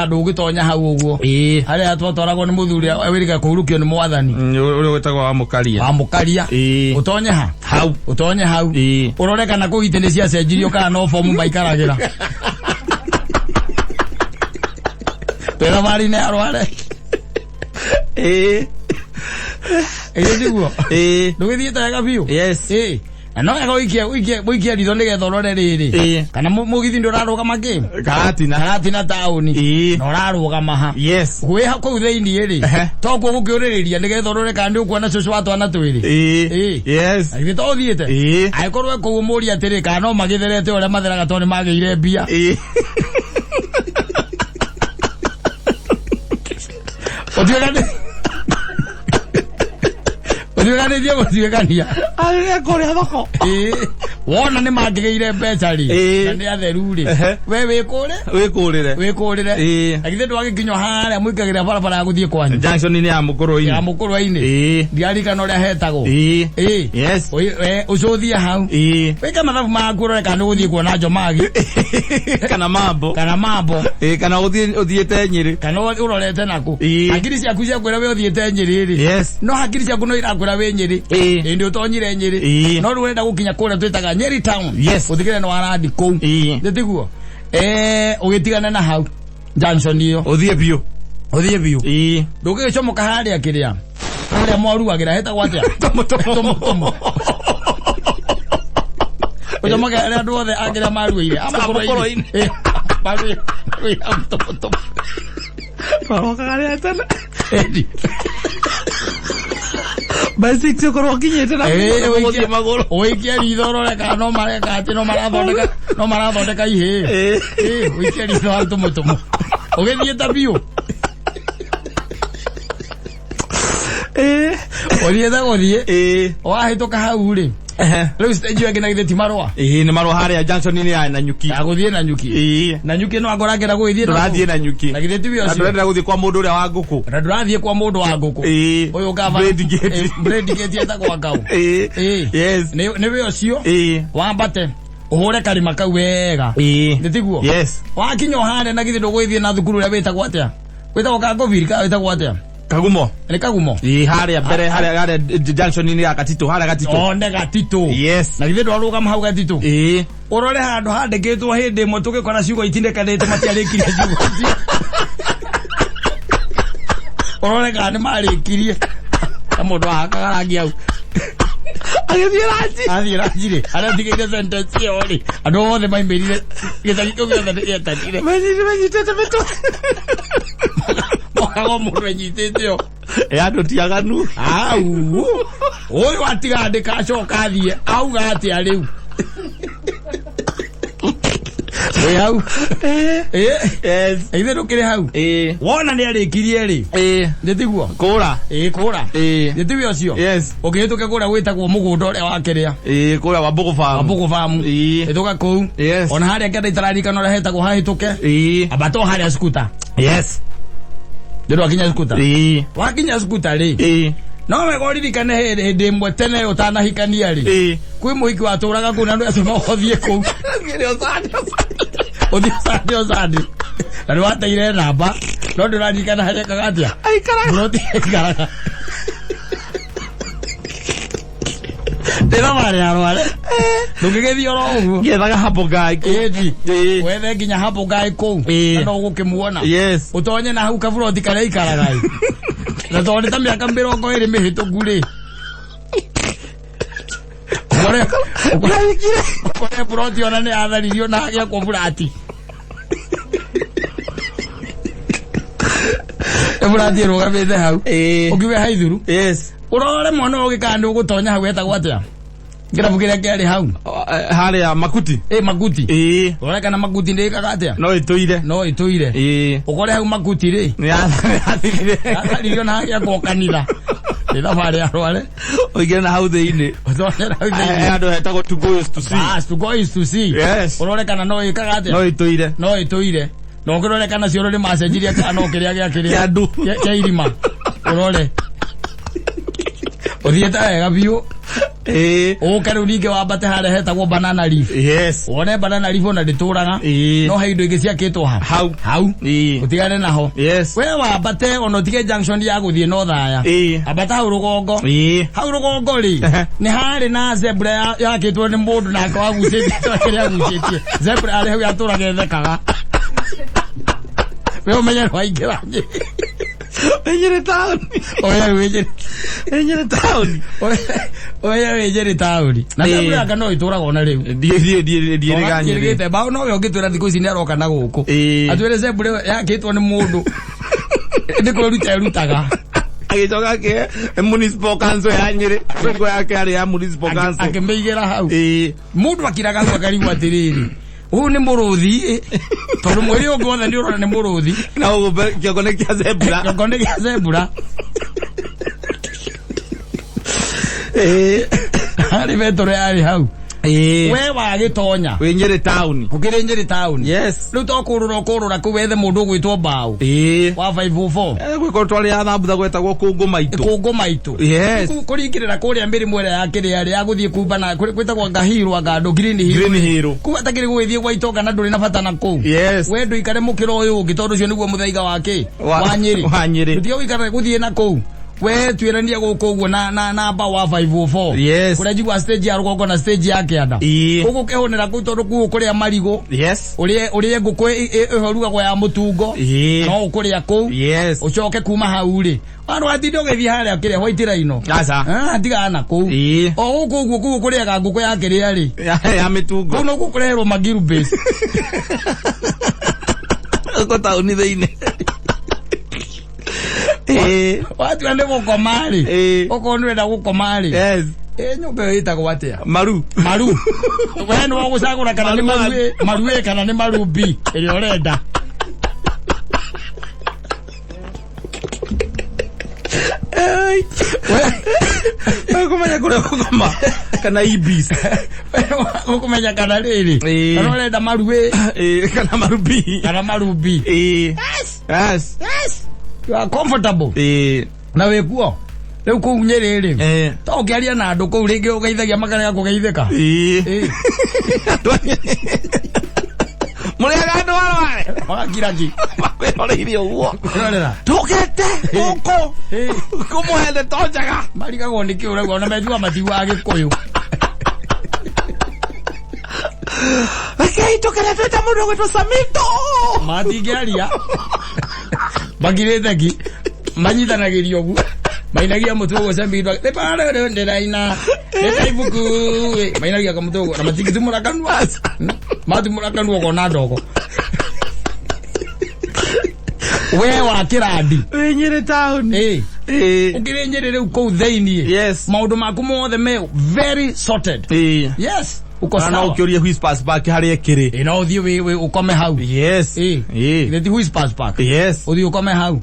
andu ugitonya hau uguo haria atwatwaragwo ni muthuri awirika kurukio ni mwathani uri gwitagwo amukaria utonye ha hau utonye hau urore kana kuhitini cia cenjirio kana no fomu maikaragira pero mari ne arware niguo ndugithiite wega biu. Yes. No wikia ritho nigetha urore riri kana mugithi ndurarugama ki karatina tauni no urarugama ha. Yes. Gwi haku thiini ri tokuo gukiuririria nigetha urore kana ndi ukuona cucu wa twana twiri. Yes. Ithi to thiite aikorwo ku muri atiri kana no magitherete uria matheraga toni magire mbia Mũtiganĩtie mũtiganĩria. Arĩa kũrĩa thoko. Wona nĩ mangĩgeire mbeca ri. Na nĩ atheru ri. We wĩkũrĩre. Wĩkũrĩre. Agithe ndwagĩkinywo harĩa mũikagĩra barabara ya gũthiĩ kwanyu. Junction-inĩ ya Mũkũrũ-inĩ. Ya Mũkũrũ-inĩ. Ndiarikana ũrĩa hetagwo. Yes. Ũcũthia hau. Wĩka mathabu maku ũrore kana ũgũthiĩ kuona Njomagi. Kana Mambo. Kana ũthiĩte Nyĩrĩ. Kana ũrorete naku. Hakiri ciaku ciakwĩra we ũthiĩte Nyĩrĩ ri. Yes. No hakiri ciaku no irakwĩra we Nyĩrĩ. Ĩndĩ ũtonyire Nyĩrĩ. No rĩu ũrenda gũkinya kũrĩa twĩtaga Nyeri town. Yes. Ũthikĩre nĩ warandi kũu. Ndĩtiguo. Ũgĩtigana na hau. Junction iyo. Ũthiĩ biũ. Ndũgĩcomoka harĩa kĩrĩa. Harĩa mwaruagĩra hetagwo atĩa? Tomo. Ũcomoke harĩa andũ othe angĩra maruĩire. Mũkũrũ-inĩ. Tomo. Harĩa tena. Basic ũkorwo kinyĩte na gũthiĩ magũrũ. Ũikia ritho ũrore kana no mareka atĩ no marathondeka ihĩ. Ũikia ritho hau tomo. Ũgĩthiĩ ta biũ. Ũthiĩte gũthiĩ. Wahĩtũka hau rĩ. Rĩu stage ĩyo ĩngĩ na githĩ ti marũa. Nĩ marũa harĩa junction-inĩ ya Nanyuki. Ya gũthiĩ Nanyuki. Nanyuki no angoragĩra gũthiĩ. Tũrathiĩ Nanyuki. Na githĩ ti biũ ũcio. Ndĩrenda gũthiĩ kwa mũndũ ũrĩa wa ngũkũ. Na ndũrathiĩ kwa mũndũ wa ngũkũ. Ũyũ gava. Bread gate etagwo akau. Yes. Nĩ we ũcio. Wambate. Ũhũre karima kau wega. Ndĩtiguo. Yes. Wakinya harĩa na githĩ ndũgũthiĩ na thukuru ũrĩa wĩtagwo atĩa? Wĩtagwo Kangoviri ka wĩtagwo atĩa? Kagumo. Ni Kagumo. Harĩa mbere harĩa junction-inĩ ya Gatito, harĩa Gatito. Nĩ Gatito. Yes. Na githĩ ndwarũgama hau Gatito. Ũrore handũ handĩkĩtwo hĩndĩ ĩmwe tũgĩkora ciugo itindekanĩte matiarĩkirie ciugo icio. Ũrore kana nĩ marĩkirie. Mũndũ ahakaga rangi hau. Athiĩ rangi rĩ. Arĩa ndigĩire sentence ĩyo rĩ. Andũ othe maimĩrire. Gĩcagi kĩu gĩothe nĩgĩetanire. Manyitĩte mĩtwe. Mũkago mũndũ enyitĩte yo. Andũ tiaganu. Ũyũ atigandĩka acoka athiĩ. Auga atĩa rĩu. Wĩ hau. Yes. Ithe ndũkĩrĩ hau. Wona nĩ arĩkirie rĩ. Ndĩtiguo. Kũra. Kũra. Ndĩtiwe ũcio. Yes. Ũkĩhĩtũka kũrĩa gwĩtagwo mũgũnda ũrĩa wa kĩrĩa. Kũrĩa wa Mbogo Farm. Mbogo Farm. Hĩtũka kũu. Yes. Ona harĩa kenda itararikana ũrĩa hetagwo hahĩtũke. Abato harĩa skuta. Yes. Ndĩrũ wakinya skuta. Wakinya skuta rĩ. No wega ũririkane hĩndĩ ĩmwe tene ũtanahikania rĩ. Kwĩ mũhiki watũraga kũu na andũ acio no ũthiĩ kũu. Ũthiĩ Sande. Na nĩ wateire namba. No ndũraririkana harekaga atĩa. Aikaraga. Ndĩra marĩ arware. Ndũngĩgĩthiĩ oro ũguo. Ngethaga hapo guy. Wethe nginya hapo guy kũu. Na no ũgũkĩmuona. Yes. Ũtonye na hau kaburoti karĩa ikaraga. Na tondũ ta mĩaka 20 mĩhĩtũku rĩ. Ũkore buroti ona nĩ atharirio na agĩa kwa burati. Burati ĩrũgamĩte hau. Ũkiuga haithuru. Yes. Ũrore mwana ũgĩkanda ũgũtonya hau etagwo atĩa? Kĩrabu kĩrĩa kĩarĩ hau. Harĩa Makuti. Makuti. Ũrore kana Makuti ndĩkaga atĩa? No ĩtũire. Ũkore hau Makuti rĩ. Nĩatharirio na agĩa kwa kanitha. Thabarĩ arware. Ũingĩre na hau thĩinĩ. Andũ hetagwo to go is to see. To go is to see. Yes. Ũrore kana no ĩkaga atĩa? No ĩtũire. No ũkĩrore kana cioro nĩ macenjirie kana no kĩrĩa gĩa kĩrĩa. Kĩa irima. Ũrore. Ũthiĩte wega biũ. Ũke rĩu ningĩ wambate harĩa hetagwo Banana Leaf. Yes. Wone Banana Leaf ona ndĩtũraga. No he indo ingĩ ciakĩtwo hau. Ũtigane naho. Yes. We wambate ona ũtige junction ya gũthiĩ no thaya. Ambata hau rũgongo. Hau rũgongo rĩ. Nĩ harĩ na zebra yakĩtwo nĩ mũndũ nake wagucĩtie kĩrĩa agucĩtie. Zebra arĩ hau yatũraga ethekaga. We ũmenye waingĩra Nyeri. Nyeri town. Nyeri town. Nyeri town. Na zebra no itũraga ona rĩu. Ndiĩrĩga Nyeri. Ndiĩrĩgĩte bao no we ũngĩtwĩra thikũ ici nĩ aroka na gũkũ. Atwĩre zebra yakĩtwo nĩ mũndũ. Ndĩkũruta erutaga. Agĩcoka ke municipal council ya Nyeri. Ngo yake arĩ ya municipal council. Akĩmĩigĩra hau. Mũndũ akiraga hau akarigwo atĩrĩrĩ. Ũũ nĩ mũrũthi. Tondũ mwĩrĩ ũngĩ wothe nĩ ũrona nĩ mũrũthi. Na ũgũ kĩongo nĩ kĩa zebra. Kĩongo nĩ kĩa zebra. Ari vetore ari hau. We wagitonya we Nyeri town ukire Nyeri town yes riu tokurura kuwethe mundu gwitwo Mbao wa 504 gwiko twali athambu gwetagwo kungu maitu yes kurikirira kuria mbiri mwere ya kiri ari aguthie kumba na gwitagwo ngahirwa ngando green hero ku atakiri gwithie gwa itoga na nduri na bata na ku yes we ndu ikare mukiro uyu ngitondu cio niguo muthaiga wake wa Nyeri ndio ikare guthie na ku we twirania guko guo na namba wa 504 yes kuri jigwa stage ya rugongo na stage yake anda ugu kehonera ku tondu ku kuria marigo yes urie nguko ihoruga gwa ya mutungo no ukuria ku yes ucoke kuma hauri anu atinde ugithia haria kiria white rhino asa ndigana ku o ugu guo ku kuria ga nguko yake ri ari ya mitungo kuno ku kurero magiru base ko tauni theine watu ande gukomari ukonwe nda gukomari yes nyumba itagwo atia maru we no gucagura kana ni maru kana ni marubi iri orenda kumenya kure gukoma kana ibis kumenya kana riri kana orenda maruwe kana marubi yes you are comfortable na we kuo riu ku Nyeri ri to kiaria na andu ku ringi ugeithagia makare kugeithika muri aga ndo arware makiraji makwiroririo uguo tukete guko kumuhende tonjaga marigagwo ni kiura gwa na mejua matiwa gikuyu okay tukere twita mundu gwetwo Samito matigeria magiretheki manyitanagirio gu mainagia mutugo Samito le pare ndiraina le ibuku mainagia ka mutugo na matikiti murakanwa mati murakanwa kona ndogo we wa kirandi Nyeri town ukire Nyeri riu ku theini yes maundu maku mothe me very sorted yes uko sawa na ukiuria whispers back hari ekiri ina uthio we ukome hau yes the whispers back yes uthio ukome hau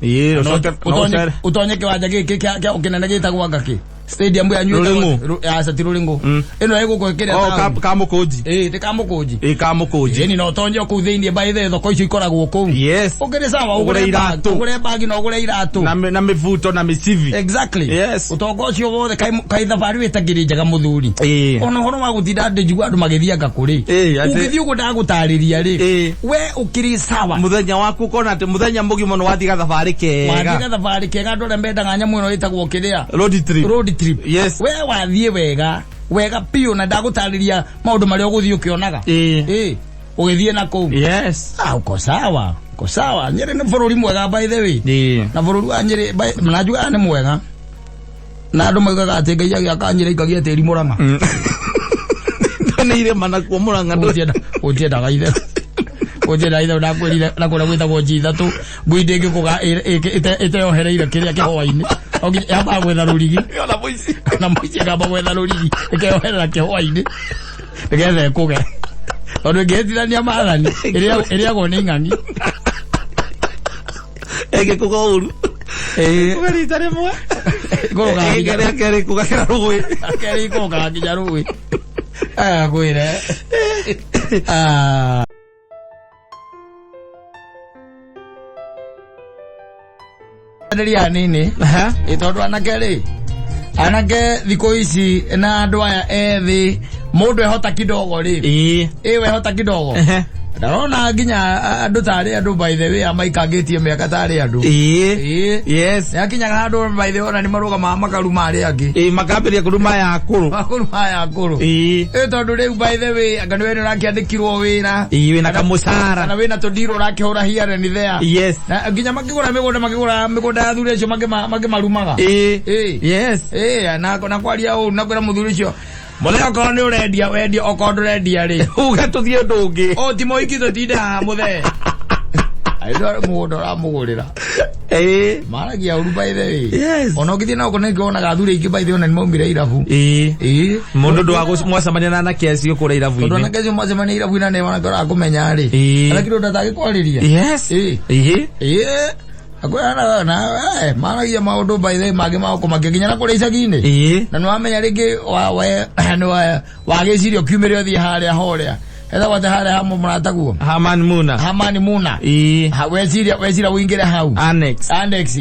utonye kiwanja giki kia ukinene gitagwo ngaki stadium ya nyuta ya Satirulingo ino ego ko kire kamukuji te kamukuji kamukuji ni no tonje ku thiini by the thoko icio ikoragwo ku yes ukire sawa ugure bagi no ugure iratu na mivuto na micivi exactly yes utongo ucio wothe kai thabari wetagiri njaga muthuri ona horo wa gutinda ndijigwa andu magithianga kuri ugithii ugo ndagutariria ri we ukiri sawa muthenya waku kona ati muthenya mugimo no wathiga thabari kega ndore mbendaga nyamu ino itagwo kiria road trip yes we wathie wega pio na ndagutariria maundu mari uguthii ukionaga ugithie na ku yes uko sawa Nyeri ni bururi mwega by the way na bururi wa Nyeri mnajua ni mwega na andu maugaga ati Ngai agiaka Nyeri ikagia tiri Murang'a ni ire mana ku Murang'a utienda gaithe ujira ithe ndakwirire na kura gwitagwo njithatu ngwindi ngikuga iteohereire kiria kihoaini ogi yamba gwetha rurigi na muici ngamba gwetha rurigi ikeoherera kihoaini nigetha kuge tondu ngetirania mathani iria go ni ng'ang'i kuga uru kugarita rimwe kuga keri kuga rugwi keri kuga nginya rugwi gwire ndiria nini itondu anake thiko ici na andu aya ethi mundu ehota kidogo ri we hota kidogo ndarona nginya andu tari andu by the way amaikangitie miaka tari andu yes yakinyaga andu by the way ona ni marugama makaruma ari angi makambiria kuruma ya akuru tondu riu by the way anga we rakiandikirwo wira wina kamucara na wina tondiro rakihura here ni there yes na nginya makigura migunda ya thuri cio mage marumaga yes na kwaria u na kwira muthuri cio mole ko ni urendia wendia oko ndurendia ri uga tuthie ndungi ti moiki tutinda muthe aido mundo ra mugurira maragia uru by the way ona ukithie na ukone ngona gathuri ingi by the way ona ni maumire irabu mundu ndo mwacamania na anake acio kura irabu ndo anake acio mwacamania irabu na ne wana ngora kumenya ri ana kindo ndatagi kwariria yes Akwara na mana ya maundu by the mage mako magikinya na kuri icagi-ini na no amenya ringi wa gicirio kiumirio thi haria horia etha wate haria hamo murataguo Hamani Muna weciria wingire hau Annex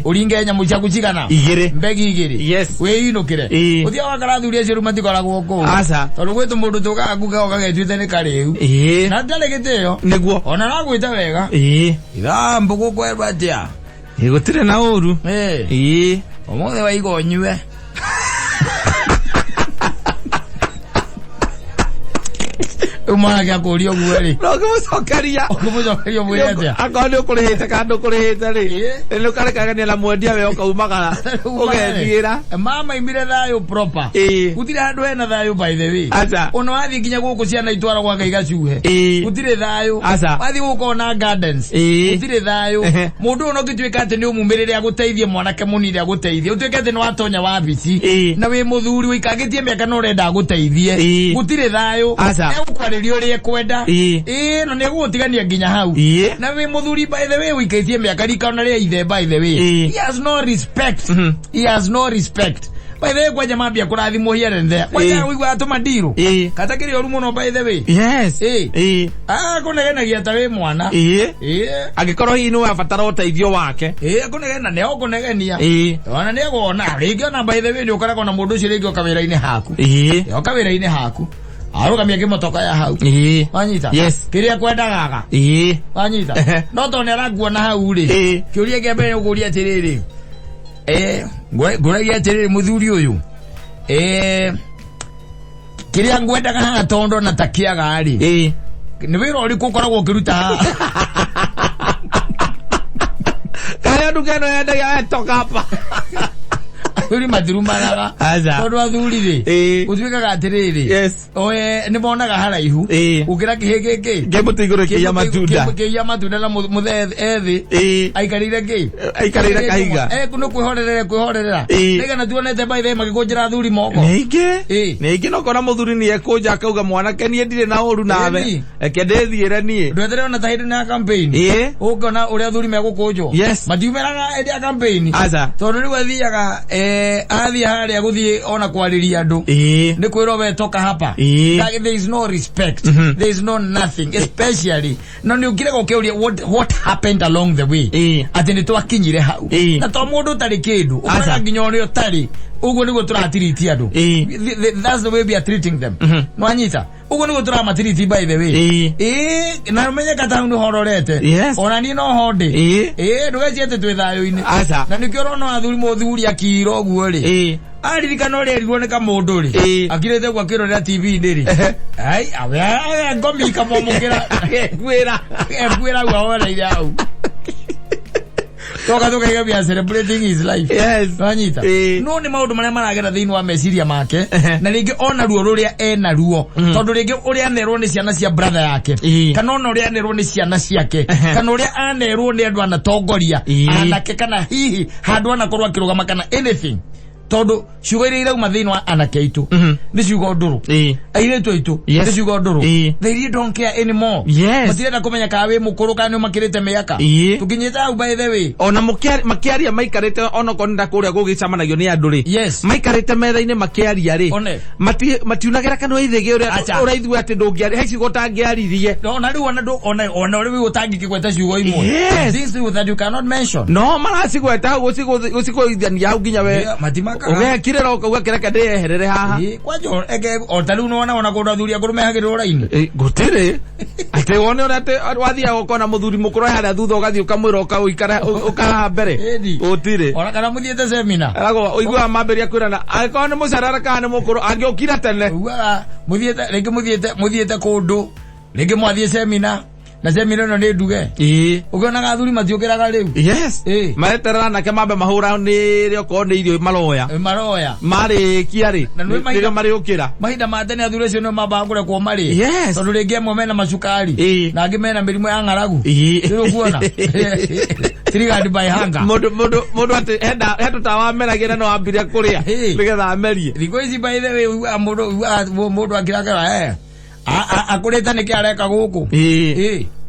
uringe nyamu ciaku cigana mbegi igiri yes wiyinukire uthia wakarathuria cio rumati koragwo ku asa tondu gwitu mundu tugakuga ugagetuite ni kariu na ndale gitio niguo ona nagwita wega itha mbugu kwerwa atia gutire na uru omothe waigo nyue umana kya kurio gueri no kumucokeria mwete akoni ukurihite kandu kurihite ri eno kare kagania la mwendia we ukaumagara ugethira mama imire thayo proper gutire handu hena thayo by the way acha ono wathi nginya guku ciana itwara gwa ngai gacuhe gutire thayo wathi guko na gardens gutire thayo mundu ono gitwika ati ni umumirire aguteithie mwanake munire aguteithie utwike ati ni watonya wabici na we muthuri wikagitie miaka no renda aguteithie gutire thayo rio rie kwenda no ne gutigania nginya hau na we muthuri by the way wikaitie miaka rika na ria ithe by the way he has no respect by the way kwa jamaa bia kurathimo here and there kwa wigwa atuma ndiro katakiri oru muno by the way yes kunegenagia ta we mwana agikorwo hi no abatara uteithio wake kunegena ne okunegenia ona ne gona ringi ona by the way ni ukarako na mundu ucio ringi okawira-ini haku okawira-ini haku arugamia kimotoka ya hau wanyita yes kiria kwenda gaga wanyita no tone araguona hau ri kiuria kia mbere uguria atiriri nguragia atiriri muthuri uyu kiria ngwenda gaga tondo na takiaga ri ni wira uri kukoragwo kiruta kaya ndukeno yenda ya toka hapa uri mathurumanaga tondu athuri ri utwikaga atiriri oe ni monaga haraihu ukira kihigiki ngemutu iguru kiya matunda na muthe ethi aikarire kahiga kuno kwihorerera niga na tuonete by the magikunjira athuri moko ningi no kona muthuri ni ekunja akauga mwanake nie ndire na uru nawe eke ndethiire nie ndwethere ona tahiri na campaign ukona uria athuri megukunjwo matiumeraga edia campaign tondu riu athiaga athi haria guthie ona kwariria andu ni kwiro we toka hapa there is no respect there is no nothing especially no ni ukire gukeuria what happened along the way ati ni twakinyire hau na to mundu tari kindu ukora nginya uri utari ugo nigo turatiriti andu that's the way we are treating them no anyita ugo nigo turamatiriti by the way na menye kata ndu hororete ona ni no honde ndugeci ate twi thayo-ini na nikio rono athuri muthuri akiro guo ri aririkana uri erirwo ni kamundu ri akirete gwa kirorera TV-ini ri ai awe ngomi kamomukira kwira gwa wona ira au toka iga bia celebrating his life wanyita no ni maundu maria maragera thiini wa meciria make na ringi ona ruo ruria ena ruo tondu ringi uria anerwo ni ciana cia brother yake kana ona uria anerwo ni ciana ciake kana uria anerwo ni andu anatongoria anake kana hihi handu anakorwo akirugama kana anything tondu ciugo iria irauma thiini wa anake aitu ni ciugo nduru airetu aitu ni ciugo nduru they really don't care anymore matirenda kumenya kana wi mukuru kana ni makirite miaka tukinyita au by the way ona makiaria maikarite ona konda kuria gugicamanagio ni andu ri maikarite metha-ini makiaria ri matiunagira kana ithege uria uraithua ati ndungiari haici gutangiaririe ona riu ona uri utangikigweta ciugo imwe this is that you cannot mention no maracigweta gucigwithania au nginya we oge kirero uga kireka ndeherere haha kwajo ege otalu no ona kundu athuri akuru mehagirwo raini gutire ate wone ora ate wathia gukona muthuri mukuru haria thutha ugathii ukamwira ukaikara ukaha mbere gutire ona kana muthiete seminar arago uigua mamberia kwirana akona mucarara kana ni mukuru angiokira tene uga muthiete kundu ringi mwathie seminar na seminar no ni nduge ukiona gathuri matiukiraga riu mareterera nake mambe mahura ni rio ko ni irio maroya marikia ri niga mariukira mahinda ma tene athuri acio no mamba ngure kwa mari tondu ringi amwe mena macukari na angi mena mirimu ya ng'aragu riu kuona triggered by hunger mundu ati hendu tawa meragira no ambiria kuria nigetha amerie thiko ici by the way mundu akiraga akureta niki areka guku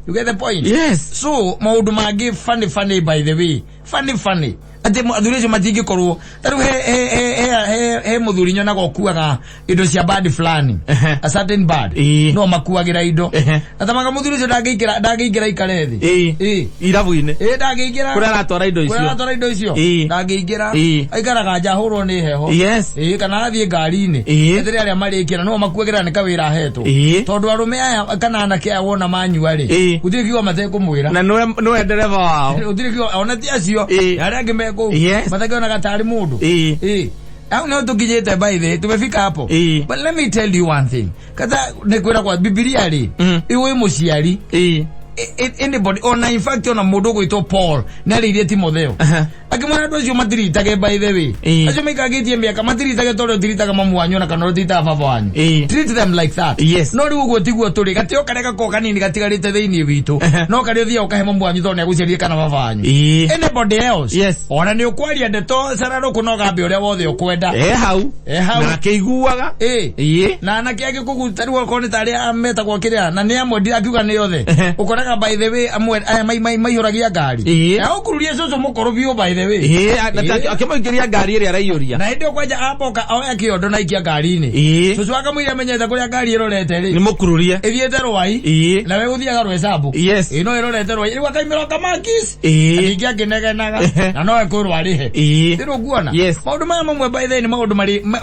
You get the point? Yes. So maundu magi funny by the way. Funny. Ate athuri cio matingi korwo taru he muthuri nyona gokuaga indo cia bad flani a certain bad no makuagira indo atamaga muthuri cio ndangĩingĩra ikarethi irabu-inĩ ndangĩingĩra kũrĩa aratwara indo icio ndangĩingĩra aikaraga nja hũrwo nĩ heho kana athiĩ ngari-inĩ ethere arĩa marĩkĩra no makuagira nĩ kawĩra ahetwo tondũ arũme aya kana anake aya wona manyua-rĩ gũtirĩ kiugo matekũmwĩra na nĩwe ndereba wao gũtirĩ kiugo ona ti acio arĩa angĩ meko matakiona gatari mundu au no tukijete by the tumefika hapo but let me tell you one thing kata nekwera kwa Biblia ri iwe muciari anybody ona in fact ona mundu gwitwo Paul na ririe Timotheo akimwana ndo cio matiritage by the way acio mikagitie miaka matiritage toro tiritaga mamu wanyu na kana rotita baba wanyu treat them like that no riu guo tiguo turi gatio kareka ko kanini gatigarite thiini witu no kari uthia ukahe mamu wanyu tone gucerie kana baba wanyu anybody else ona ni ukwaria ndeto sararo kunoga mbe uria wothe ukwenda hau na keiguaga na anake agikuguta riu okone tari ameta kwa kiria na ni amwe akiuga ni yothe ukoraga by the way amwe mai horagia ngari au kururia soso mukorobio by the way akimũingĩria ngari ĩrĩa araiyũria na hĩndĩ kwanja aboka oya kĩondo na ikia ngari-inĩ soso akamwĩra amenyete kũrĩa ngari ĩrorete-rĩ nĩ mũkururie ĩthiĩte rwai na we gũthiaga rwecabu no ĩrorete rwai rĩu akaimĩra kamakis ningĩ akĩnegenaga na no ekũrwo arĩhe rĩu nguona maũndũ maya mamwe by the way nĩ maũndũ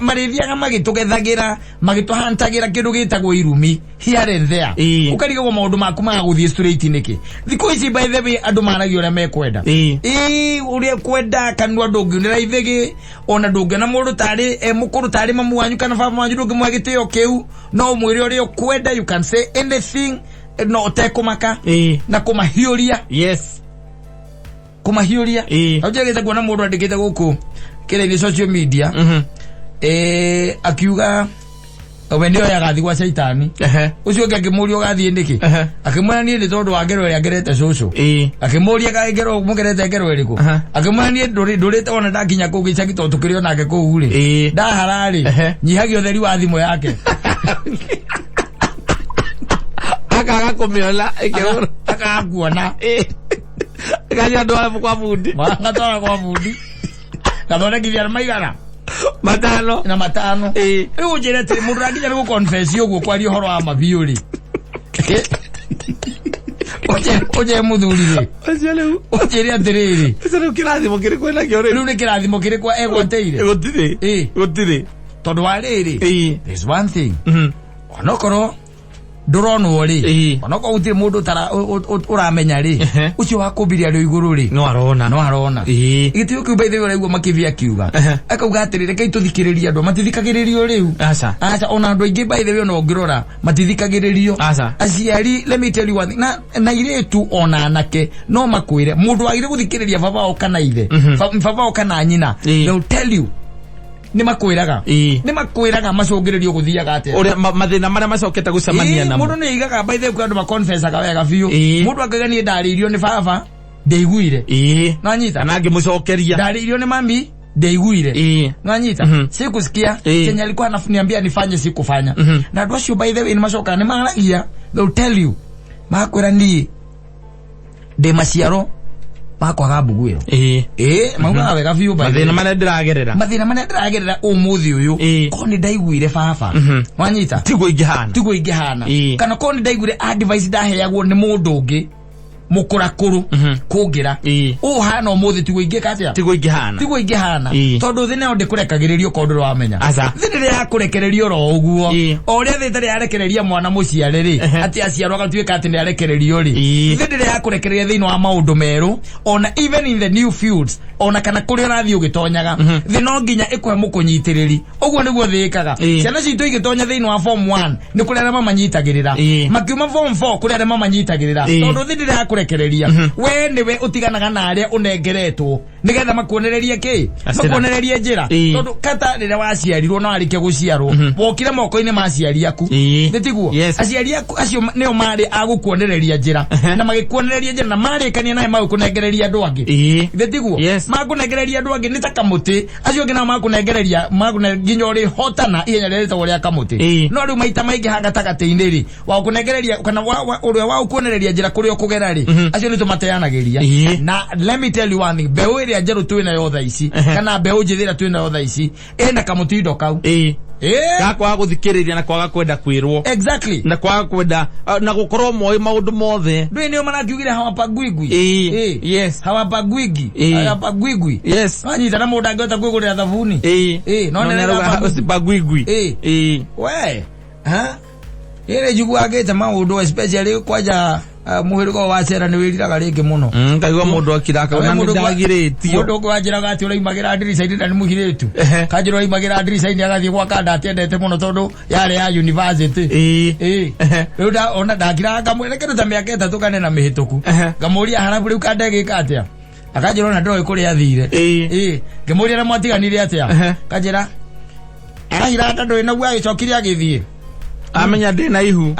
marĩthiaga magĩtũgethagĩra magĩtũhantagĩra kĩndũ gĩtagwo irumi here and there ũkarigagwo maũndũ maku magagũthiĩ straight nĩkĩ thikũ ici by the way andũ maragio ũrĩa mekwenda ũrĩa kwenda kanua ndũngĩonera ithĩgĩ ona ndũngĩona mũndũ tarĩ mũkũrũ tarĩ mamu wanyu kana baba wanyu ndũngĩmũhe gĩtĩo kĩu no mwĩre ũrĩa ũkwenda you can say anything no ũtekũmaka na kũmahiũria kũmahiũria aujagĩte kuona mũndũ andĩkĩte gũkũ kĩrĩa-inĩ social media akiuga we ndio yagathi gwa shaitani ucio ngakĩmũria ũgathiĩ ndĩkĩ akĩmwĩra niĩ nĩ tondũ wa ngero ĩrĩa ngerete cũcũ akĩmũria kaĩ ngero mũgerete ngero ĩrĩkũ akĩmwĩra niĩ ndũrĩte ona ndakinya kũu gĩcagi tondũ tũkĩrĩ onake kũu-rĩ ndahararĩ nyihagia ũtheri wa thimũ yake akaga kũmĩona akaga kuona akaja ndwara kwa bundi ngatwara kwa bundi gathondekithia maigana matano riu njire ati mundu ranginya ni guconfess uguo kwaria horo wa mabiuri oje muthuri ojere atiriri riu kirathimo kiri kwena kio riu ni kirathimo kiri kwa egwateire gutire tondu wa riri there's one thing onokoro nduronwo ri onoko gutire mundu tara uramenya ri ucio wakumbiria ri iguru ri no arona igitio kiu by the way igua makivia kiuga akauga atirire kai tuthikiriria andu matithikagiririo riu aca ona andu aingi by the way no ngirora matithikagiririo aciari let me tell you one thing na iretu ona anake no makwire mundu agire guthikiriria baba o kana ithe baba o kana nyina they'll tell you ni makwiraga macungiririo guthiaga atia ore mathina maria macokete gucemania namo mundu ni igaga by the way andu maconfessaga wega biu mundu akagania ndaririo ni baba ndeiguire na nyita na ngimucokeria ndaririo ni mami ndeiguire na nyita sikusikia chenye alikuwa ananiambia nifanye sikufanya na andu acio by the way ni macoka ni maragia they'll tell you makwira ni de maciaro makwaga mbuguyo mauga wega biu by mathina maria ndiragerera umuthi uyu ko ni ndaiguire baba wanyita tiguo ingihana kana ko ni ndaiguire advice ndaheagwo ni mundu ungi mukurakuru kungira hana umuthi tiguo ingikatia tiguo ingihana tondu thina ndikurekagiririo kondu wamenya thina ya kurekererio ro uguo oria thitari yarekereria mwana muciare ri ati aciarwa gatuika ati ni arekererio ri thina ya kurekereria thina wa maundu meru ona even in the new fields ona kana kuria rathi ugitonyaga thina nginya ikuhe mukunyitiriri uguo niguo thikaga ciana citu igitonya thina wa form 1 ni kuria arĩa mamanyitagirira makiuma form 4 kuria arĩa mamanyitagirira tondu thina ya kurekereria we niwe utiganaga na aria unengeretwo nigetha makuonererie ki makuonererie njira tondu kata rira waciarirwo na arike guciarwo wokire moko-ini ma aciari aku nditiguo aciari aku acio neo mari agukuonereria njira na magikuonereria njira na marikania nae magukunengereria andu angi nditiguo makunengereria andu angi ni ta kamuti acio ngina makunengereria makunenginya uri hotana ihenya rita uri akamuti no riu maita maingi hagatagati-ini ri wa kunengereria kana uri wa kuonereria njira kuri okugera ri acio ni tumateanagiria na let me tell you one thing beu iria njeru twina yo tha ici kana beu njithira twina yo tha ici ena kamutindo kau gakwaga guthikiriria na kwaga kwenda kwirwo exactly na kwaga kwenda na gukorwo moyo maundu mothe ndui nio manakiugire hawapagwigwi yes hawapagwigi hawapagwigwi anyita na mundu angihota kwigurira thabuni no hawapagwigwi we ha ire jiguagite maundu especially kwaja muhiriko wa cera ni wiriraga ringi muno kaigwa mundu akiraka na ndagiritio mundu kwajiraga ati uraimagira ndirica-ini na ni muhiritu kajiro aimagira ndirica-ini agathie gwa kanda atendete muno tondu yari ya university riu da ona ndakiraga ngamwire kindu ta miaka 3 kane na mihituku ngamuria harabu riu kanda gika atia akajiro na ndoi kuria athire ngimuria na mwatiganire atia kajira ahira ndoi na gwa gicokiria agithie amenya ndina ihu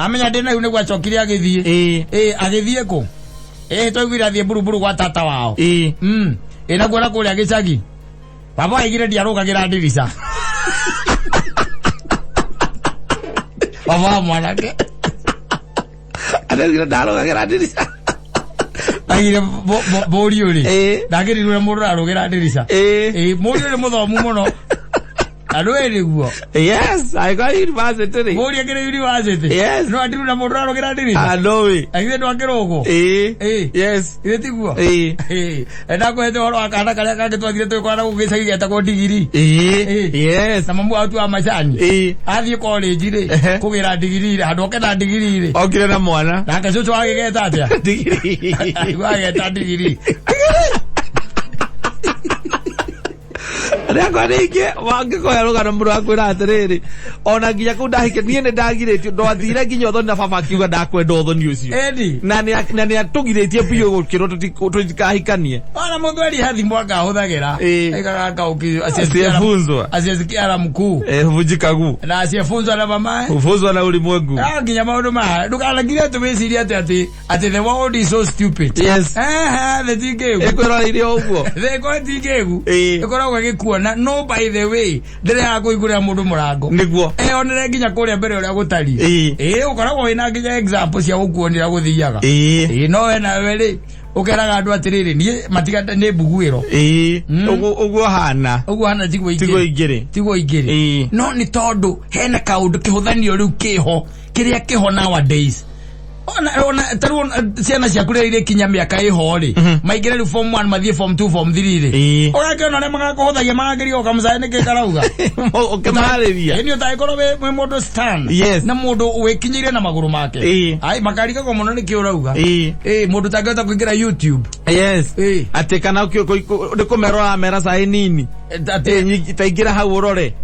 niguo acokirie agithie agithie ku twaiguire athie buruburu gwa tata wao naguo na kuria gicagi baba aigire ndiarugagira ndirica baba mwanake aragira ndarugagira ndirica agire borio ri ndagirirwe mundu arugira ndirica murio ri muthomu muno Aruere guo. Yes, I got university. Mori agere university. Yes. No adiru na moraro gira ndirica. No we. Agire no agerogo. Yes. Ire tiguo. Enda ko hete horo akana kale kage twathire twikwana gugicagi geta ko digiri. Yes. Na mamu atu amacani. Athie college ri kugira digiri ri handu na digiri ri. Okire na mwana. Na kacucu agigeta atia. Digiri. Agigeta digiri. Rega rege wange ko yaruga na muru akwira atiriri ona nginya ku ndahike nie ne ndagiretio ndwathire nginya thoni na baba akiuga ndakwenda uthoni ucio na ni atugiretie biyo gukiro tutikahikanie ona mundu ari hathi mwaka huthagira ikaga kauki asiyefunzwa asiyesikia mkuu vujikagu na asiyefunzwa na mama ufunzwa na ulimwengu nginya maundu ma ndukanagira tumeciria ati the world is so stupid yes the tigegu ekwira irio uguo the ko tigegu ekoragwo gikuona no by the way ndire ya kuiguria mundu murango niguo onere nginya kuria mbere uria gutari ukoragwo wina nginya example cia gukuonira guthiaga no wena weri ukeraga andu atiriri nie matiganda ne buguiro uguo hana tigwo igiri no ni tondu hena kaundu kihuthanio riu kiho kiria kiho nowadays ona taru ciana cia kuria ire kinya miaka iho ri maigire ru form 1 mathie form 2 form 3 ri ogakiona ne magakuhuthagia magagiria ukamucae niki karauga ukimariria ni utaikoro we mundu stand na mundu wikinyirie na maguru make ai makarika ko muno niki urauga mundu tangeta kuingira YouTube atekana ndikumero mera sai nini taingira hau urore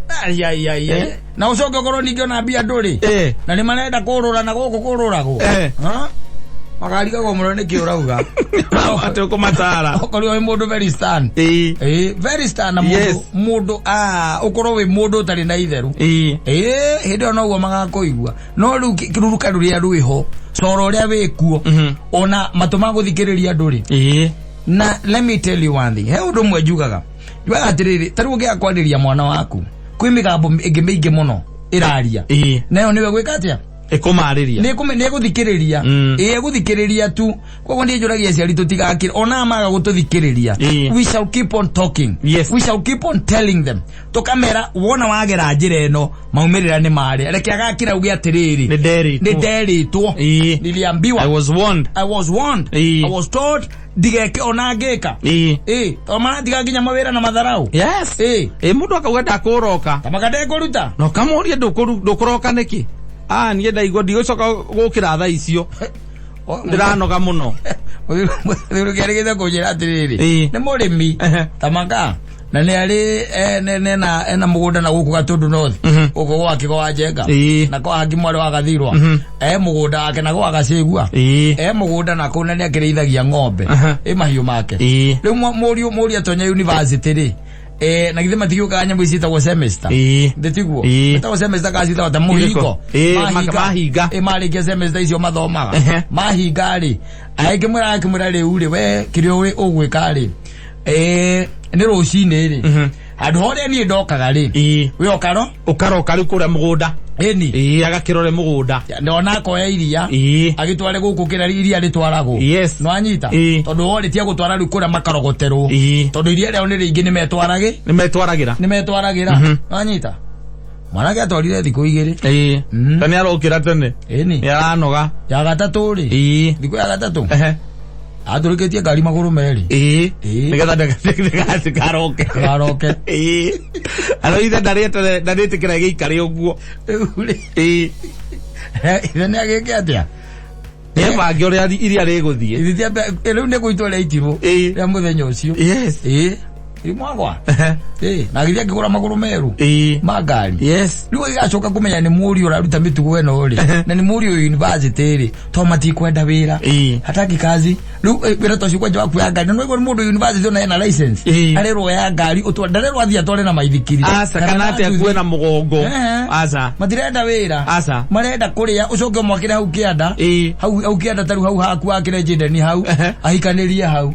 na ucoke ukorwo ningi ona mbia nduri na ni marenda kurura na guku kururagwo makarika ko muno niki urauga ati ukumatara ukorwo wi mundu very stand very stand na mundu ukorwo wi mundu utari na itheru hindi ona uguo magakuigua no riu kiruruka ruria rwiho coro uria wikuo ona matuma guthikiriria nduri na let me tell you one thing he undu mwe njugaga jwa atiriri taru ngiakwaniria mwana waku kwi migambo ingi muno iraria nayo niwe gwika atia ikumariria ni guthikiriria guthikiriria tu koguo ndi njuragia ciari tutigakira ona maga gututhikiriria we shall keep on talking we shall keep on telling them tukamera wona wagera njira eno maumirira ni mari reke agakira ugi atiriri ni deritwo niliambiwa I was warned I was told digeke ona ngeka to mana digakinya mawira na matharau mundu akauga ndakuroka kamakade kuruta no kamuria ndukuroka niki nie ndaigua ndigũcoka gũkĩra tha icio ndiranoga muno thiru kiarigite kunjira atiriri ni murimi tamaka na nä arä ena må gå nda na gå kå Gatundu North gå kå gwake gwa Njenga na kwa hangi mwarä wa Gathirwa må gå nda wake na gwa Gacigua må gå nda na kå na nä akä rä ithagia ng'ombe mahiå make rä u må riå atonya university rä na githe matigio ka nyambo icitagwo semester ndetiguo etagwo semester gacitagwo ta muhingo mahinga marikia semester icio mathomaga mahinga ri aike mwira riu ri we kirio we ugwika ri ni rucini ri andu hore ni ndokaga ri we ukaroka ri kuria mugunda eni agakirore mugunda ndona koya iria agitware guku kira iria ritwaragwo no anyita tondu hore tia gutwara ri kuria makarogoterwo tondu iria reo ni ringi ni metwaragira no anyita mwanake atwarire thiku igiri tani arokira tene ni aranoga ya gatatu ri thiku ya gatatu aturikitie ngari maguru meri nigetha ndagaroke alo ithe ndarete kira giikari uguo ithe ni agike atia bangi uria iria riguthie riu ni guitwo riitirwo ria muthenya ucio imwagwa na githia ngigura maguru meru ma ngari riu igacoka kumenya ni muri uraruta mitugo eno ri na ni muri university ri to matikwenda wira hataki kazi riu wira to cikwa jawaku ya ngari no igwa mundu university ona ena license arero ya ngari utwandarero athia atware na maithikiri kana ati akuwe na mugongo matirenda wira marenda kuria ucoke mwakire hau kianda hau kianda taru hau haku akire jindeni hau ahikanirie hau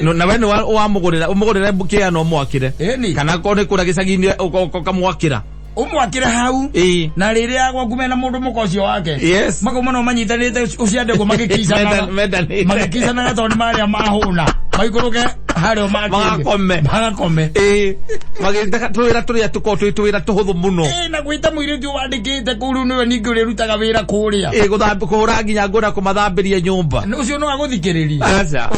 no na wene wa mugurira bukia no mwakire kana kone kura gicagi-ini ukamwakira umwakire hau na riria agwa kumena mundu mukocio wake makoma no manyitanite uciande ko magikisana na tondu maria mahuna maikuruke hario magakome magitaka turia tukotuira tuhuthu muno na gwita muiritu wandikite kuru niwe ningi uri rutaga wira kuria guthambi kuhura nginya ngura kumathambiria nyumba ucio no aguthikiriria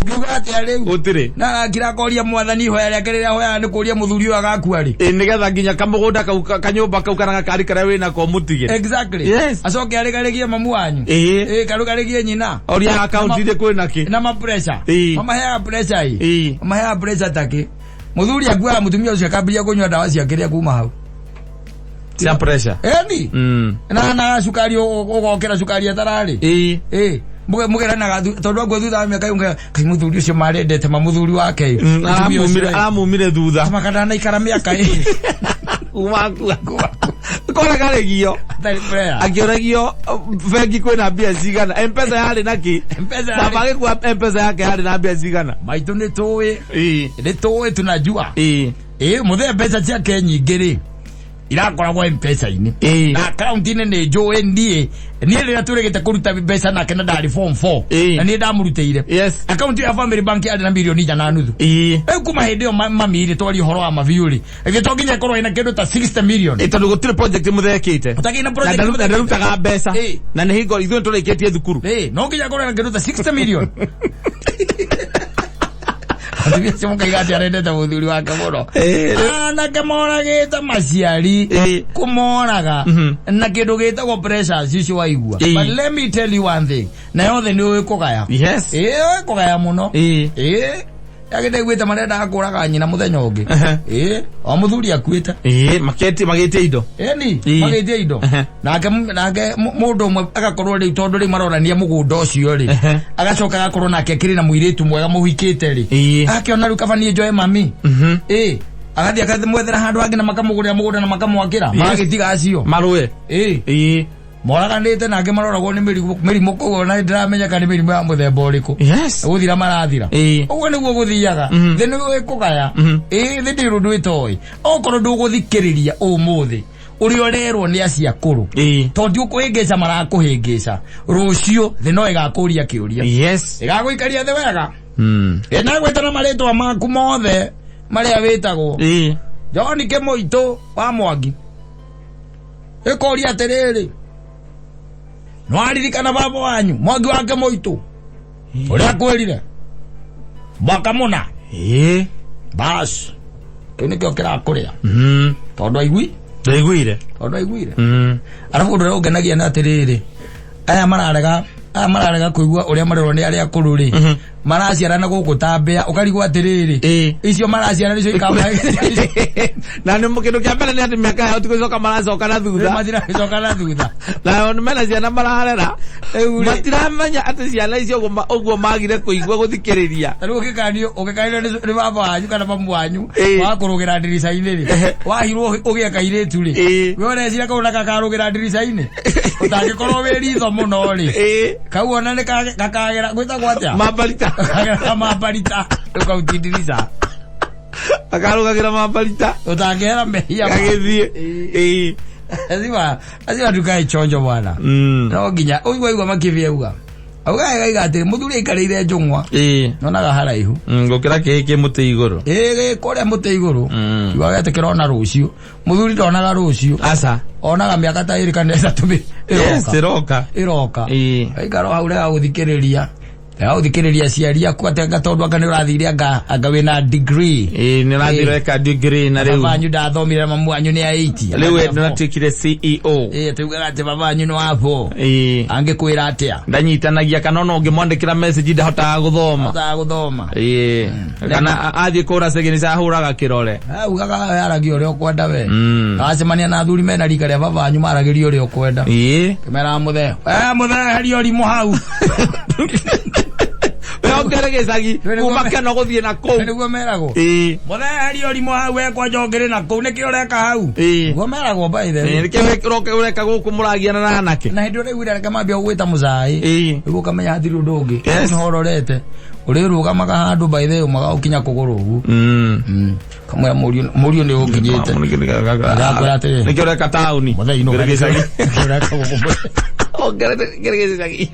ukiuga ati ariu utire na kirakoria mwathani hoya ria kiriria hoya ni kuria muthuri wa gakua ri nigetha nginya kamugunda kanyumba kau kana gakari kara wina ko mutige acoke arigarigie mamu wanyu karugarigie nyina oria account ile kwina ki na ma pressure mama hea pressure mahea pressure take muthuri agwa mutumia ucio akambia kunywa dawa cia kiria kuma hau cia pressure na sukari ugokera sukari atarari mugera na tondu agwa thutha miaka yunga kai muthuri ucio marendete mamuthuri wake aramumire thutha makana na ikara miaka kora garegio akioregio vengi kwina mbia cigana M-Pesa yari naki baba gikwa M-Pesa yake yari na mbia cigana maitu ni tuwe tunajua muthe pesa ciake nyingiri irakoragwo M-Pesa-ini na account-ini ni njũĩ nie rĩrĩa tũrĩgĩte kũruta mbeca nake na ndarĩ form 4 na niĩ ndamũrutĩire account ya Family Bank yarĩ na milioni 1.5 rĩu kuma hĩndĩ ĩyo mami rĩ twaria ũhoro wa mabiũ rĩ ĩgĩ to nginya ĩkorwo ĩna kĩndũ ta 60 million tondũ gũtirĩ project mũthekĩte ũtakĩ na project ndarutaga mbeca na nĩ hingo ithuĩ tũrĩkĩtie thukuru no nginya ĩkorwo ĩna kĩndũ ta 60 million Adivia simu kaigati arendete muthuri wake muno anake moragite maciari kumoraga na kindu gitagwo pressure cicio waigua but let me tell you one thing na yothe ni ukugaya kugaya muno agende gwita marenda akuraga nyina muthenya ungi o muthuri akuita magite indo magite indo nake mundu umwe agakorwo ri tondu ri marorania mugunda ucio ri agacoka agakorwo nake kiri na muiritu mwega muhikite ri akiona ru kabanie njoe mami agathi akathimwethera handu angi na makamugurira mugunda na makamwakira magitiga acio marue moraganite nake maroragwo ni mirimu koguo na ndiramenya kana mirimu ya muthemba uriku guthira marathira uguo niguo guthiaga thi ni wikugaya thi ndiru ndwitoi okorwo nduguthikiriria umuthi uri orerwo ni acia kuru tondu ukuhingica marakuhingica rucio thi no igakuria kiuria igaguikaria thi wega ena gwetana maritwa maku mothe maria witagwo John Kemoito wa Mwangi ikoria atiriri no aririkana baba wanyu Mwangi wa Kemoito uria kwirire bakamuna bas kini kyo kira kuria tondu aiguire arafu ndu ugenagia na atiriri aya mararega amararega kuigua uria marero ni aria kururi maraciarana guku tambea ukarigwa atiriri icio maraciarana icio ikamba na ni mukindu kia mbere ni ati miaka yao tikucoka maracoka na thutha matira coka na thutha na on mena ciana mararera matiramenya ati ciana icio uguo magire kuigua guthikiriria riu ugikanio ni baba wanyu kana mamu wanyu wakurugira ndirica-ini ri wahirwo ugieka iritu ri we urecira kau nakarugira ndirica-ini utangikorwo wi ritho muno ri kau ona ni kakagera gwitagwo atia mambarita ukautindirica akarugagira mambarita utangera mehia kagithie azima tukae chonjo bwana no nginya uigwa makivia auga ati muthuri ikarire njungwa nonaga haraihu ngukira kiki muti iguru kuria muti iguru iwa gete kirona rucio muthuri ndonaga rucio asa onaga miaka ta iri kana ithatu iroka aikaro hau rega guthikiriria uthikiriria ciaria ku atenga tondu anga ni urathire anga wina degree ni urathire ka degree na riu babanyu ndathomire mamu wanyu ni 80 riu we ndatikire CEO tugaga ati babanyu no hapo angikwira atia ndanyitanagia kana no ngimwandikira message ndahotaga guthoma kana athie kura segeni sa huraga kirore ugaga yaragio uri ukwenda we acemania na thuri mena rika ria babanyu maragirio uri ukwenda kimera muthe herio rimu hau ongeregecagi kuma keno guthie na kou niguo meragwo mutheheri urimu hau wekwa njongere na kou nikio ureka hau guo meragwo by the way nikio ureka guku muragiana na anake na hindi uriu reka mambia gwita mucai niguo kamenya hatiri undu ungi hororete urirugamaga handu by the way magaukinya kuguru uguo kamwe murio ni ukinyite nikio ureka tauni muthei no geregecagi ureka guku ongeregecagi